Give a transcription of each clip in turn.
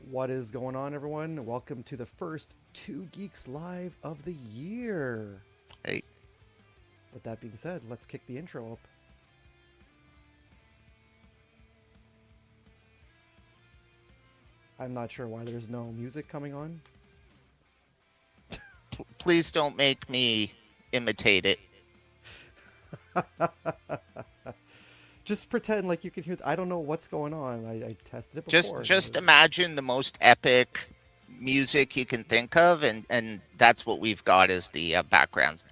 What is going on, everyone? Welcome to the first Two Geeks Live of the year. Hey, With that being said, let's kick the intro up. I'm not sure why there's no music coming on. please don't make me imitate it. Just pretend like you can hear. I don't know what's going on. I tested it Just before. just imagine the most epic music you can think of, and that's what we've got as the backgrounds.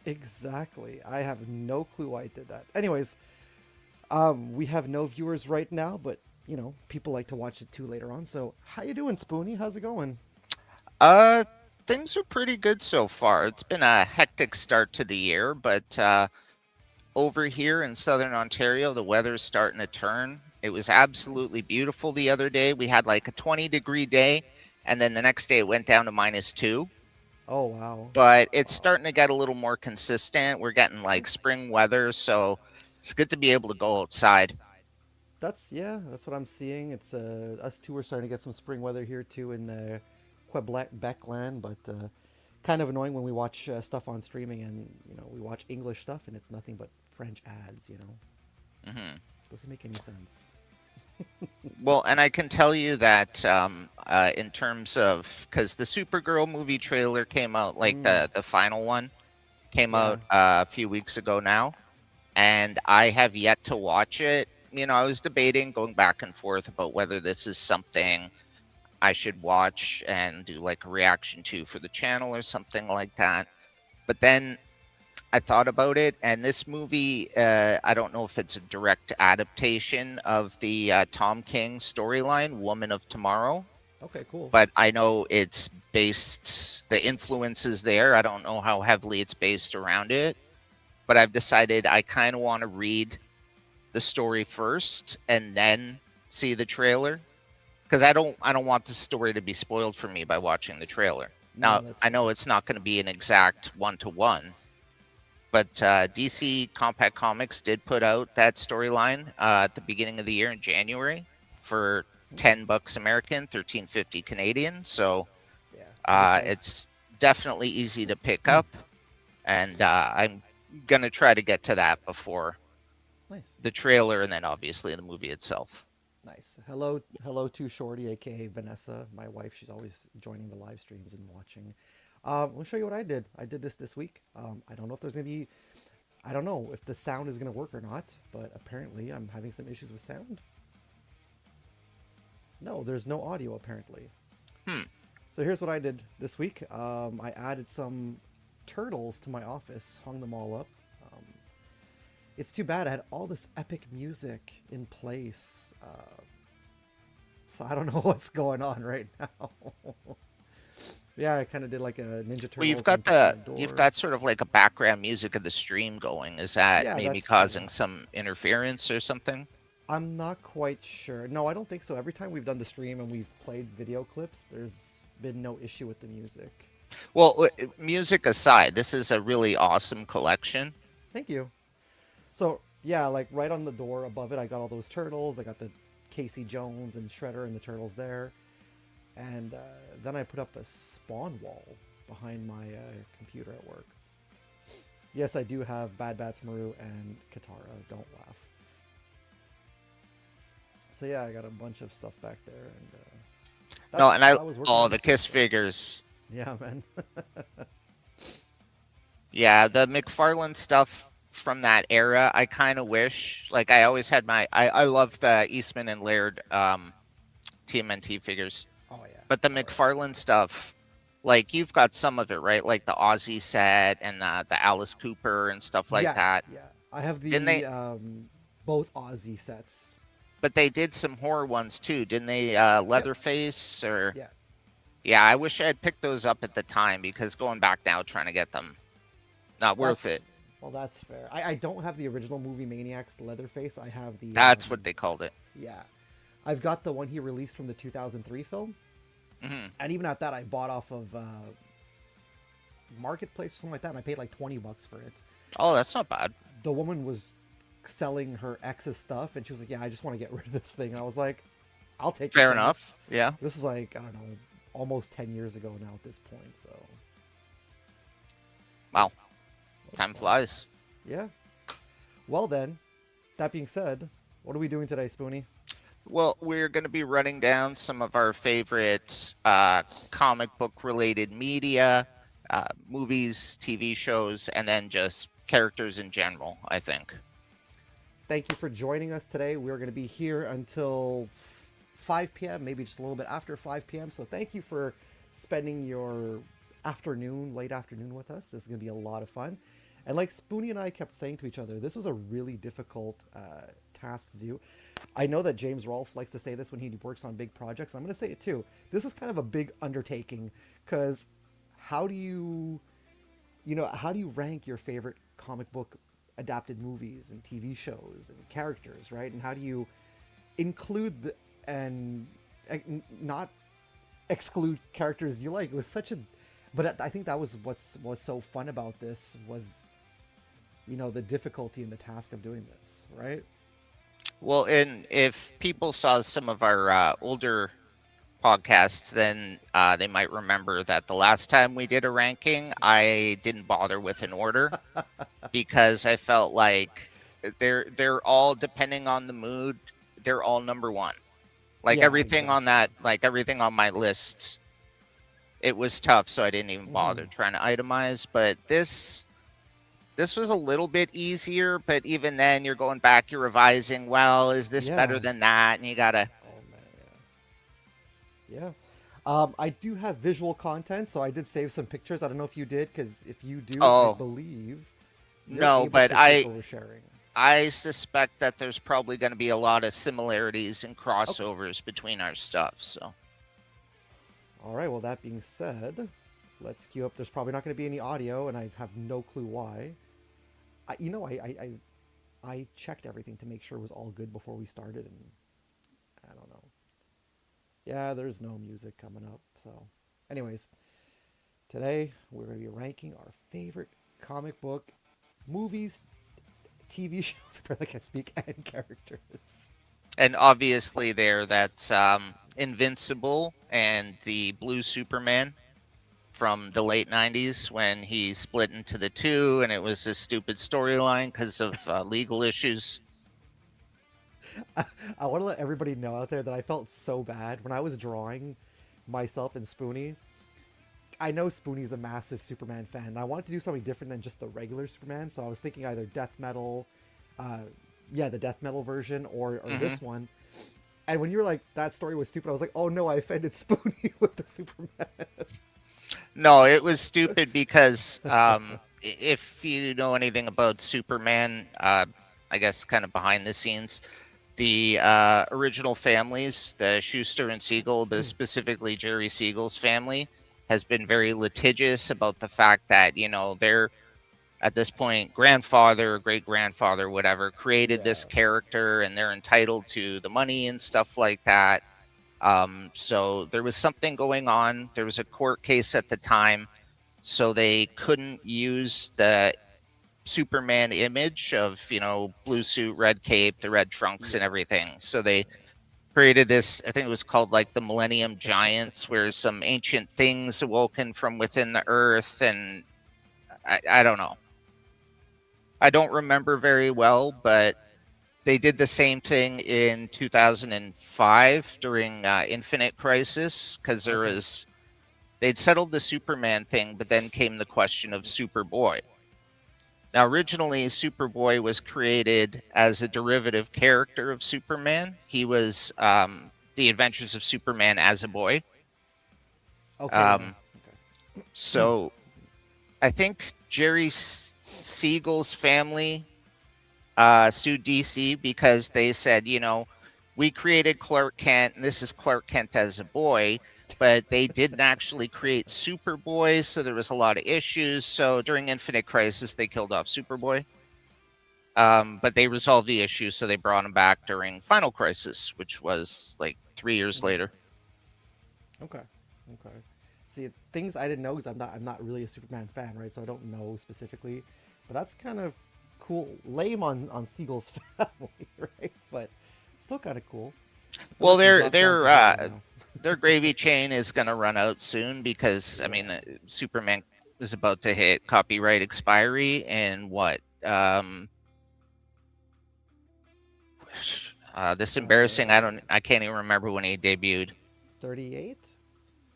Exactly. I have no clue why I did that. Anyways, we have no viewers right now, but people like to watch it too later on. So, how you doing, Spoonie? How's it going? Uh, Things are pretty good so far. It's been a hectic start to the year, but over here in southern Ontario, the weather's starting to turn. It was absolutely Nice. beautiful the other day. We had like a 20-degree day, and then the next day it went down to -2. Oh wow. But it's Wow. starting to get a little more consistent. We're getting like Nice. spring weather, so it's good to be able to go outside. That's what I'm seeing. It's us too. We're starting to get some spring weather here too in Quebec land, but kind of annoying when we watch stuff on streaming and we watch English stuff and it's nothing but French ads. hmm Doesn't make any sense. Well, and I can tell you that in terms of because the Supergirl movie trailer came out, like Mm, the final one came yeah. out a few weeks ago now, and I have yet to watch it. I was debating going back and forth about whether this is something I should watch and do like a reaction to for the channel or something like that. But then I thought about it, and this movie, I don't know if it's a direct adaptation of the Tom King storyline, Woman of Tomorrow, Okay. Cool. but I know it's based, the influence is there. I don't know how heavily it's based around it, but I've decided I kind of want to read the story first and then see the trailer because I don't want the story to be spoiled for me by watching the trailer. No, Now, that's I fair. know it's not going to be an exact one to one, but DC Compact Comics did put out that storyline at the beginning of the year in January for $10 American, 13.50 Canadian. So Yeah. Pretty price. it's definitely easy to pick up, and I'm gonna try to get to that before Nice. the trailer, and then obviously the movie itself. Nice. Hello to Shorty, aka Vanessa, my wife. She's always joining the live streams and watching. I'll show you what I did. I did this week. I don't know if there's gonna be. I don't know if the sound is gonna work or not, but apparently I'm having some issues with sound. No, there's no audio apparently. Hmm. So here's what I did this week. I added some turtles to my office, hung them all up. Um, it's too bad I had all this epic music in place. So I don't know what's going on right now. Yeah, I kind of did like a Ninja Well, you've Turtles got and put them the on the you've door. got sort of like a background music of the stream going. Is that Yeah, maybe that's true. causing some interference or something? I'm not quite sure. No, I don't think so. Every time we've done the stream and we've played video clips, there's been no issue with the music. Well, music aside, this is a really awesome collection. Thank you. So yeah, like right on the door above it, I got all those turtles. I got the Casey Jones and Shredder and the turtles there, and then I put up a spawn wall behind my computer at work. Yes, I do have Bad Bats Maru and Katara. Don't laugh. So yeah, I got a bunch of stuff back there, and No, that's and I what I was working oh on. the Kiss So figures. yeah, man. Yeah, the McFarlane stuff from that era, I kind of wish. Like, I always had I love the Eastman and Laird TMNT figures. Oh yeah. But the Oh yeah. McFarlane stuff, like, you've got some of it, right? Like the Aussie set and the Alice Cooper and stuff like Yeah, that. yeah. I have Didn't the they? both Aussie sets. But they did some horror ones too, didn't they? Yep. Leatherface or. Yeah. Yeah, I wish I had picked those up at the time because going back now trying to get them, not worth That's it. that's fair. I don't have the original movie Maniacs Leatherface. I have the That's what they called it. yeah. I've got the one he released from the 2003 film, hmm and even at that, I bought off of Marketplace or something like that, and I paid like $20 for it. Oh, that's not bad. The woman was selling her ex's stuff, and she was like, "Yeah, I just want to get rid of this thing," and I was like, I'll take it Fair from you. enough. Yeah. This is like, I don't know, almost 10 years ago now at this point. So Wow. that was Time fun. flies. Yeah. Well then, that being said, what are we doing today, Spoonie? Well, we're going to be running down some of our favorite comic book related media, movies, TV shows, and then just characters in general, I think. Thank you for joining us today. We're going to be here until 5 p.m., maybe just a little bit after 5 p.m. So thank you for spending your afternoon, late afternoon with us. This is going to be a lot of fun. And like Spoonie and I kept saying to each other, this was a really difficult task to do. I know that James Rolfe likes to say this when he works on big projects. I'm going to say it too. This was kind of a big undertaking because how do you, how do you rank your favorite comic book adapted movies and TV shows and characters, right? And how do you include and not exclude characters you like? It was such a, but I think that was was so fun about this was, the difficulty in the task of doing this, right? Well, and if people saw some of our older podcasts, then they might remember that the last time we did a ranking, I didn't bother with an order because I felt like they're all depending on the mood. They're all number one. Like Yeah, everything on exactly. that, like everything on my list, it was tough, so I didn't even Hmm. bother trying to itemize. But this was a little bit easier, but even then you're going back, you're revising, well, is this better Yeah. than that? And you gotta. Oh man. Yeah. I do have visual content, so I did save some pictures. I don't know if you did, because if you do, I Oh, believe you're no, able but to take I over sharing. I suspect that there's probably going to be a lot of similarities and Okay. crossovers between our stuff. So, All right. Well, that being said, let's queue up. There's probably not going to be any audio, and I have no clue why. I checked everything to make sure it was all good before we started, and I don't know. Yeah, there's no music coming up. So, anyways, today we're going to be ranking our favorite comic book movies, TV shows, I can't speak, and characters. and obviously there that's Invincible and the Blue Superman from the late 90s when he split into the two and it was a stupid storyline because of legal issues. I want to let everybody know out there that I felt so bad when I was drawing myself and Spoonie. I know Spoonie's a massive Superman fan, and I wanted to do something different than just the regular Superman, so I was thinking either death metal, uh, yeah, the death metal version, or Hmm. this one. And when you were like, that story was stupid, I was like, oh no, I offended Spoonie with the Superman. No, it was stupid because if you know anything about Superman, I guess kind of behind the scenes, the original families, the Schuster and Siegel, but specifically Jerry Siegel's family, has been very litigious about the fact that, they're at this point grandfather, great grandfather, whatever, created this Yeah. character and they're entitled to the money and stuff like that. So there was something going on. There was a court case at the time. So they couldn't use the Superman image of, blue suit, red cape, the red trunks, Yeah. and everything. So they created this, I think it was called like the Millennium Giants, where some ancient things awoken from within the earth. And I don't know. I don't remember very well, but they did the same thing in 2005 during Infinite Crisis because Okay. they'd settled the Superman thing, but then came the question of Superboy. Now, originally, Superboy was created as a derivative character of Superman. He was the Adventures of Superman as a boy. Okay. Yeah. Um, Okay. so I think Jerry Siegel's family sued DC because they said, we created Clark Kent, and this is Clark Kent as a boy, but they didn't actually create Superboy, so there was a lot of issues. So during Infinite Crisis, they killed off Superboy. But they resolved the issue, so they brought him back during Final Crisis, which was like 3 years Mhm. later. Okay. Okay. See, things I didn't know because I'm not really a Superman fan, right? So I don't know specifically, but that's kind of cool. Lame on Siegel's family, right? But still kind of cool. I'll Well, let you drop down to zero now. their gravy chain is going to run out soon because I mean, Yeah. Superman is about to hit copyright expiry and what? This embarrassing. I can't even remember when he debuted. 38?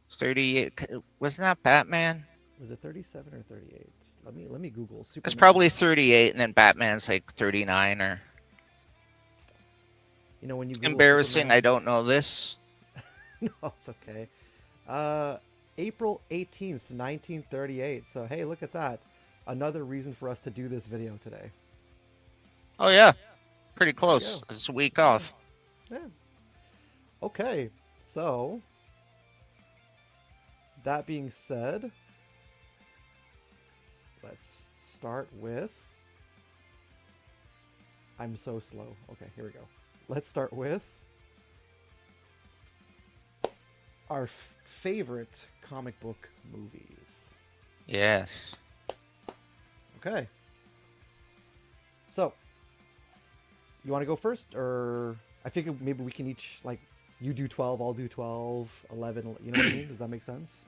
38. Wasn't that Batman? Was it 37 or 38? Let me Google It's Superman. probably 38, and then Batman's like 39 or. You know, when you Google Embarrassing. I Superman. don't know this. No, it's okay. Uh, April 18th, 1938. So hey, look at that. Another reason for us to do this video today. Oh yeah, pretty There you close. go. It's a week Yeah. off. Yeah. Okay. So that being said, let's start with. I'm so slow. Okay, here we go. Let's start with our favorite comic book movies. Yes. Okay. So, you want to go first, or I think maybe we can each like you do 12, I'll do 12, 11. You know what I mean? Does that make sense?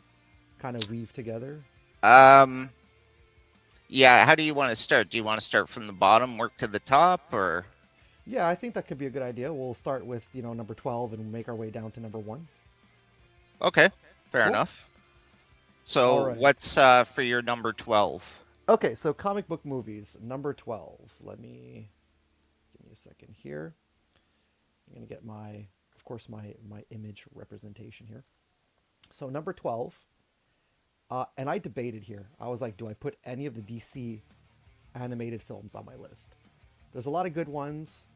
Kind of weave together. Um. Yeah. How do you want to start? Do you want to start from the bottom, work to the top, or? Yeah, I think that could be a good idea. We'll start with number 12 and make our way down to number one. Okay. Fair Cool. enough. All So, right. what's for your number 12? Okay, so comic book movies number 12. Give me a second here. I'm gonna get of course, my image representation here. So number 12, and I debated here. I was like, do I put any of the DC animated films on my list? There's a lot of good ones.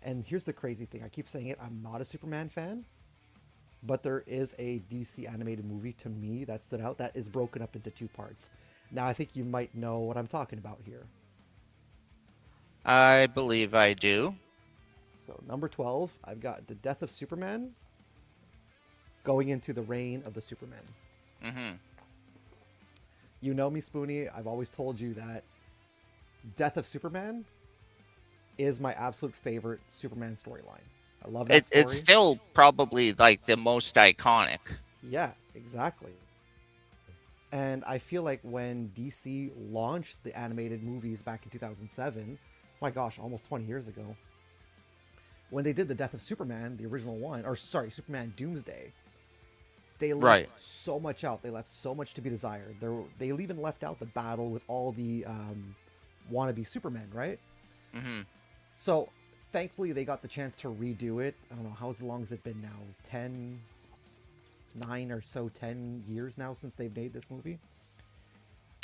And here's the crazy thing. I keep saying it. I'm not a Superman fan, but there is a DC animated movie to me that stood out that is broken up into two parts. Now I think you might know what I'm talking about here. I believe I do. So number 12, I've got The Death of Superman going into the reign of the Superman. Mm-hmm. You know me, Spoonie. I've always told you that Death of Superman is my absolute favorite Superman storyline. I love that It's story. still probably like the most iconic. Yeah, exactly. And I feel like when DC launched the animated movies back in 2007, my gosh, almost 20 years ago, when they did The Death of Superman, the original one, or sorry, Superman Doomsday, they Right. left so much out. They left so much to be desired. They even left out the battle with all the wannabe Supermen, right? Mm-hmm. So thankfully they got the chance to redo it. I don't know how long has it been now? 10, 9 or so, 10 years now since they've made this movie.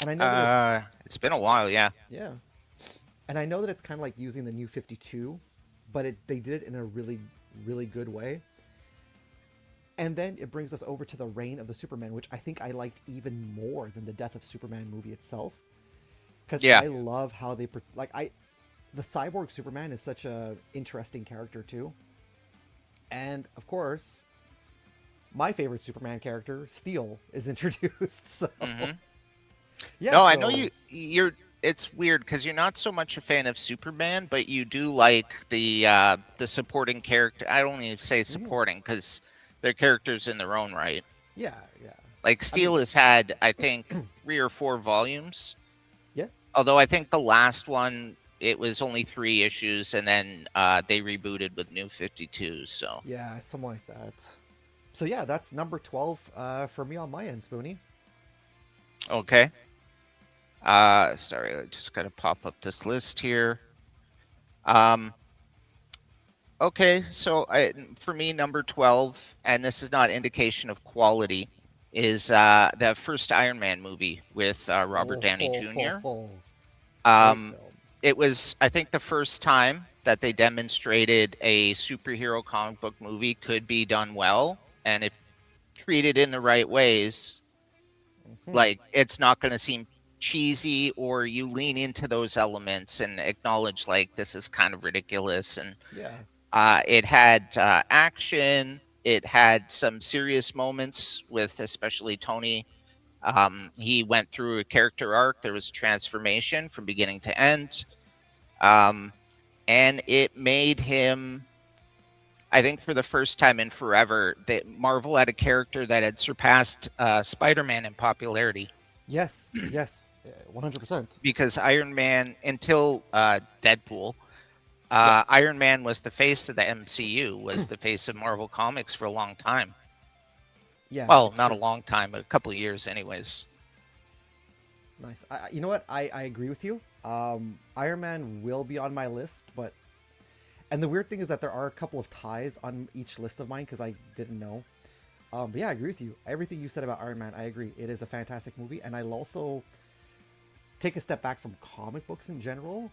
And I know that it's It's been a while. Yeah. yeah, and I know that it's kind of like using the new 52, but they did it in a really really good way. And then it brings us over to the reign of the Superman, which I think I liked even more than the Death of Superman movie itself, because Yeah. I love how they like I the cyborg Superman is such a interesting character too. And of course, my favorite Superman character, Steel, is introduced. So Mm-hmm. yeah, No, I know so you're. It's weird because you're not so much a fan of Superman, but you do like the supporting character. I don't even say mhm, supporting because they're characters in their own right. yeah, yeah. Like I mean, Steel has had, I think, 3 or 4 volumes. yeah, Although I think the last one it was only 3 issues, and then they rebooted with New 52. So yeah, something like that. So yeah, that's number 12 for me on my end, Spoonie. okay. Sorry, I just gotta pop up this list here. Um, Okay, so for me, number 12, and this is not indication of quality, is the first Iron Man movie with Robert Oh, Downey ho, ho, Jr. ho. Great Um, film. it was, I think, the first time that they demonstrated a superhero comic book movie could be done well, and if treated in the right ways, Hmm. like it's not going to seem cheesy, or you lean into those elements and acknowledge like this is kind of ridiculous. And Yeah. it had action. It had some serious moments with especially Tony. He went through a character arc. There was transformation from beginning to end. Um, and it made him I think for the first time in forever, that Marvel had a character that had surpassed Spider-Man in popularity. Yes, yes, 100%. Because Iron Man, until Deadpool, Yeah, Iron Man was the face of the MCU, was the face of Marvel Comics for a long time. yeah, Well, it's not a true. long time, but a couple of years, anyways. Nice. You know what? I agree with you. Iron Man will be on my list, but and the weird thing is that there are a couple of ties on each list of mine because I didn't know. But yeah, I agree with you. Everything you said about Iron Man, I agree. It is a fantastic movie, and I'll also take a step back from comic books in general.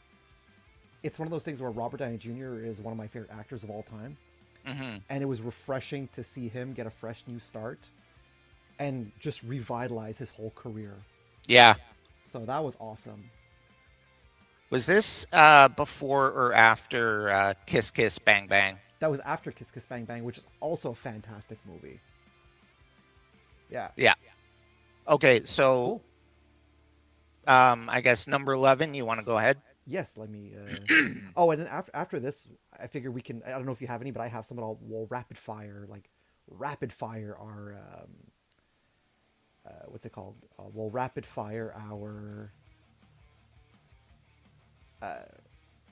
It's one of those things where Robert Downey Jr. is one of my favorite actors of all time, Hmm. and it was refreshing to see him get a fresh new start and just revitalize his whole career. Yeah. So that was awesome. Was this before or after Kiss Kiss Bang Bang? That was after Kiss Kiss Bang Bang, which is also a fantastic movie. Yeah. Yeah. Okay, so Cool. I guess number 11, you want to go ahead? Yes, let me. Oh, and then after this, I figure we can. I don't know if you have any, but I have some. We'll rapid fire, like rapid fire our what's it called? We'll rapid fire our.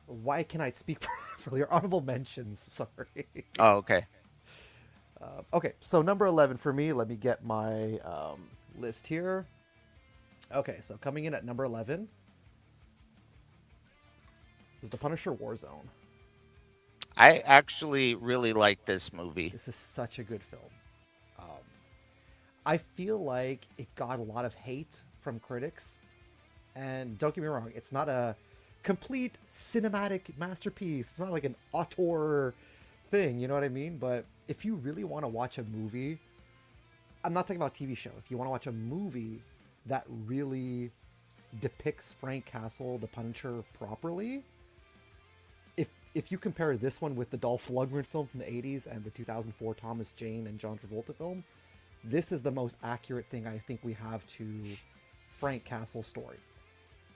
Why can I speak for your honorable mentions? Sorry. Oh, okay. Okay, so number 11 for me. Let me get my list here. Okay, so coming in at number 11 is The Punisher Warzone. I actually really like this movie. This is such a good film. Um, I feel like it got a lot of hate from critics. And don't get me wrong, it's not a complete cinematic masterpiece. It's not like an auteur thing, you know what I mean? But if you really want to watch a movie, I'm not talking about TV show. If you want to watch a movie that really depicts Frank Castle, the Punisher, properly, if you compare this one with the Dolph Lundgren film from the 80s and the 2004 Thomas Jane and John Travolta film, this is the most accurate thing I think we have to Frank Castle's story.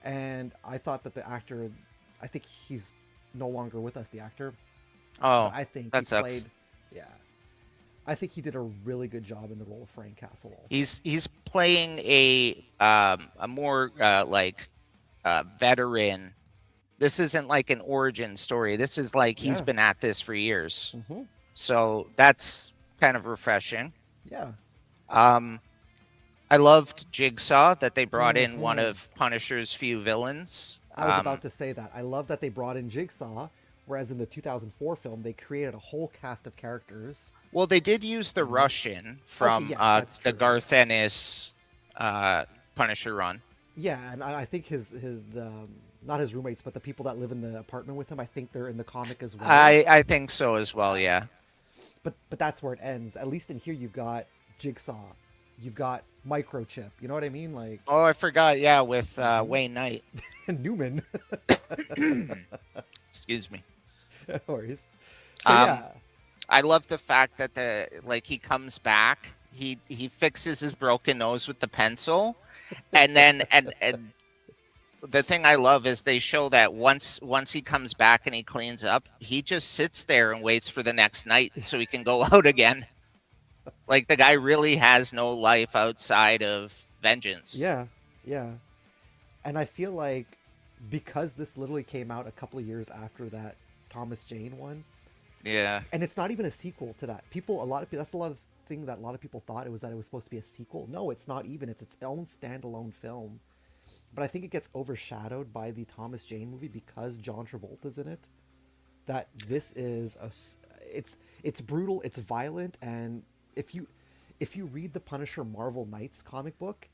And I thought that the actor, I think he's no longer with us, the actor, but Oh, I think he that sucks. played, yeah, I think he did a really good job in the role of Frank Castle also. He's playing a more veteran. This isn't like an origin story. This is like he's Yeah. been at this for years. Mm-hmm. So that's kind of refreshing. Yeah. Um, I loved Jigsaw that they brought in one Mm-hmm. of Punisher's few villains. I was about to say that. I love that they brought in Jigsaw, whereas in the 2004 film, they created a whole cast of characters. Well, they did use the Russian Okay, from yes, that's the true. Garth Yes. Ennis Punisher run. Yeah, and I think his not his roommates, but the people that live in the apartment with him, I think they're in the comic as well. I think so as well. Yeah. Yeah. But that's where it ends. At least in here, you've got Jigsaw, you've got Microchip. You know what I mean? Like Oh, I forgot. Yeah, with Wayne Knight. Newman. Excuse me. No worries. So Um, yeah, I love the fact that he comes back. He fixes his broken nose with the pencil, and then and the thing I love is they show that once he comes back and he cleans up, he just sits there and waits for the next night so he can go out again. Like the guy really has no life outside of vengeance. yeah, yeah. And I feel like because this literally came out a couple of years after that Thomas Jane one, Yeah. and it's not even a sequel to that. A lot of people, that's a lot of thing that a lot of people thought it was that it was supposed to be a sequel. No, it's not even. It's its own standalone film. But I think it gets overshadowed by the Thomas Jane movie because John Travolta's in it. That this is it's brutal, it's violent, and if you if you read the Punisher Marvel Knights comic book,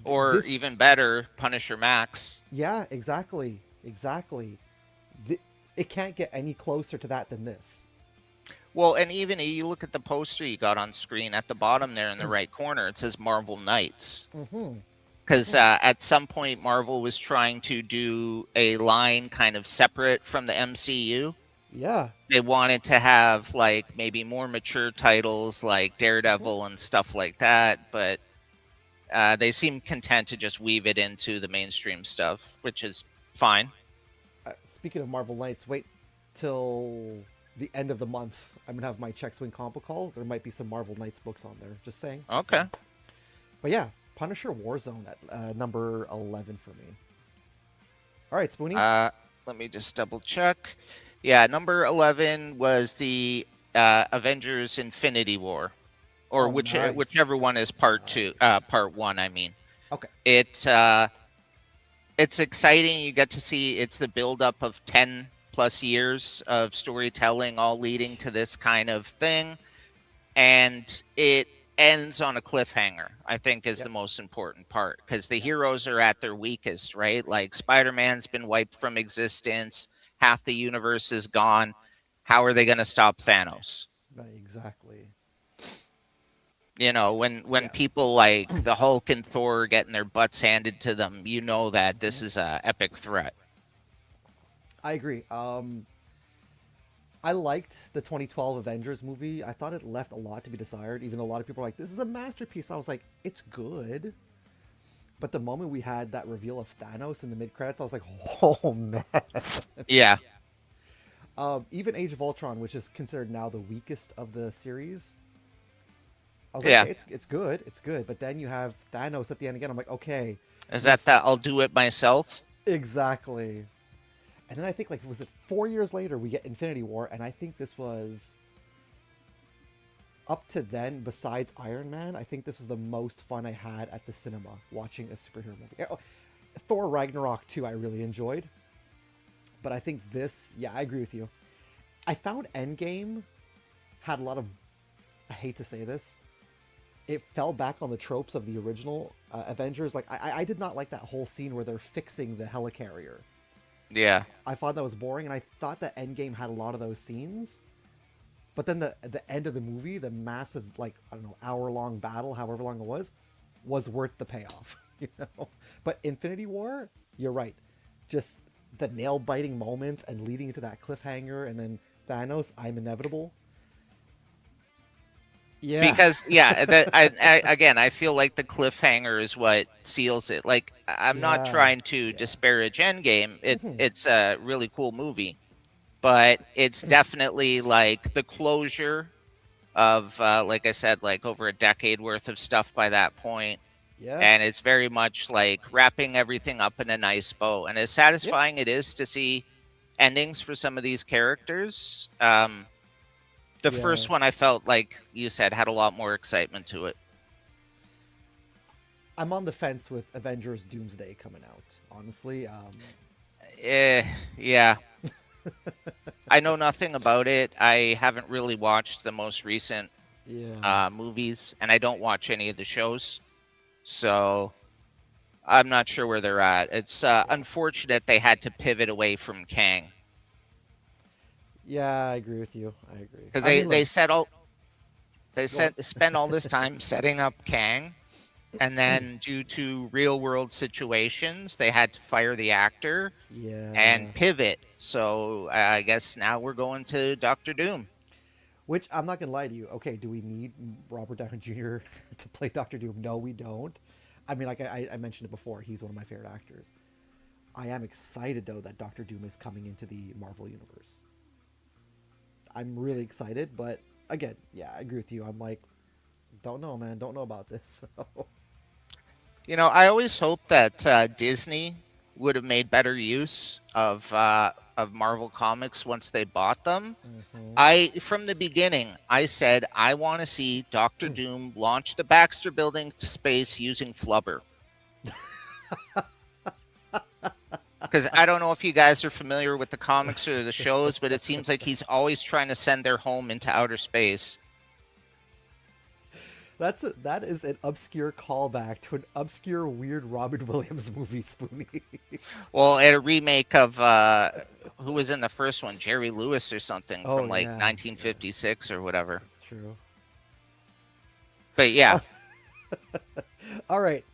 Or this even better, Punisher Max. yeah, exactly, exactly. It can't get any closer to that than this. Well, and even you look at the poster you got on screen at the bottom there in the right corner, it says Marvel Knights. Mm-hmm. Because at some point, Marvel was trying to do a line kind of separate from the MCU. Yeah. They wanted to have like maybe more mature titles like Daredevil and stuff like that, but they seem content to just weave it into the mainstream stuff, which is fine. Speaking of Marvel Knights, wait till the end of the month, I'm gonna have my check swing combo call. There might be some Marvel Knights books on there. Just saying. Just Okay. saying. But yeah, Punisher Warzone at number 11 for me. All right, Spoonie. Let me just double check. Yeah, number 11 was the Avengers Infinity War, or Oh, whichever nice. one is part two, Nice. part one, I mean. Okay. It's exciting. You get to see it's the buildup of 10 plus years of storytelling, all leading to this kind of thing. And it ends on a cliffhanger, I think, is the Yep. most important part because the Yep. heroes are at their weakest, right? Like Spider-Man's been wiped from existence, half the universe is gone. How are they going to stop Thanos? Right, exactly. You know, when Yeah. people like the Hulk and Thor are getting their butts handed to them, you know that Hmm. this is a epic threat. I agree. I liked the 2012 Avengers movie. I thought it left a lot to be desired, even though a lot of people are like, this is a masterpiece. I was like, it's good. But the moment we had that reveal of Thanos in the mid credits, I was like, oh man. Yeah, Even Age of Ultron, which is considered now the weakest of the series, I was like, yeah. okay, it's good, it's good. But then you have Thanos at the end again. I'm like, okay, Is we've that I'll do it myself? exactly. And then I think like was it 4 years later we get Infinity War, and I think this was up to then, besides Iron Man, I think this was the most fun I had at the cinema watching a superhero movie. Oh, Thor Ragnarok 2 I really enjoyed, but I think this, yeah, I agree with you. I found Endgame had a lot of, I hate to say this, it fell back on the tropes of the original Avengers. Like I did not like that whole scene where they're fixing the helicarrier. Yeah. I thought that was boring, and I thought that Endgame had a lot of those scenes. But then the end of the movie, the massive, like, I don't know, hour-long battle, however long it was worth the payoff. You know. But Infinity War, you're right. Just the nail-biting moments and leading into that cliffhanger, and then Thanos, I'm inevitable. Yeah. Because yeah, again, I feel like the cliffhanger is what seals it. Like I'm not Yeah. trying to Yeah. disparage Endgame. Hmm. It's a really cool movie, but it's definitely like the closure of like I said, like over a decade worth of stuff by that point, Yeah. and it's very much like wrapping everything up in a nice bow. And as Yep. satisfying it is to see endings for some of these characters, the Yeah. first one I felt like you said had a lot more excitement to it. I'm on the fence with Avengers Doomsday coming out, honestly. Eh, yeah. I know nothing about it. I haven't really watched the most recent Yeah. movies, and I don't watch any of the shows, so I'm not sure where they're at. It's Yeah. unfortunate they had to pivot away from Kang Yeah, I agree with you. I agree. because I mean, look, they go on. spent all this time setting up Kang, and then due to real world situations, they had to fire the actor Yeah. and pivot. So I guess now we're going to Doctor Doom. Which I'm not gonna lie to you. Okay, do we need Robert Downey Jr. to play Doctor Doom? No, we don't. I mean, like I mentioned it before, he's one of my favorite actors. I am excited though that Doctor Doom is coming into the Marvel universe. I'm really excited, but again, yeah, I agree with you. I'm like, don't know, man. Don't know about this. So. You know, I always hoped that Disney would have made better use of Marvel Comics once they bought them. Mhm. I from the beginning I said I want to see Doctor Doom launch the Baxter Building to space using flubber. Because I don't know if you guys are familiar with the comics or the shows, but it seems like he's always trying to send their home into outer space. That is an obscure callback to an obscure weird Robin Williams movie, Spoonie. Well, at a remake of who was in the first one, Jerry Lewis or something Oh from like yeah, yeah, 1956 or whatever. that's true. But yeah, Oh, all right,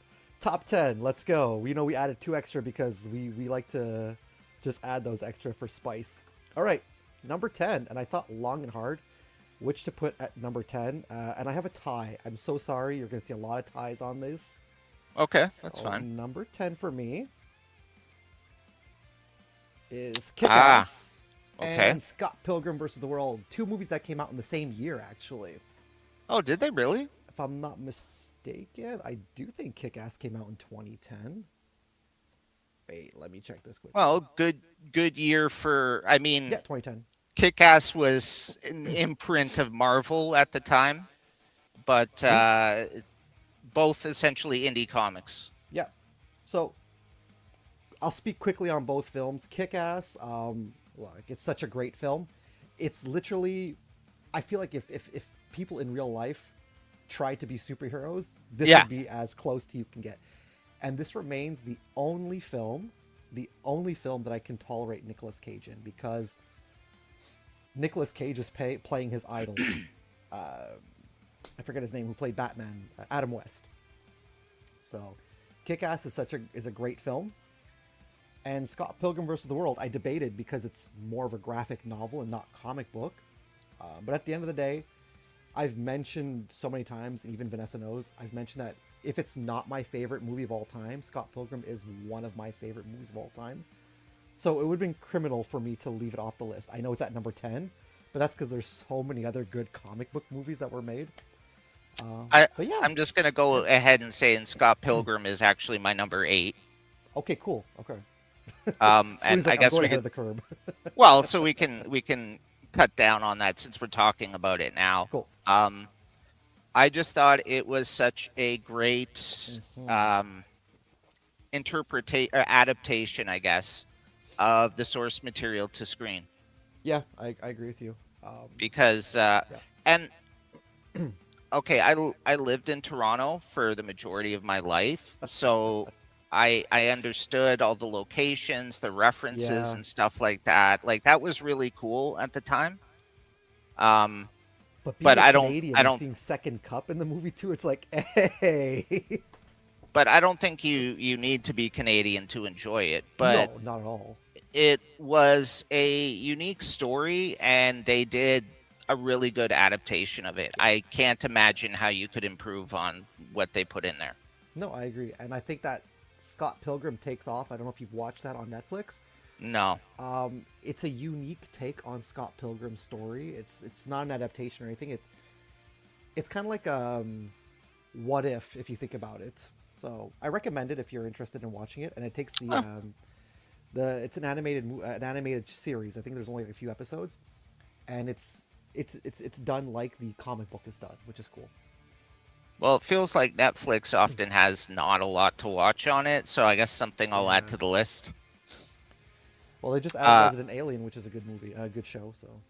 top 10. Let's go. We know we added two extra because we like to just add those extra for spice. All right, number 10, and I thought long and hard which to put at number 10, and I have a tie. I'm so sorry. You're gonna see a lot of ties on this. okay, that's So fine. number 10 for me is Ah, Kick-Ass. Okay. and Scott Pilgrim versus the World. Two movies that came out in the same year, actually. Oh, did they really? If I'm not mistaken, I do think Kick Ass came out in 2010. Wait, let me check this quickly. Well, good year for. I Yeah, mean, 2010. Kick-Ass was an imprint of Marvel at the time, but We, both essentially indie comics. yeah. So I'll speak quickly on both films. Kick Ass, like it's such a great film. It's literally, I feel like if people in real life tried to be superheroes, this Yeah. would be as close to you can get. And this remains the only film that I can tolerate Nicolas Cage in because Nicolas Cage is playing his idol. I forget his name, who played Batman, Adam West. So, Kick Ass is a great film. And Scott Pilgrim vs. the World, I debated because it's more of a graphic novel and not comic book. But at the end of the day, I've mentioned so many times, and even Vanessa knows, I've mentioned that if it's not my favorite movie of all time, Scott Pilgrim is one of my favorite movies of all time. So it would have been criminal for me to leave it off the list. I know it's at number 10, but that's because there's so many other good comic book movies that were made. I But yeah, I'm just gonna go ahead and say, and Scott Pilgrim is actually my number 8. okay, cool. Okay. And Spoony's I like, I'm guess going we ahead of could. the curb. Well, so we can cut down on that since we're talking about it now. Cool. I just thought it was such a great Hmm. um, adaptation, I guess, of the source material to screen. Yeah, I agree with you. Because Yeah. and okay, I lived in Toronto for the majority of my life, so I understood all the locations, the references, Yeah. and stuff like that. Like that was really cool at the time. Um, But being but a I don't Canadian I and don't seeing Second Cup in the movie too, it's like, hey. but I don't think you need to be Canadian to enjoy it. But No, not at all. it was a unique story, and they did a really good adaptation of it. Yeah. I can't imagine how you could improve on what they put in there. No, I agree. And I think that Scott Pilgrim takes off. I don't know if you've watched that on Netflix. No. It's a unique take on Scott Pilgrim's story. It's not an adaptation or anything. It's kind of like what if you think about it. So I recommend it if you're interested in watching it. And it takes Oh, the it's an animated series. I think there's only like a few episodes, and it's done like the comic book is done, which is cool. well, it feels like Netflix often has not a lot to watch on it, so I guess something I'll add Yeah. to the list. Well, they just added Uh, Resident Alien, which is a good movie, a good show. So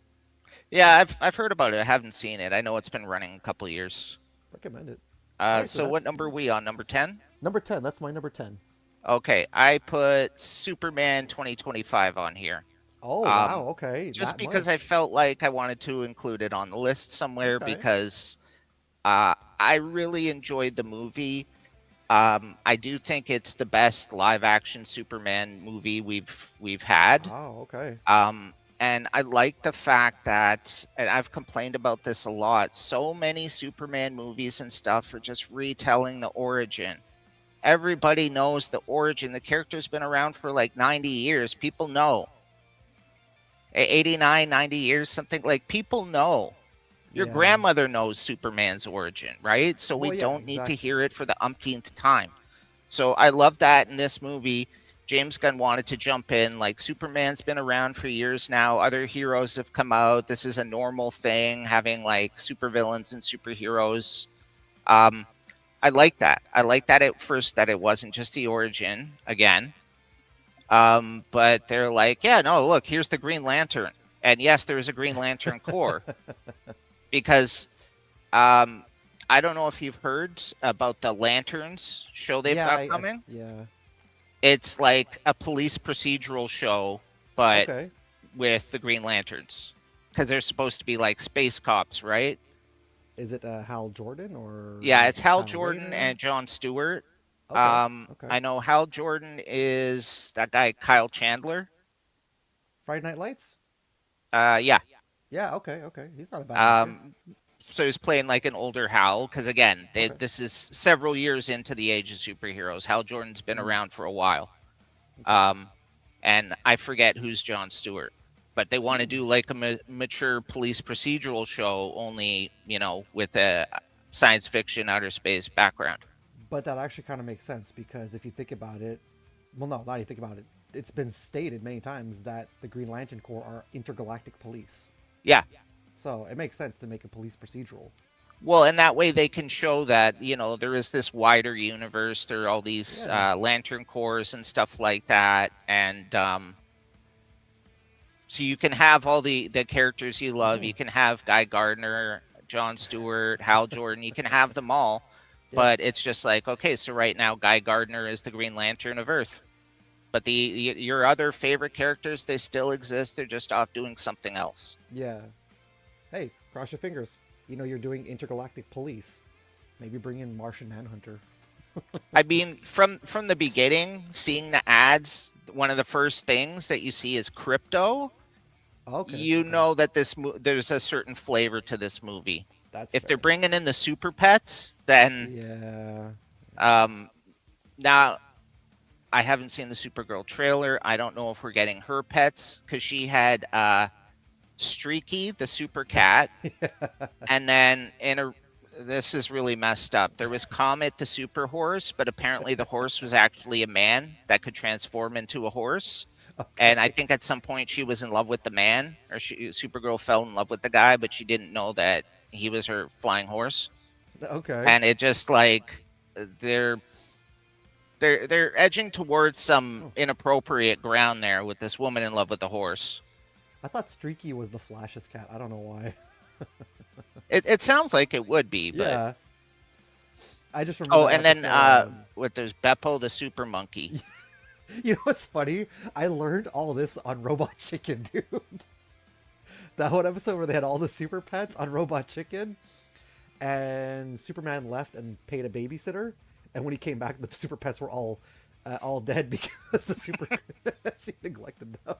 yeah, I've heard about it. I haven't seen it. I know it's been running a couple of years. recommend it. All right, so So what that's number are we on? Number 10? number 10. That's my number 10. Okay, I put Superman 2025 on here. Oh wow, Um, okay, just that because I much. felt like I wanted to include it on the list somewhere Okay. because I really enjoyed the movie. I do think it's the best live action Superman movie we've had. Wow, okay. And I like the fact that, and I've complained about this a lot, so many Superman movies and stuff are just retelling the origin. Everybody knows the origin. The character's been around for like 90 years. People know. 89, 90 years, something like people know. Your Yeah. grandmother knows Superman's origin, right? So we Well, yeah, don't need to exactly. hear it for the umpteenth time. So I love that in this movie. James Gunn wanted to jump in. Like, Superman's been around for years now. Other heroes have come out. This is a normal thing, having like supervillains and superheroes. Um, I like that. I like that at first that it wasn't just the origin again. But they're like, yeah, no, look, here's the Green Lantern. And yes, there's a Green Lantern Corps because um, I don't know if you've heard about the Lanterns show they've Yeah, got coming. yeah. It's like a police procedural show, but Okay. with the Green Lanterns because they're supposed to be like space cops, right? Is it Hal Jordan or Yeah, is it's it Hal Kyle Jordan Rayner? and John Stewart. Okay. Okay. I know Hal Jordan is that guy Kyle Chandler. Friday Night Lights? Yeah. Yeah, okay, okay. He's not a bad actor. Um, so he's playing like an older Hal because again, Okay. this is several years into the age of superheroes. Hal Jordan's been Mm, around for a while. okay. Um, and I forget who's John Stewart. but they want to do like a mature police procedural show, only with a science fiction outer space background. But that actually kind of makes sense because if you think about it, well, no, not you think about it. It's been stated many times that the Green Lantern Corps are intergalactic police. Yeah. So it makes sense to make a police procedural. Well, and that way they can show that there is this wider universe. There are all these Yeah. Lantern Corps and stuff like that, and so you can have all the characters you love. Hmm. You can have Guy Gardner, Jon Stewart, Hal Jordan. You can have them all, Yeah. but it's just like, okay, so right now Guy Gardner is the Green Lantern of Earth, but your other favorite characters, they still exist. They're just off doing something else. Yeah. Hey, cross your fingers. You know you're doing intergalactic police. Maybe bring in Martian Manhunter. I mean, from the beginning, seeing the ads, one of the first things that you see is crypto. Okay. You Okay. know that there's a certain flavor to this movie. That's If they're fair. bringing in the super pets, then Yeah. um, now I haven't seen the Supergirl trailer. I don't know if we're getting her pets because she had Streaky, the super cat, and then this is really messed up. There was Comet, the super horse, but apparently the horse was actually a man that could transform into a horse. And I Okay. think at some point she was in love with the man, or Supergirl fell in love with the guy, but she didn't know that he was her flying horse. Okay. And it just like they're they're edging towards some Oh. inappropriate ground there with this woman in love with the horse. I thought Streaky was the Flash's cat. I don't know why. It sounds like it would be, but Yeah. I just remember oh, that and then episode. what? There's Beppo the super monkey. You know what's funny? I learned all this on Robot Chicken, dude. That one episode where they had all the super pets on Robot Chicken, and Superman left and paid a babysitter, and when he came back, the super pets were all dead because the super she neglected them.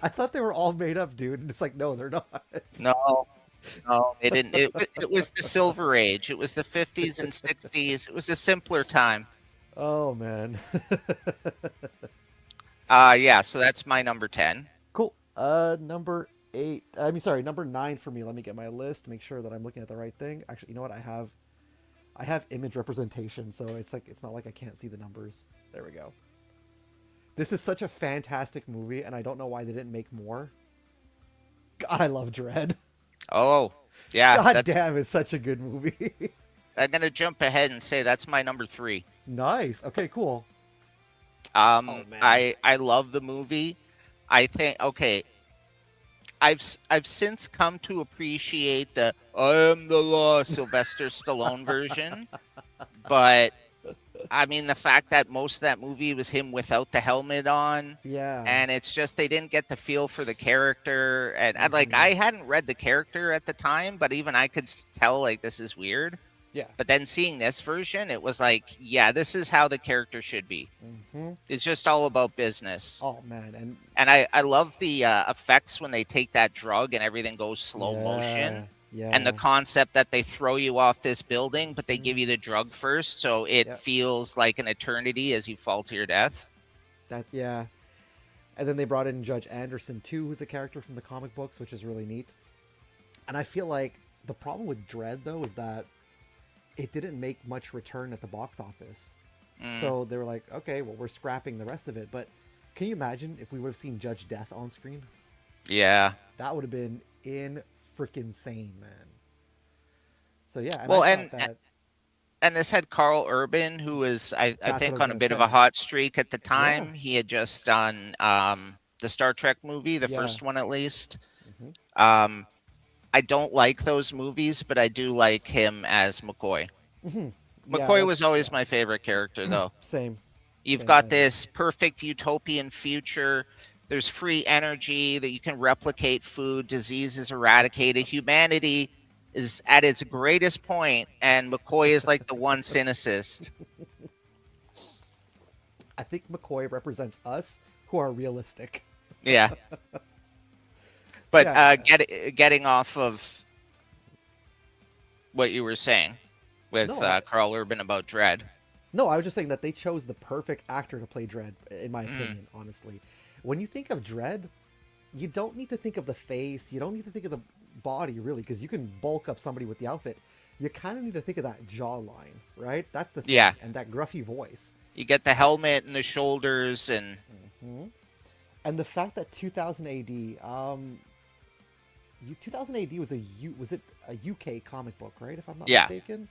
I thought they were all made up, dude, and it's like, no, they're not. No, no, it didn't. It was the Silver Age. It was the 50s and 60s. It was a simpler time. Oh man. Yeah. So that's my number 10. Cool. Number 8. I mean, sorry, number 9 for me. Let me get my list. Make sure that I'm looking at the right thing. Actually, you know what? I have image representation, so it's not like I can't see the numbers. There we go. This is such a fantastic movie, and I don't know why they didn't make more. God, I love Dread. Oh, yeah. God That's. damn, it's such a good movie. I'm gonna jump ahead and say that's my number 3. Nice. Okay, cool. Oh man. I love the movie. I think okay. I've since come to appreciate the I am the law Sylvester Stallone version, but I mean the fact that most of that movie was him without the helmet on, Yeah. and it's just they didn't get the feel for the character, and Mhm. I hadn't read the character at the time, but even I could tell like this is weird. Yeah. But then seeing this version, it was like, yeah, this is how the character should be. Hmm. It's just all about business. Oh man, and And I love the effects when they take that drug and everything goes slow yeah, motion. yeah. And the concept that they throw you off this building, but they give you the drug first. So it Yep. feels like an eternity as you fall to your death. That's yeah. And then they brought in Judge Anderson too, who's a character from the comic books, which is really neat. And I feel like the problem with Dread though is that it didn't make much return at the box office. Mm, So they were like, okay, well we're scrapping the rest of it. But can you imagine if we would have seen Judge Death on screen? yeah. That would have been in freaking sane, man. So yeah, and Well, I thought that and this had Carl Urban, who was I that's what I think was on a gonna bit of a say. hot streak at the Yeah, time. He had just done the Star Trek movie, the yeah. first one at least. Hmm. Um, I don't like those movies, but I do like him as McCoy. Hmm. Yeah, McCoy was that's always my favorite character, though. same, You've same, got same. this perfect utopian future. There's free energy that you can replicate food, disease is eradicated, humanity is at its greatest point, and McCoy is like the one cynicist. I think McCoy represents us who are realistic. Yeah. But Yeah. getting off of what you were saying with No, Carl Urban about Dread. no, I was just saying that they chose the perfect actor to play Dredd, in my Mm, opinion, honestly. When you think of Dredd, you don't need to think of the face. You don't need to think of the body really, because you can bulk up somebody with the outfit. You kind of need to think of that jawline, right? That's the thing, Yeah. and that gruffy voice. You get the helmet and the shoulders and Hmm. And the fact that 2000 AD, 2000 AD was was it a UK comic book, right? If I'm not yeah. mistaken.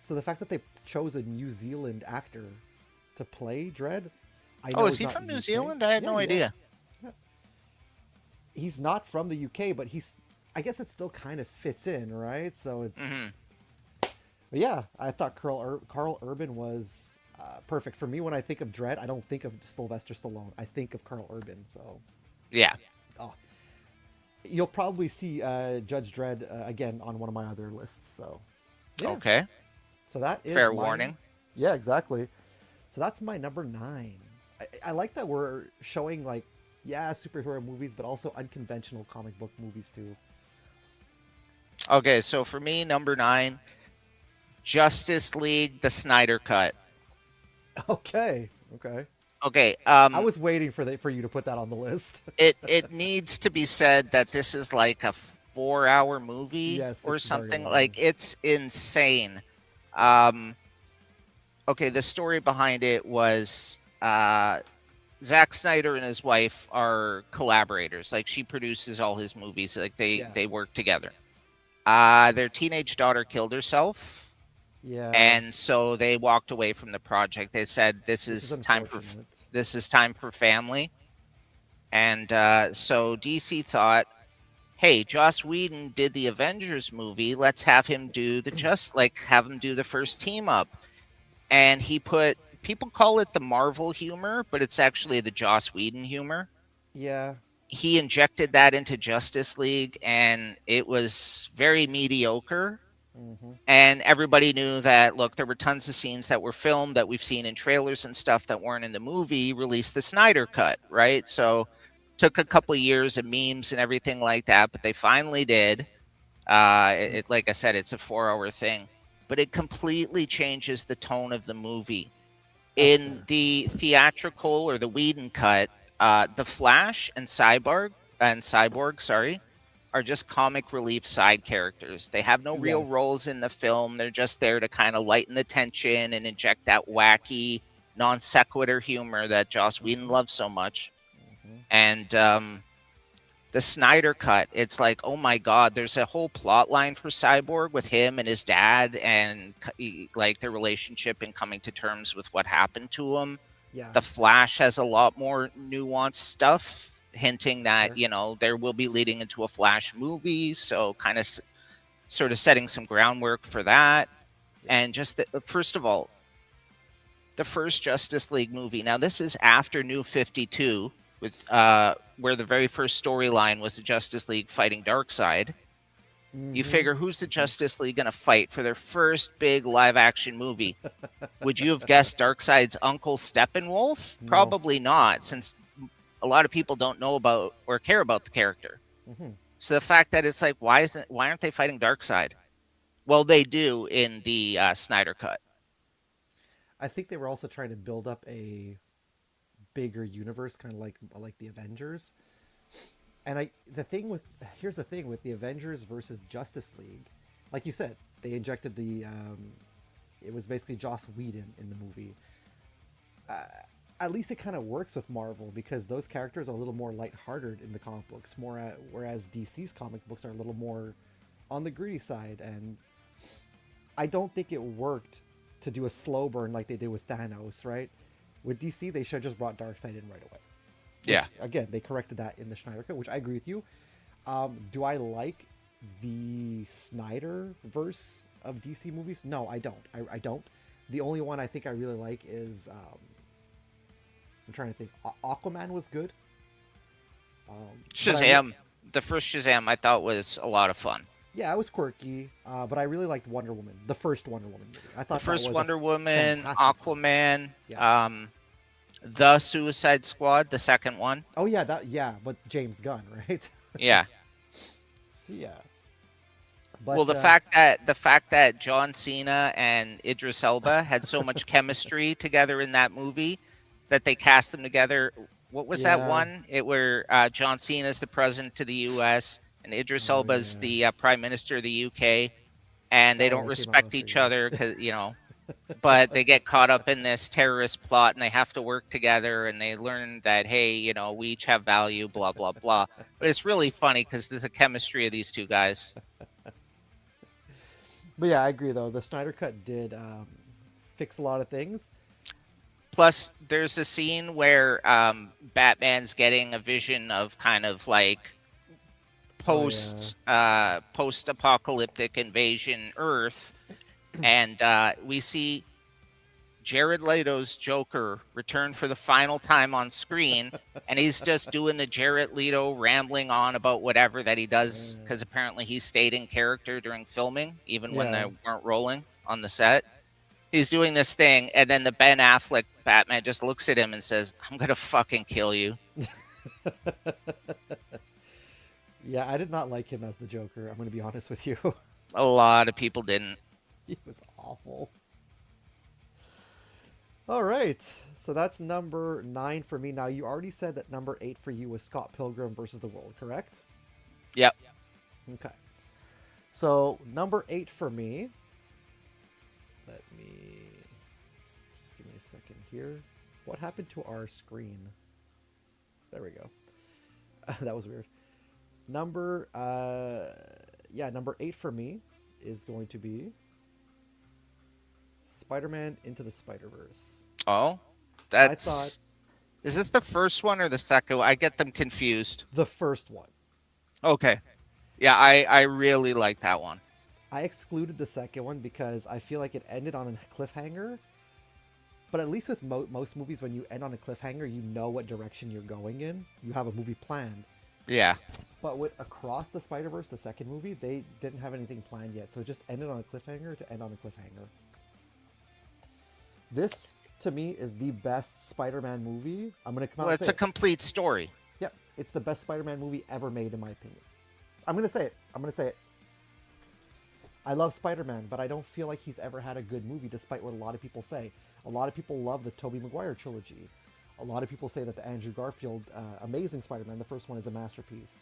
So the fact that they chose a New Zealand actor to play Dredd, I Oh, know is is he not from New UK. Zealand? I had Yeah, no yeah, idea. yeah. He's not from the UK, but he's. I guess it still kind of fits in, right? So Hmm. it's. But yeah, I thought Carl Urban was perfect for me. When I think of Dredd, I don't think of Sylvester Stallone. I think of Carl Urban. So, Yeah. oh, you'll probably see Judge Dredd again on one of my other lists. So, yeah. Okay. So that is Fair my. warning. Yeah, exactly. So that's my number 9. I like that we're showing like, yeah, superhero movies, but also unconventional comic book movies too. Okay, so for me, number 9, Justice League, the Snyder Cut. Okay. Okay. Okay, I was waiting for you to put that on the list. it needs to be said that this is like a 4-hour movie Yes, or it's very something. long. Like, it's insane. Um, okay, the story behind it was Zack Snyder and his wife are collaborators. Like, she produces all his movies. Like, Yeah. they work together. Their teenage daughter killed herself, Yeah. and so they walked away from the project. They said, Which is unfortunate. this is time for family." And so DC thought, "Hey, Joss Whedon did the Avengers movie. Let's have him do have him do the first team up." And he put people call it the Marvel humor, but it's actually the Joss Whedon humor. Yeah. He injected that into Justice League, and it was very mediocre. Hmm. And everybody knew that, look, there were tons of scenes that were filmed that we've seen in trailers and stuff that weren't in the movie. Released the Snyder Cut, right? So took a couple of years of memes and everything like that, but they finally did. Like I said, it's a 4-hour thing, but it completely changes the tone of the movie. That's In fair. the theatrical or the Whedon cut, the Flash and Cyborg, sorry, are just comic relief side characters. They have no real Yes. roles in the film. They're just there to kind of lighten the tension and inject that wacky, non sequitur humor that Joss Whedon Hmm. loves so much. Hmm. And the Snyder cut, it's like, oh my God, there's a whole plot line for Cyborg with him and his dad and like their relationship and coming to terms with what happened to him. Yeah. The Flash has a lot more nuanced stuff, hinting that, Fair. there will be leading into a Flash movie. So kind of sort of setting some groundwork for that. Yeah. And just first of all, the first Justice League movie. Now, this is after New 52, with where the very first storyline was the Justice League fighting Darkseid. You Hmm. figure, who's the Justice League going to fight for their first big live action movie? Would you have guessed Darkseid's uncle Steppenwolf? No. Probably not, since a lot of people don't know about or care about the character. Hmm. So the fact that it's like, why aren't they fighting Darkseid? Well, they do in the Snyder Cut. I think they were also trying to build up a bigger universe, kind of like the Avengers. And the thing with here's the thing with the Avengers versus Justice League, like you said, they injected the it was basically Joss Whedon in the movie. At least it kind of works with Marvel because those characters are a little more lighthearted in the comic books, whereas DC's comic books are a little more on the gritty side. And I don't think it worked to do a slow burn like they did with Thanos, right? With DC, they should have just brought Darkseid in right away. Which, Yeah. again, they corrected that in the Snyder Cut, which I agree with you. Do I like the Snyder verse of DC movies? No, I don't. I don't. The only one I think I really like is I'm trying to think. Aquaman was good. But Shazam, the first Shazam, I thought was a lot of fun. yeah, it was quirky. But I really liked Wonder Woman, the first Wonder Woman movie. I The thought that first was a Wonder Woman, fantastic film. Aquaman, Yeah. the Suicide Squad, the second one. Oh yeah, but James Gunn, right? Yeah. So yeah. Well, But the fact that John Cena and Idris Elba had so much chemistry together in that movie that they cast them together What was that Yeah. one? It where John Cena is the president of the U.S. and Idris Oh Elba is yeah. the prime minister of the U.K. and they That don't one came out respect last year. each You're other right. because but they get caught up in this terrorist plot and they have to work together and they learn that hey, we each have value, blah blah blah. But it's really funny because there's a chemistry of these two guys. But yeah, I agree though. The Snyder Cut did fix a lot of things. Plus, there's a scene where Batman's getting a vision of kind of like Oh yeah. post apocalyptic invasion Earth, and we see Jared Leto's Joker return for the final time on screen, and he's just doing the Jared Leto rambling on about whatever that he does because apparently he stayed in character during filming, even when they Yeah. weren't rolling on the set. He's doing this thing, and then the Ben Affleck Batman just looks at him and says, "I'm gonna fucking kill you." Yeah, I did not like him as the Joker. I'm going to be honest with you. A lot of people didn't. He was awful. All right. So that's number 9 for me. Now, you already said that number 8 for you was Scott Pilgrim versus the World, correct? Yep. Okay. So, number 8 for me. Let me just give me a second here. What happened to our screen? There we go. That was weird. Number 8 for me is going to be Spider-Man Into the Spider-Verse. Oh, I thought that's. Is this the first one or the second one? I get them confused. the first one. Okay. Yeah, I really like that one. I excluded the second one because I feel like it ended on a cliffhanger. But at least with most movies, when you end on a cliffhanger, you know what direction you're going in. You have a movie planned. Yeah. But with Across the Spider-Verse, the second movie, they didn't have anything planned yet. So it just ended on a cliffhanger to end on a cliffhanger. This, to me, is the best Spider-Man movie. I'm going to come out Well, and it's say a it. complete story. Yep, it's the best Spider-Man movie ever made, in my opinion. I'm going to say it. I'm going to say it. I love Spider-Man, but I don't feel like he's ever had a good movie, despite what a lot of people say. A lot of people love the Tobey Maguire trilogy. A lot of people say that the Andrew Garfield Amazing Spider-Man, the first one, is a masterpiece.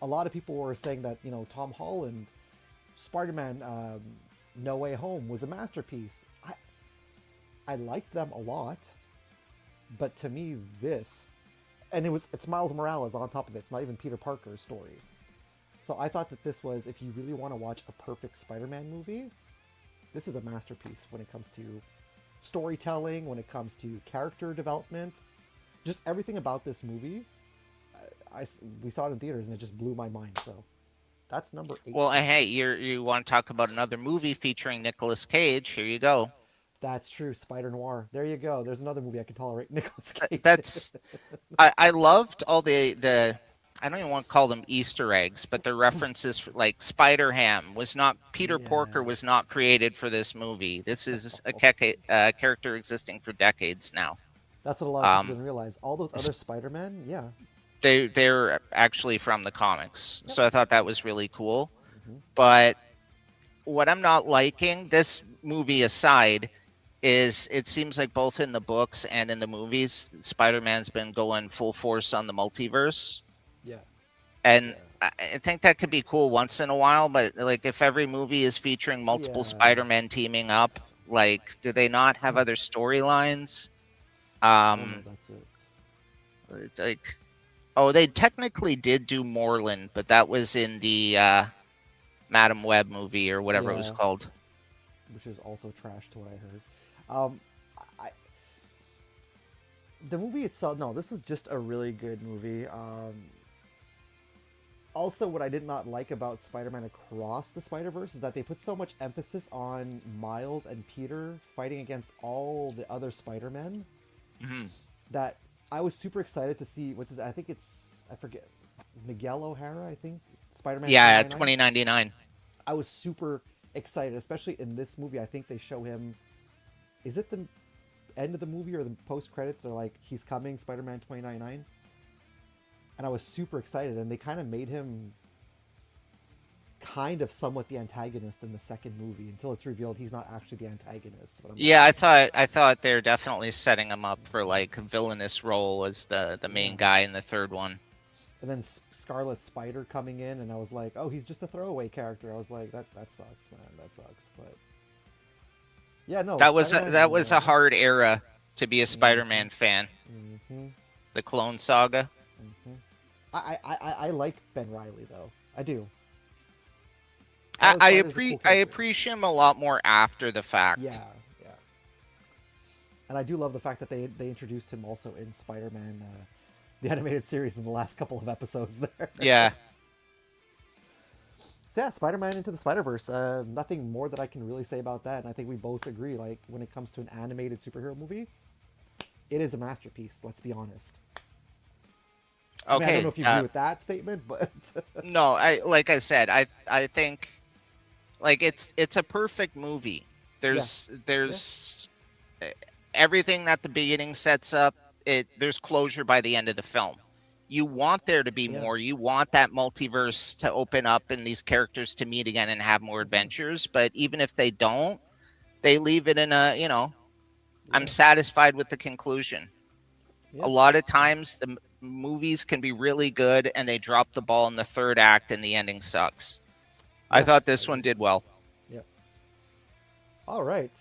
A lot of people were saying that, Tom Holland Spider-Man No Way Home was a masterpiece. I liked them a lot, but to me, and it's Miles Morales on top of it. It's not even Peter Parker's story. So I thought that this was, if you really want to watch a perfect Spider-Man movie, this is a masterpiece when it comes to storytelling, when it comes to character development, just everything about this movie. We saw it in theaters and it just blew my mind. So that's number 8 Well, for me. hey, you want to talk about another movie featuring Nicolas Cage? Here you go. That's true, Spider Noir. There you go. There's another movie I can tolerate. Nicolas Cage. That's I loved all the I don't even want to call them Easter eggs, but the references like Spider Ham was not Peter Porker was Yes. not created for this movie. This is a character existing for decades now. That's what a lot of people Um, didn't realize. All those other Spider-Men, yeah. they're actually from the comics, Yep. so I thought that was really cool. hmm But what I'm not liking, this movie aside, is it seems like both in the books and in the movies, Spider-Man's been going full force on the multiverse. Yeah. And Yeah. I think that could be cool once in a while, but like if every movie is featuring multiple Yeah. Spider-Men teaming up, like do they not have other storylines? Oh no, Um that's it. like oh, they technically did do Moreland, but that was in the Madam Web movie or whatever it was Yeah, called. which is also trash to what I heard. Um, I the movie itself, no, this is just a really good movie. Also, what I did not like about Spider-Man Across the Spider-Verse is that they put so much emphasis on Miles and Peter fighting against all the other Spider-Men Hmm. that I was super excited to see. I think I forget, Miguel O'Hara, I think, Spider-Man Yeah, 2099. 2099. I was super excited, especially in this movie. I think they show him. Is it the end of the movie or the post credits? They're like, he's coming, Spider-Man 2099, and I was super excited. And they kind of made him kind of somewhat the antagonist in the second movie until it's revealed he's not actually the antagonist. But I'm like, Yeah, I thought they're definitely setting him up for like a villainous role as the yeah. main guy in the third one. And then Scarlet Spider coming in, and I was like, oh, he's just a throwaway character. I was like, that sucks, man. That sucks. But yeah, no, That Spider-Man. was a hard era to be a Mm-hmm, Spider-Man fan. mm-hmm, The Clone Saga. mm-hmm. I like Ben Riley though. I do. I Scarlet I, Spider's a cool I character. appreciate him a lot more after the fact. Yeah, yeah. And I do love the fact that they introduced him also in Spider-Man, the animated series, in the last couple of episodes there. Yeah. So yeah, Spider-Man Into the Spider-Verse. Nothing more that I can really say about that, and I think we both agree. Like when it comes to an animated superhero movie, it is a masterpiece. Let's be honest. I mean, I don't know Okay. if you agree with that statement, but No, I like I said, I think like it's a perfect movie. yeah, yeah, There's everything that the beginning sets up. There's closure by the end of the film. You want there to be yeah. more. You want that multiverse to open up and these characters to meet again and have more Hmm. adventures. But even if they don't, they leave it in I'm Yeah, satisfied with the conclusion. A yeah, lot of times the movies can be really good and they drop the ball in the third act and the ending sucks. I yeah. thought I this one agree. did well. Yeah. All right.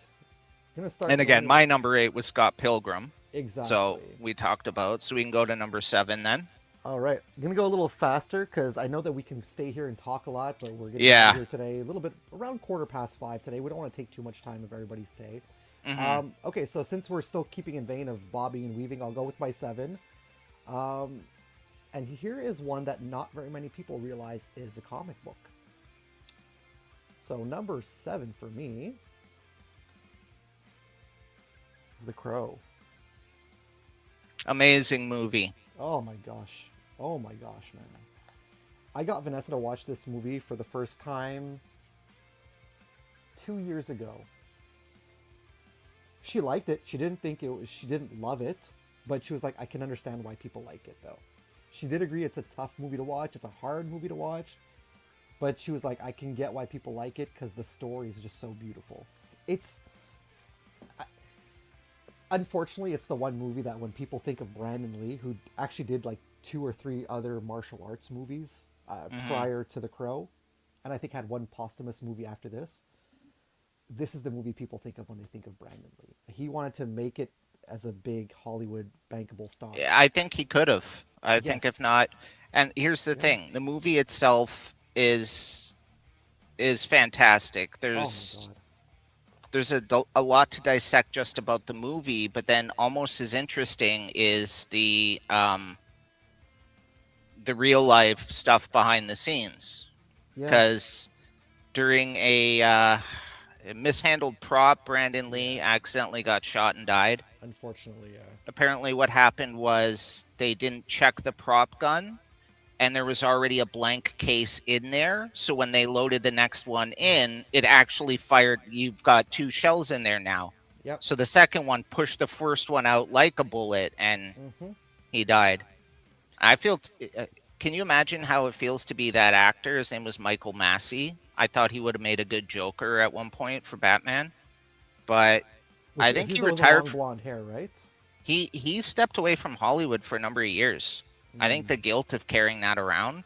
Gonna start And again, going my number 8 was Scott Pilgrim. So exactly. we talked about. So we can go to number 7 then. All right, I'm gonna go a little faster because I know that we can stay here and talk a lot, but we're getting out of Yeah. here today a little bit around 5:15 today. We don't want to take too much time of everybody's day. Hmm. Okay, so since we're still keeping in vein of bobbing and weaving, I'll go with my seven. Um, and here is one that not very many people realize is a comic book. So number 7 for me is The Crow. Amazing movie. Oh my gosh. Oh my gosh, man. I got Vanessa to watch this movie for the first time 2 years ago. She liked it. She didn't think it was, she didn't love it, but she was like, I can understand why people like it though. She did agree it's a tough movie to watch. It's a hard movie to watch, but she was like, I can get why people like it because the story is just so beautiful. It's, unfortunately, it's the one movie that when people think of Brandon Lee, who actually did like 2 or 3 other martial arts movies Hmm. prior to The Crow, and I think had one posthumous movie after this is the movie people think of when they think of Brandon Lee. He wanted to make it as a big Hollywood bankable star. I think he could have. I think if Yes. not, and here's the Yeah. thing: the movie itself is fantastic. Oh my god. There's a lot to dissect just about the movie, but then almost as interesting is the real life stuff behind the scenes. Yeah. Because during a mishandled prop, Brandon Lee Yeah. accidentally got shot and died. Unfortunately, yeah. Apparently, what happened was they didn't check the prop gun, and there was already a blank case in there. So when they loaded the next one in, it actually fired. You've got 2 shells in there now. Yep. So the second one pushed the first one out like a bullet, and Mm-hmm. he died. I feel. Can you imagine how it feels to be that actor? His name was Michael Massey. I thought he would have made a good Joker at one point for Batman, but Which I think he's he the one with the retired. long blonde hair, right? He stepped away from Hollywood for a number of years. I think Mm. the guilt of carrying that around.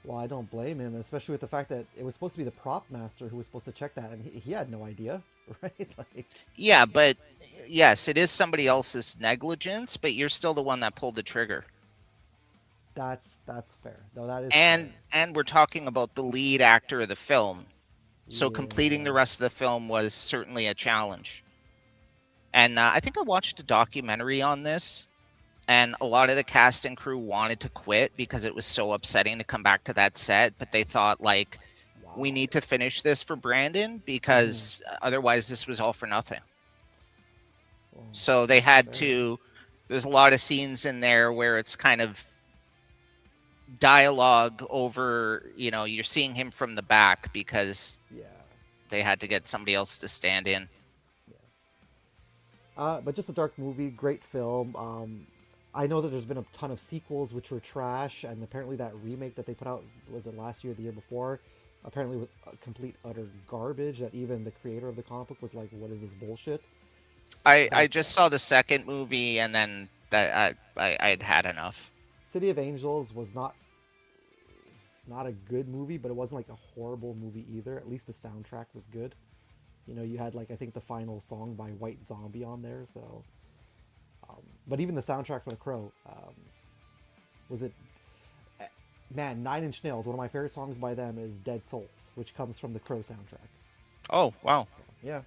Well, I don't blame him, especially with the fact that it was supposed to be the prop master who was supposed to check that, and he had no idea, right? Like, Yeah, but yes, it is somebody else's negligence, but you're still the one that pulled the trigger. that's fair. No, that is fair. And we're talking about the lead actor of the film. So completing Yeah. the rest of the film was certainly a challenge. And I think I watched a documentary on this, and a lot of the cast and crew wanted to quit because it was so upsetting to come back to that set, but they thought like we Wow. need to finish this for Brandon Mm-hmm. because otherwise this was all for nothing. Well, So they that's had fair. to there's a lot of scenes in there where it's kind of dialogue over, you're seeing him from the back because Yeah. they had to get somebody else to stand in. Yeah. But just a dark movie, great film. I know that there's been a ton of sequels which were trash, and apparently that remake that they put out was it last year, or the year before, Apparently, it was a complete utter garbage. That even the creator of the comic book was like, "What is this bullshit?" I But just saw the second movie and then that I'd had enough. City of Angels was not a good movie, but it wasn't like a horrible movie either. At least the soundtrack was good. You know, you had like I think the final song by White Zombie on there. So, but even the soundtrack for The Crow, was it? Man, Nine Inch Nails. One of my favorite songs by them is "Dead Souls," which comes from the Crow soundtrack. Oh, wow. So yeah,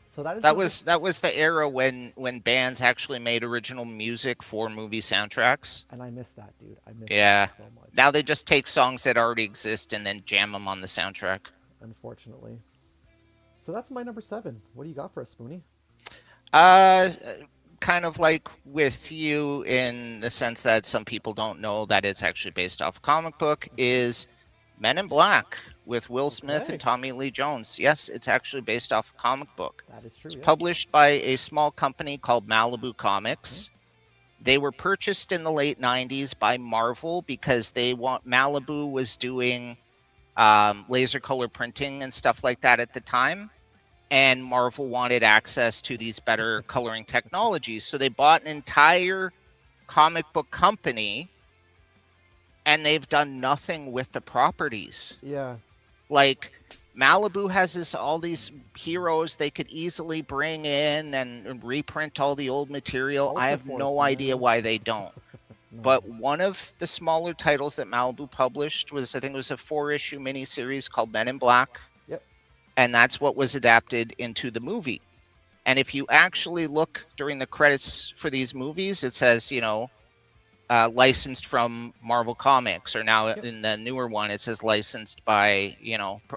so that is That number. was that was the era when bands actually made original music for movie soundtracks. And I miss that, dude. I miss that Yeah. so much. Now they just take songs that already exist and then jam them on the soundtrack. Unfortunately. So that's my number 7. What do you got for us, Spoonie? Uh, Kind of like with you in the sense that some people don't know that it's actually based off a comic book is Men in Black with Will Smith and Okay, Tommy Lee Jones. Yes, it's actually based off a comic book. that is true. It's Yes. published by a small company called Malibu Hmm. Comics. They were purchased in the late 90s by Marvel because Malibu was doing laser color printing and stuff like that at the time, and Marvel wanted access to these better coloring technologies. So they bought an entire comic book company and they've done nothing with the properties. Yeah. Like Malibu has all these heroes they could easily bring in and reprint all the old material. I Ultra have Force, no idea man. why they don't. No. But one of the smaller titles that Malibu published was, I think it was a 4-issue miniseries called Men in Black. Yep. And that's what was adapted into the movie. And if you actually look during the credits for these movies, it says, licensed from Marvel Comics, or now Yep. in the newer one, it says licensed by,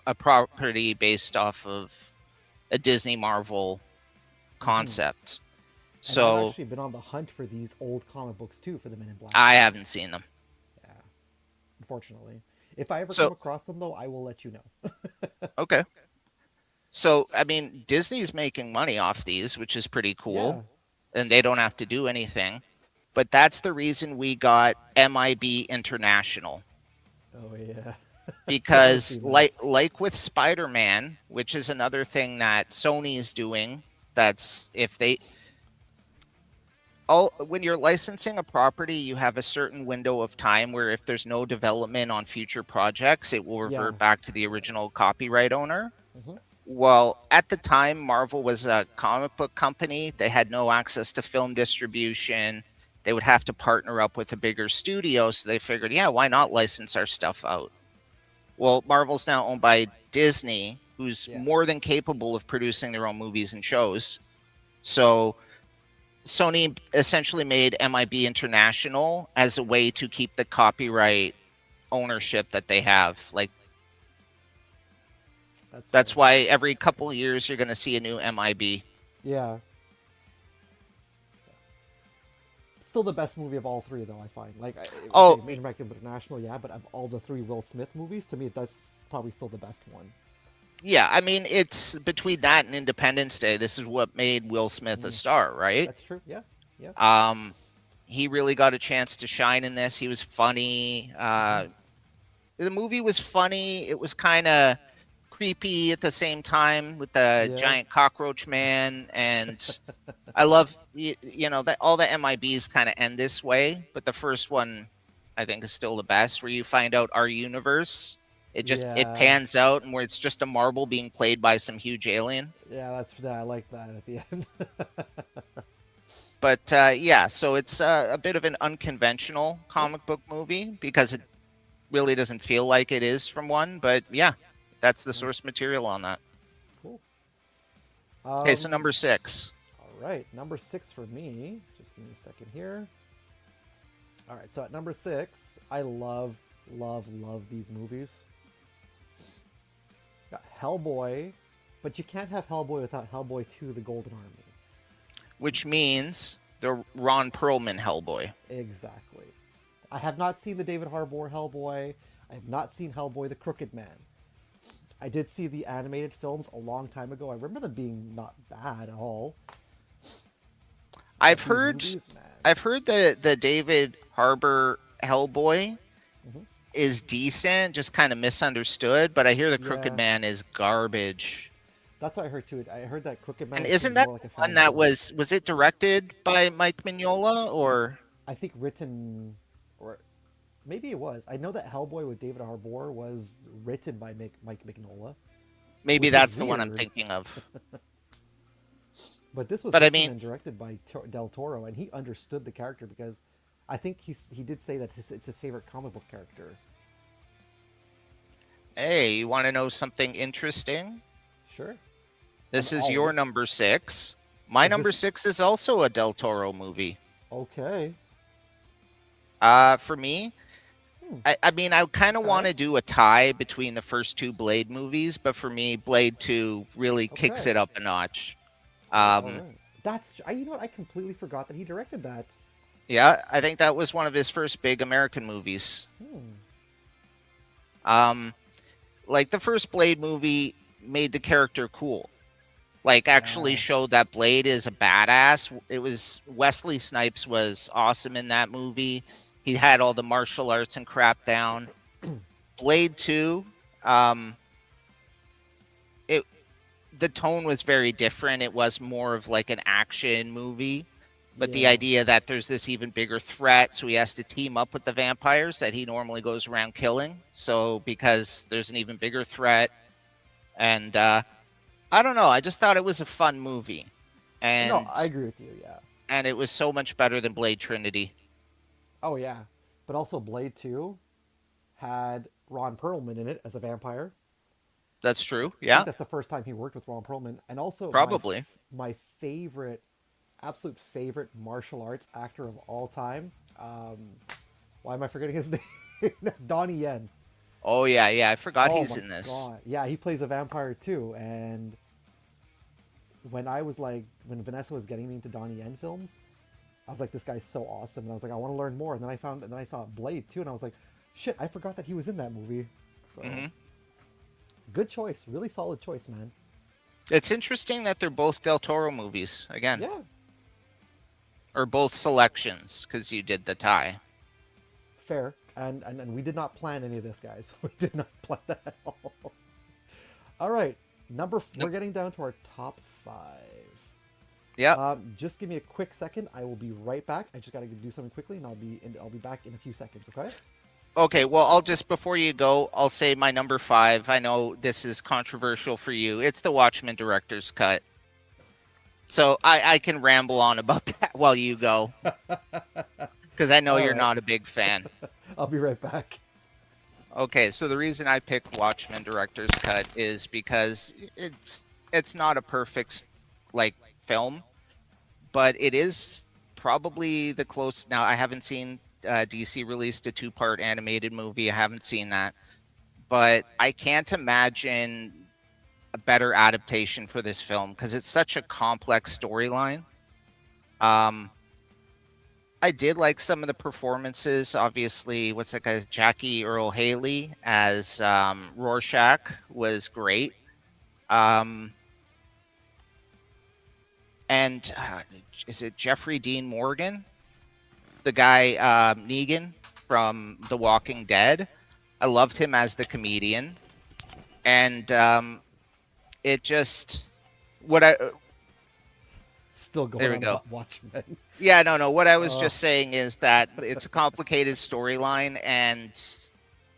a property based off of a Disney Marvel Hmm. concept. And I've So actually been on the hunt for these old comic books too for the Men in Black I haven't series. seen them. Yeah. Unfortunately, if I ever come So, across them though, I will let you know. okay. So, I mean, Disney's making money off these, which is pretty cool, Yeah. and they don't have to do anything. But that's the reason we got MIB International, Oh yeah. Still haven't because seen that. like with Spider-Man, which is another thing that Sony's doing, that's if they all when you're licensing a property, you have a certain window of time where if there's no development on future projects, it will Yeah. revert back to the original copyright owner. Hmm. Well, at the time, Marvel was a comic book company. They had no access to film distribution. They would have to partner up with a bigger studio. So they figured, yeah, why not license our stuff out? Well, Marvel's now owned by Disney, who's Yeah. more than capable of producing their own movies and shows. So Sony essentially made MIB International as a way to keep the copyright ownership that they have. Like, That's that's fair. why every couple of years you're going to see a new MIB. Yeah. Still the best movie of all three, though. I find. Like, okay, Oh, Made American International, yeah, but of all the three Will Smith movies, to me, that's probably still the best one. yeah, I mean, it's between that and Independence Day. This is what made Will Smith a Mm, star, right? that's true. Yeah. Yeah. Um, he really got a chance to shine in this. He was funny. Hmm. The movie was funny. It was kind of creepy at the same time with the Yeah. giant cockroach man, and I love that all the MIBs kind of end this way, but the first one I think is still the best, where you find out our universe. It Yeah. pans out and where it's just a marble being played by some huge alien. Yeah. That's that. I like that at the end. But yeah, so it's a bit of an unconventional Yep. comic book movie because it really doesn't feel like it is from one. But yeah, that's the Nice. source material on that. Cool. Okay, so Um. number 6. All right. Number 6 for me. Just give me a second here. All right. So at number 6, I love these movies. Got Hellboy, but you can't have Hellboy without Hellboy 2: The Golden Army. Which means the Ron Perlman Hellboy. Exactly. I have not seen the David Harbour Hellboy. I have not seen Hellboy: The Crooked Man. I did see the animated films a long time ago. I remember them being not bad at all. I've But these heard movies, man. I've heard the David Harbour Hellboy Hmm. is decent, just kind of misunderstood, but I hear the Crooked Yeah, Man is garbage. that's what I heard too. I heard that Crooked Man And is isn't gonna be that more like a the one family that film. was it directed by Mike Mignola, or I think written, or maybe it was. I know that Hellboy with David Harbour was written by Mike Mignola, maybe which is that's the one I'm weird. thinking of. But this was But I written mean, and directed by Del Toro, and he understood the character because I think he did say that it's his favorite comic book character. hey, you want to know something interesting? Sure, I'm This is your always. number 6. My Is number this 6 is also a Del Toro movie. okay? For me, Hmm, I mean, I kind of want okay, to do a tie between the first two Blade movies, but for me, Blade 2 really kicks okay. it up a notch. All Um, right. That's you know what? I completely forgot that he directed that. yeah, I think that was one of his first big American movies. Hmm. Um, like the first Blade movie made the character cool. Like actually Yeah. showed that Blade is a badass. It was Wesley Snipes was awesome in that movie. He had all the martial arts and crap down. Blade 2, um, it the tone was very different. It was more of like an action movie. But the Yeah. idea that there's this even bigger threat, so he has to team up with the vampires that he normally goes around killing. So because there's an even bigger threat, and I don't know, I just thought it was a fun movie, No, and I agree with you. Yeah. it was so much better than Blade Trinity. Oh yeah. But also Blade 2 had Ron Perlman in it as a vampire. That's true. I think Yeah, that's the first time he worked with Ron Perlman, and also probably. my favorite, absolute favorite martial arts actor of all time. Um, why am I forgetting his name? Donnie Yen. Oh yeah, yeah. I forgot Oh he's my in this. god. Yeah, he plays a vampire too. And when I was like, when Vanessa was getting me into Donnie Yen films, I was like, this guy's so awesome, and I was like, I want to learn more. And then I saw Blade too, and I was like, shit, I forgot that he was in that movie. So Hmm. good choice, really solid choice, man. It's interesting that they're both Del Toro movies again, Yeah, or both selections because you did the tie. fair. And we did not plan any of this, guys. We did not plan that at all. All right, we're Nope. getting down to our top five. Yep. Just give me a quick second. I will be right back. I just got to do something quickly, and I'll be back in a few seconds. Okay? Okay, well, I'll just before you go, I'll say my number 5. I know this is controversial for you. It's the Watchmen director's cut. So I can ramble on about that while you go because I know All you're right. not a big fan. I'll be right back. Okay, so the reason I picked Watchmen director's cut is because it's not a perfect like film, but it is probably the close. Now I haven't seen DC released a 2-part animated movie. I haven't seen that, but I can't imagine a better adaptation for this film because it's such a complex storyline. Um, I did like some of the performances. Obviously, what's that guy's Jackie Earl Haley as Rorschach was great. Um, and is it Jeffrey Dean Morgan, the guy Negan from The Walking Dead? I loved him as the comedian, and it just what I Still going there we on go. about Watchmen. Yeah, no. What I was Uh, just saying is that it's a complicated storyline, and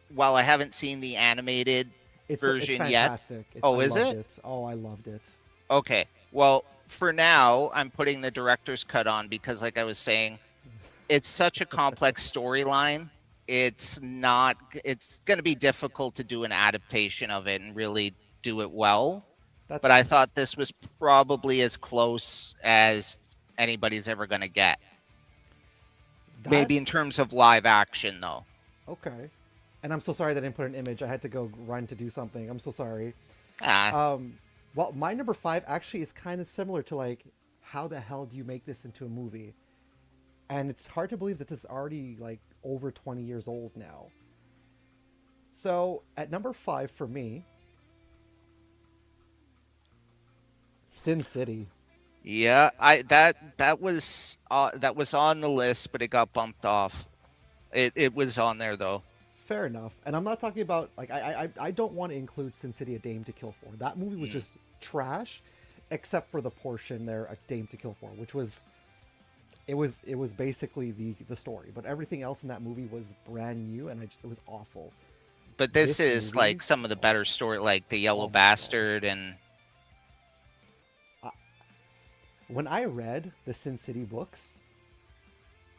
while I haven't seen the animated it's version yet, fantastic. oh, I is loved it? it. Oh, I loved it. Okay. Well, for now, I'm putting the director's cut on because, like I was saying, it's such a complex storyline. It's not. It's going to be difficult to do an adaptation of it and really do it well. That's But I fair. thought this was probably as close as anybody's ever going to get. That Maybe in terms of live action, though. okay. And I'm so sorry that I didn't put an image. I had to go run to do something. I'm so sorry. Ah, Um, well, my number five actually is kind of similar to like, how the hell do you make this into a movie? And it's hard to believe that this is already like over 20 years old now. So at number five for me, Sin City. yeah. That was on the list, but it got bumped off. It was on there though. Fair enough. And I'm not talking about like I don't want to include Sin City: A Dame to Kill For. That movie was Mm. just trash, except for the portion there, A Dame to Kill For, which was it was basically the story. But everything else in that movie was brand new, and it was awful. But this This is movie, like some of the oh, better story, like the Yellow oh my gosh. Bastard, and I, when I read the Sin City books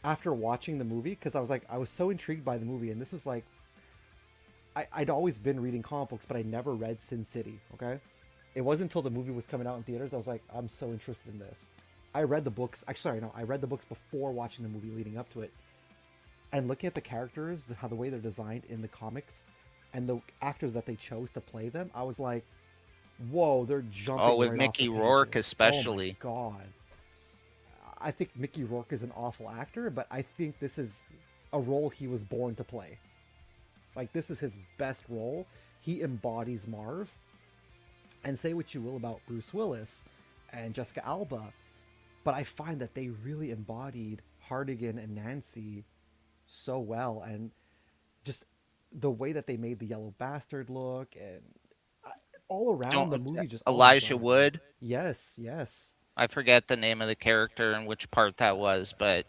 after watching the movie, because I was so intrigued by the movie, and this was like I'd always been reading comic books, but I never read Sin City. Okay, it wasn't until the movie was coming out in theaters I was like, I'm so interested in this. I read the books. Actually, sorry, no, I read the books before watching the movie, leading up to it, and looking at the characters, how the way they're designed in the comics, and the actors that they chose to play them, I was like, whoa, they're oh, jumping with right off the Mickey Rourke pages. Oh my especially. god. I think Mickey Rourke is an awful actor, but I think this is a role he was born to play. Like, this is his best role. He embodies Marv. And say what you will about Bruce Willis and Jessica Alba, but I find that they really embodied Hardigan and Nancy so well. And just the way that they made the Yellow Bastard look, and uh, all around the Don't movie, just, oh my Elijah god, man. Wood. Yes, yes. I forget the name of the character and which part that was, but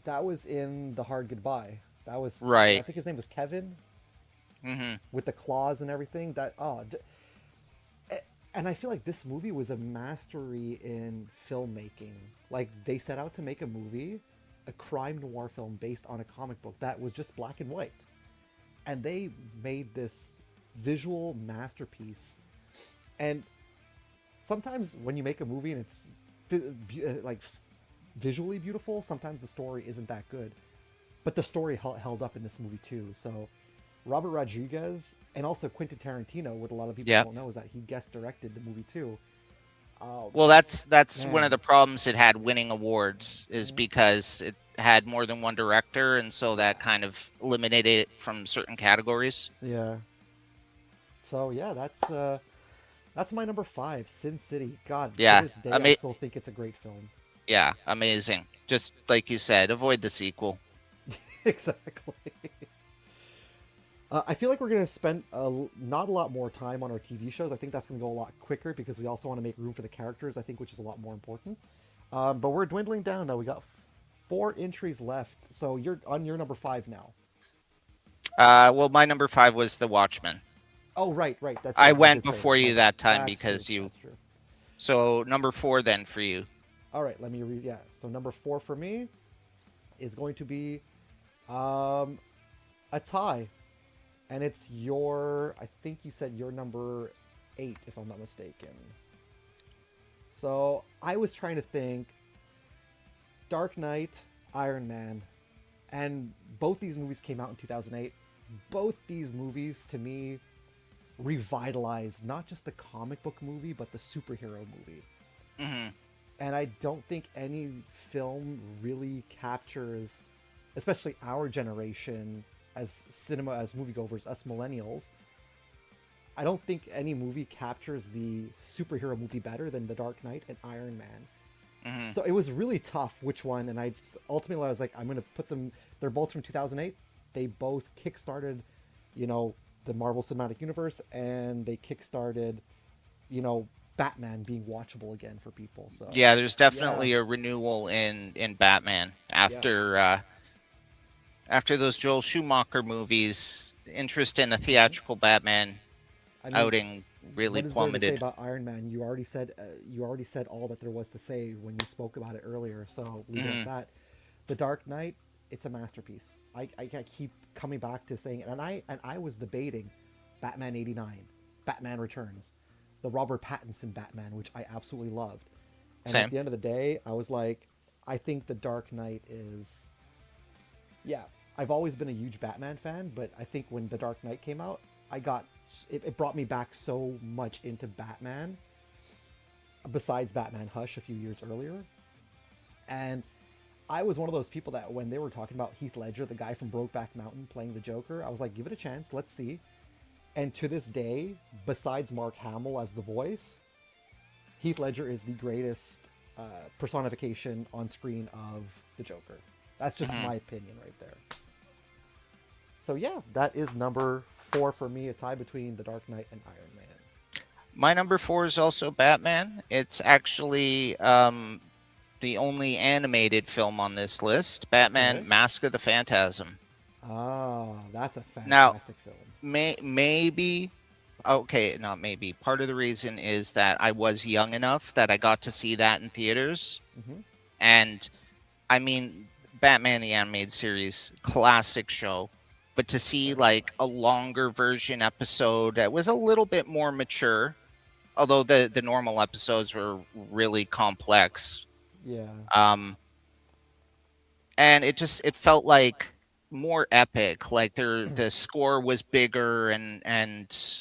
That was in The Hard Goodbye. That was, I right. think his name was Kevin, Hmm. with the claws and everything. And I feel like this movie was a mastery in filmmaking. Like, they set out to make a movie, a crime noir film based on a comic book that was just black and white, and they made this visual masterpiece. And sometimes when you make a movie and it's like visually beautiful, sometimes the story isn't that good. But the story held up in this movie too. So Robert Rodriguez and also Quentin Tarantino, what a lot of people Yep. don't know is that he guest directed the movie too. Um, Well, that's one of Man, the problems it had winning awards is mhm, because it had more than one director, and so that kind of eliminated it from certain categories. yeah. So yeah, that's my number five, Sin City. God, to Yeah, this I day, I mean, still think it's a great film. yeah, amazing. Just like you said, avoid the sequel. Exactly. I feel like we're going to spend not a lot more time on our TV shows. I think that's going to go a lot quicker because we also want to make room for the characters, I think, which is a lot more important. But we're dwindling down now. We got four entries left. So you're on your number five now. Well, my number five was The Watchmen. Oh, right, right. That's I right. You went did say before that. you Okay, that time that's true. because you. That's true. So number four then for you. All right, let me read. Yeah. So number four for me is going to be um, a tie, and it's your. I think you said your number eight, if I'm not mistaken. So I was trying to think Dark Knight, Iron Man, and both these movies came out in 2008. Both these movies, to me, revitalized not just the comic book movie, but the superhero movie. Hmm. And I don't think any film really captures, especially our generation as moviegoers, us millennials. I don't think any movie captures the superhero movie better than The Dark Knight and Iron Man. Hmm. So it was really tough which one, and ultimately I was like, I'm gonna put them. They're both from 2008. They both kickstarted, the Marvel Cinematic Universe, and they kickstarted, you know, Batman being watchable again for people. So Yeah, there's yeah, definitely a renewal in Batman yeah. after those Joel Schumacher movies. Interest in a theatrical Batman I mean, outing really what is there to say plummeted. about Iron Man? You already said all that there was to say when you spoke about it earlier. So leave it at Hmm. that. The Dark Knight, it's a masterpiece. I keep coming back to saying it, and I was debating Batman '89, Batman Returns, the Robert Pattinson Batman, which I absolutely loved. And at Same. the end of the day, I was like, I think The Dark Knight is, yeah. I've always been a huge Batman fan, but I think when The Dark Knight came out, it brought me back so much into Batman. Besides Batman Hush a few years earlier, and I was one of those people that when they were talking about Heath Ledger, the guy from Brokeback Mountain playing the Joker, I was like, give it a chance, let's see. And to this day, besides Mark Hamill as the voice, Heath Ledger is the greatest personification on screen of the Joker. That's just Hmm. my opinion right there. So yeah, that is number 4 for me, a tie between The Dark Knight and Iron Man. My number 4 is also Batman. It's actually the only animated film on this list, Okay. Batman Mask of the Phantasm. Ah, that's a Now, fantastic film. maybe, okay, not maybe. Part of the reason is that I was young enough that I got to see that in theaters. Hmm. And I mean, Batman the Animated Series, classic show. But to see Very like much. a longer version episode that was a little bit more mature, although the normal episodes were really complex. Yeah. Um, and it felt like more epic. Like the score was bigger and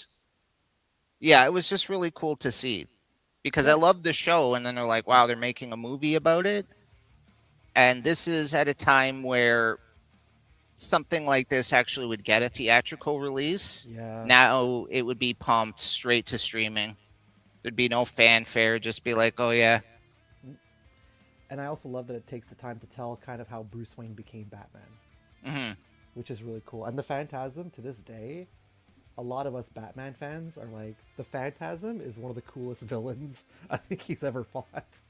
yeah, it was just really cool to see because I Yeah. loved the show. And then they're like, wow, they're making a movie about it. And this is at a time where something like this actually would get a theatrical release. Yeah. Now it would be pumped straight to streaming. There'd be no fanfare, just be like, oh yeah. And I also love that it takes the time to tell kind of how Bruce Wayne became Batman, Hmm. which is really cool. And the Phantasm, to this day, a lot of us Batman fans are like, the Phantasm is one of the coolest villains I think he's ever fought.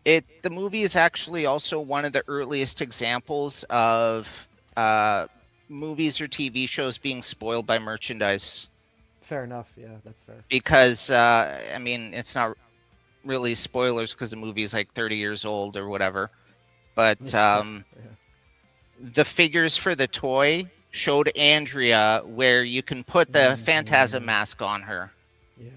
The movie is actually also one of the earliest examples of uh, movies or TV shows being spoiled by merchandise. Fair enough. Yeah, that's fair. Because I mean, it's not really spoilers because the movie is like 30 years old or whatever. But Yeah. Yeah. the figures for the toy showed Andrea where you can put the Phantasm Hmm. mask on her. Yeah.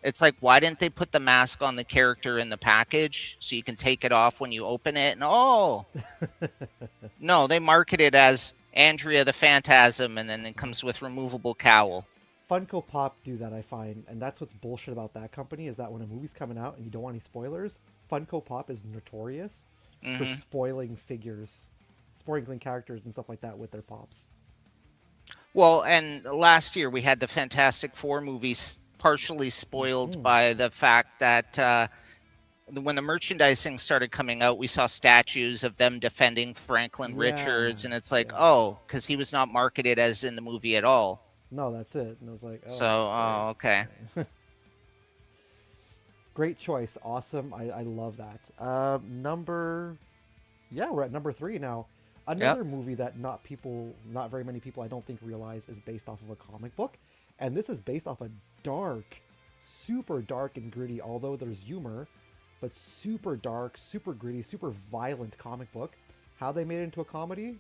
It's like, why didn't they put the mask on the character in the package so you can take it off when you open it? And oh, no, they market it as Andrea the Phantasm, and then it comes with removable cowl. Funko Pop do that, I find, and that's what's bullshit about that company is that when a movie's coming out and you don't want any spoilers, Funko Pop is notorious for Hmm. spoiling figures, spoiling characters and stuff like that with their pops. Well, and last year we had the Fantastic Four movies partially spoiled Hmm. by the fact that when the merchandising started coming out, we saw statues of them defending Franklin Yeah, Richards, and it's like, yeah. oh, because he was not marketed as in the movie at all. No, that's it. And I was like, So, oh, great. oh, okay. Okay. Great choice. Awesome. I love that. Yeah, we're at number 3 now. Yep. Another movie that not very many people, I don't think, realize is based off of a comic book, and this is based off a dark, super dark and gritty. Although there's humor, but super dark, super gritty, super violent comic book. How they made it into a comedy,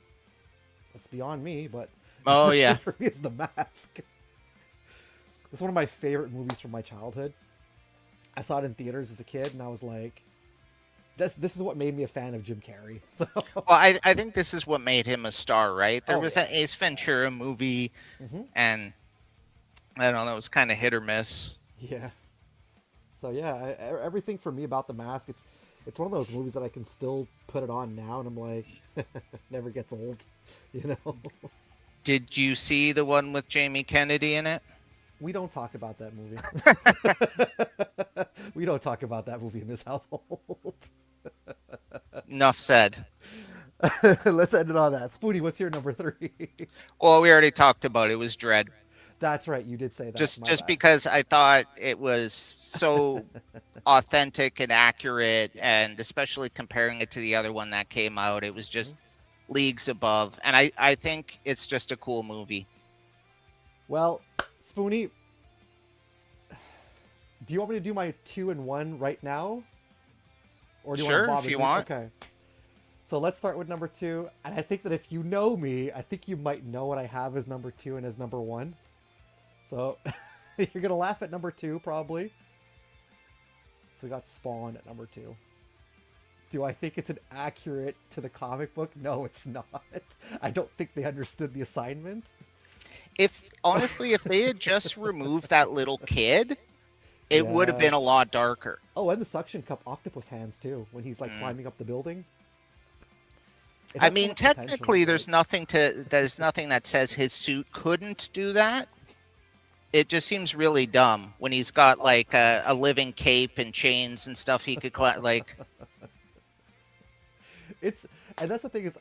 that's beyond me. But Oh, yeah. for me, it's The Mask. It's one of my favorite movies from my childhood. I saw it in theaters as a kid, and I was like, this is what made me a fan of Jim Carrey. So, Well, I think this is what made him a star, right? There oh was yeah, that Ace Ventura movie, hmm and I don't know, it was kind of hit or miss. yeah. So yeah, everything for me about The Mask, it's one of those movies that I can still put it on now, and I'm like, never gets old, you know. Did you see the one with Jamie Kennedy in it? We don't talk about that movie. We don't talk about that movie in this household. Enough said. Let's end it on that. Spoonie, what's your number 3? Well, we already talked about it. It was Dread. That's right, you did say that. My Just bad. because I thought it was so authentic and accurate, and especially comparing it to the other one that came out, it was Mhm. just leagues above. And I think it's just a cool movie. Well, Spoonie, do you want me to do my 2 and 1 right now? Or do you want Sure, to if bother you me? want. Okay. So let's start with number 2. And I think that if you know me, I think you might know what I have as number 2 and as number 1. So you're going to laugh at number 2, probably. So we got Spawn at number 2. Do I think it's an accurate to the comic book? No, it's not. I don't think they understood the assignment. If honestly, if they had just removed that little kid, it would have Yeah. been a lot darker. Oh, and the suction cup octopus hands too, when he's like Mm. climbing up the building. It I had so mean, much potential, technically, but there's nothing that says his suit couldn't do that. It just seems really dumb when he's got like a living cape and chains and stuff he could like. it's and that's the thing is,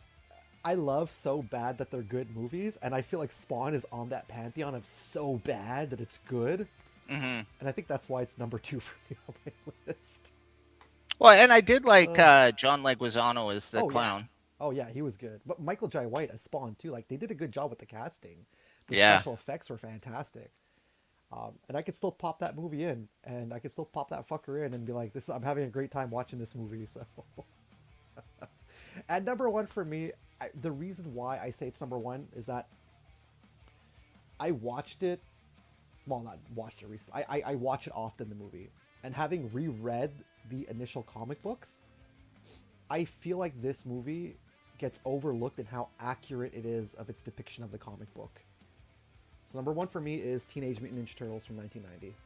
I love so bad that they're good movies, and I feel like Spawn is on that pantheon of so bad that it's good, Hmm. and I think that's why it's number two for me on my list. Well, and I did like Uh, John Leguizamo as the oh yeah, clown. oh yeah, he was good. But Michael Jai White as Spawn too, like they did a good job with the casting. The Yeah. special effects were fantastic. And I could still pop that movie in, and I could still pop that fucker in, and be like, "This, I'm having a great time watching this movie." So, at number one for me, the reason why I say it's number one is that I watched it. Well, not watched it recently. I watch it often, the movie, and having reread the initial comic books, I feel like this movie gets overlooked in how accurate it is of its depiction of the comic book. So number one for me is Teenage Mutant Ninja Turtles from 1990.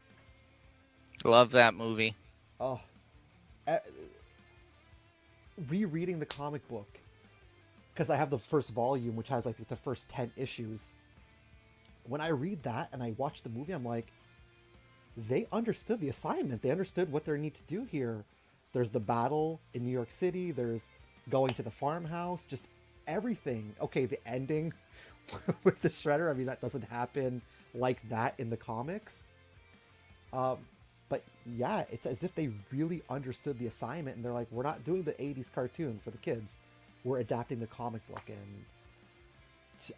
Love that movie. Oh, uh, rereading the comic book because I have the first volume, which has like the first 10 issues. When I read that and I watch the movie, I'm like, they understood the assignment. They understood what they need to do here. There's the battle in New York City. There's going to the farmhouse. Just everything. Okay, the ending with the Shredder. I mean, that doesn't happen like that in the comics. Um, but yeah, it's as if they really understood the assignment, and they're like, we're not doing the '80s cartoon for the kids. We're adapting the comic book, and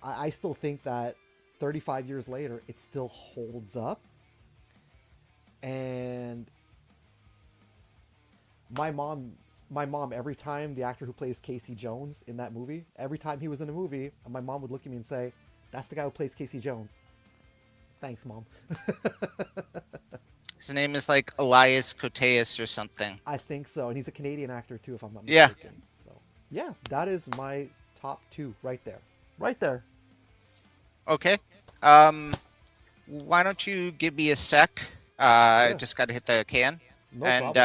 I still think that 35 years later, it still holds up. And my mom, my mom, every time the actor who plays Casey Jones in that movie, every time he was in a movie, my mom would look at me and say, "That's the guy who plays Casey Jones." Thanks, mom. His name is like Elias Koteas or something. I think so, and he's a Canadian actor too, if I'm not Yeah. mistaken. So yeah, that is my top two right there, right there. Okay. Why don't you give me a sec? Yeah, Just got to hit the can, no and problem.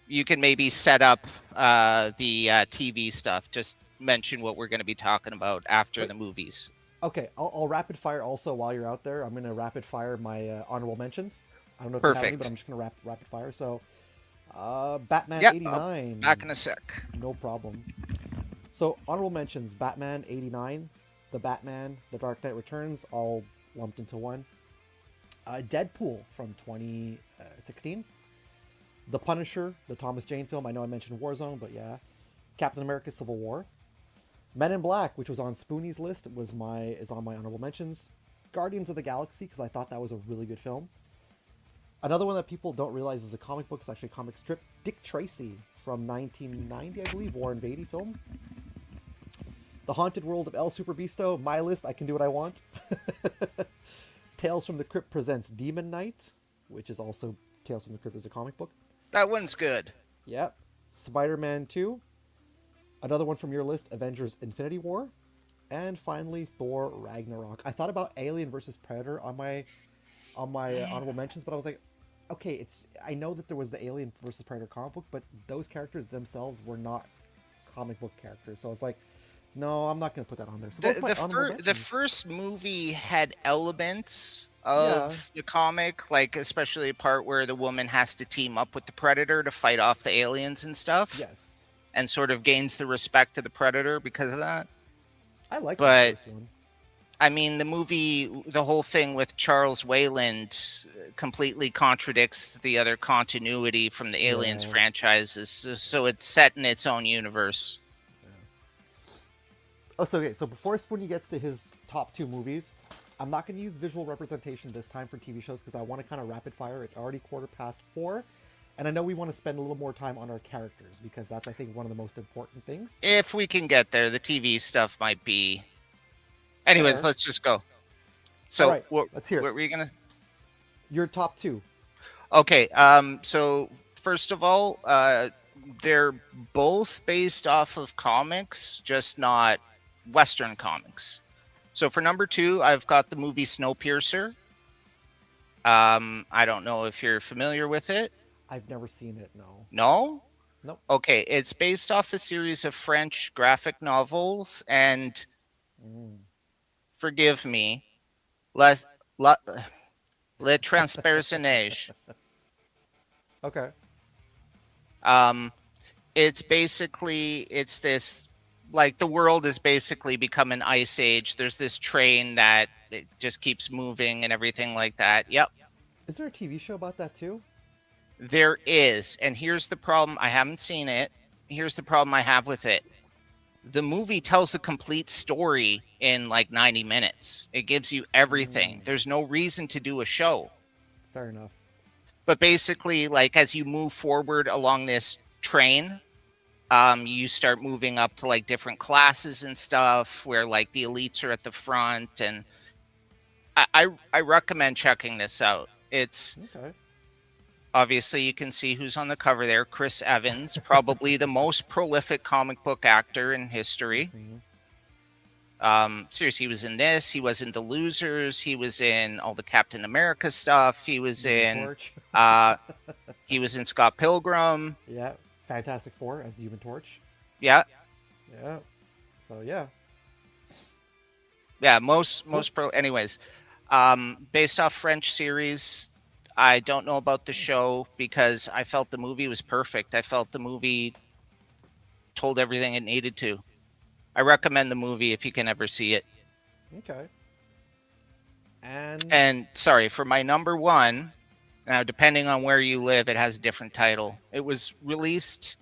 you can maybe set up the TV stuff. Just mention what we're going to be talking about after Wait, the movies. okay, I'll rapid fire also while you're out there. I'm gonna rapid fire my honorable mentions. I don't know if you have any, but Perfect. I'm just gonna rapid fire. So, Batman Yep. I'll back '89, in a sec. no problem. So honorable mentions: Batman '89, The Batman, The Dark Knight Returns, all lumped into one. Deadpool from 2016, The Punisher, the Thomas Jane film. I know I mentioned Warzone, but yeah. Captain America: Civil War, Men in Black, which was on Spoonie's list, is on my honorable mentions. Guardians of the Galaxy, because I thought that was a really good film. Another one that people don't realize is a comic book. It's actually a comic strip. Dick Tracy from 1990, I believe, Warren Beatty film. The Haunted World of El Super Beasto, my list. I can do what I want. Tales from the Crypt presents Demon Knight, which is also Tales from the Crypt as a comic book. That one's good. Yep. Spider-Man 2. Another one from your list, Avengers Infinity War. And finally, Thor Ragnarok. I thought about Alien versus Predator on my honorable mentions, but I was like, okay, it's I know that there was the Alien versus Predator comic book, but those characters themselves were not comic book characters. So I was like, no, I'm not going to put that on there. So those are my honorable The mentions. first movie had elements Yeah. of the comic, like especially a part where the woman has to team up with the predator to fight off the aliens and stuff, Yes. and sort of gains the respect of the predator because of that. I liked that But first one. I mean, the movie, the whole thing with Charles Wayland completely contradicts the other continuity from the Aliens Yeah. franchises. So it's set in its own universe. Yeah. Oh, so okay. So before Spoonie gets to his top two movies, I'm not going to use visual representation this time for TV shows because I want to kind of rapid fire. It's already 4:15, and I know we want to spend a little more time on our characters because that's, I think, one of the most important things. If we can get there, the TV stuff might be. Anyways, Fair. let's just go. All So right, let's hear it. what were you gonna? Your top two. Okay. So first of all, they're both based off of comics, just not Western comics. So for number two, I've got the movie Snowpiercer. I don't know if you're familiar with it. I've never seen it. No. No? Nope. Okay, it's based off a series of French graphic novels, and Mm. forgive me, Le, Le, Le Transpersonnage. Okay. Um, it's basically it's this like the world is basically become an ice age. There's this train that it just keeps moving and everything like that. Yep, Is there a TV show about that too? there is. And here's the problem. I haven't seen it. Here's the problem I have with it. The movie tells the complete story in like 90 minutes. It gives you everything. There's no reason to do a show. Fair enough. But basically, like as you move forward along this train, you start moving up to like different classes and stuff where like the elites are at the front. And I recommend checking this out. It's Okay. obviously you can see who's on the cover there. Chris Evans, probably the most prolific comic book actor in history. Mhm. Seriously, he was in this. He was in The Losers. He was in all the Captain America stuff. He was Human in Torch. uh, he was in Scott Pilgrim. Yeah. Fantastic Four as the Human Torch. Yeah, Yeah. So yeah. yeah. Cool. Most pro. Anyways, based off French series. I don't know about the show because I felt the movie was perfect. I felt the movie told everything it needed to. I recommend the movie if you can ever see it. Okay. And And sorry, for my number one, now depending on where you live, it has a different title. It was released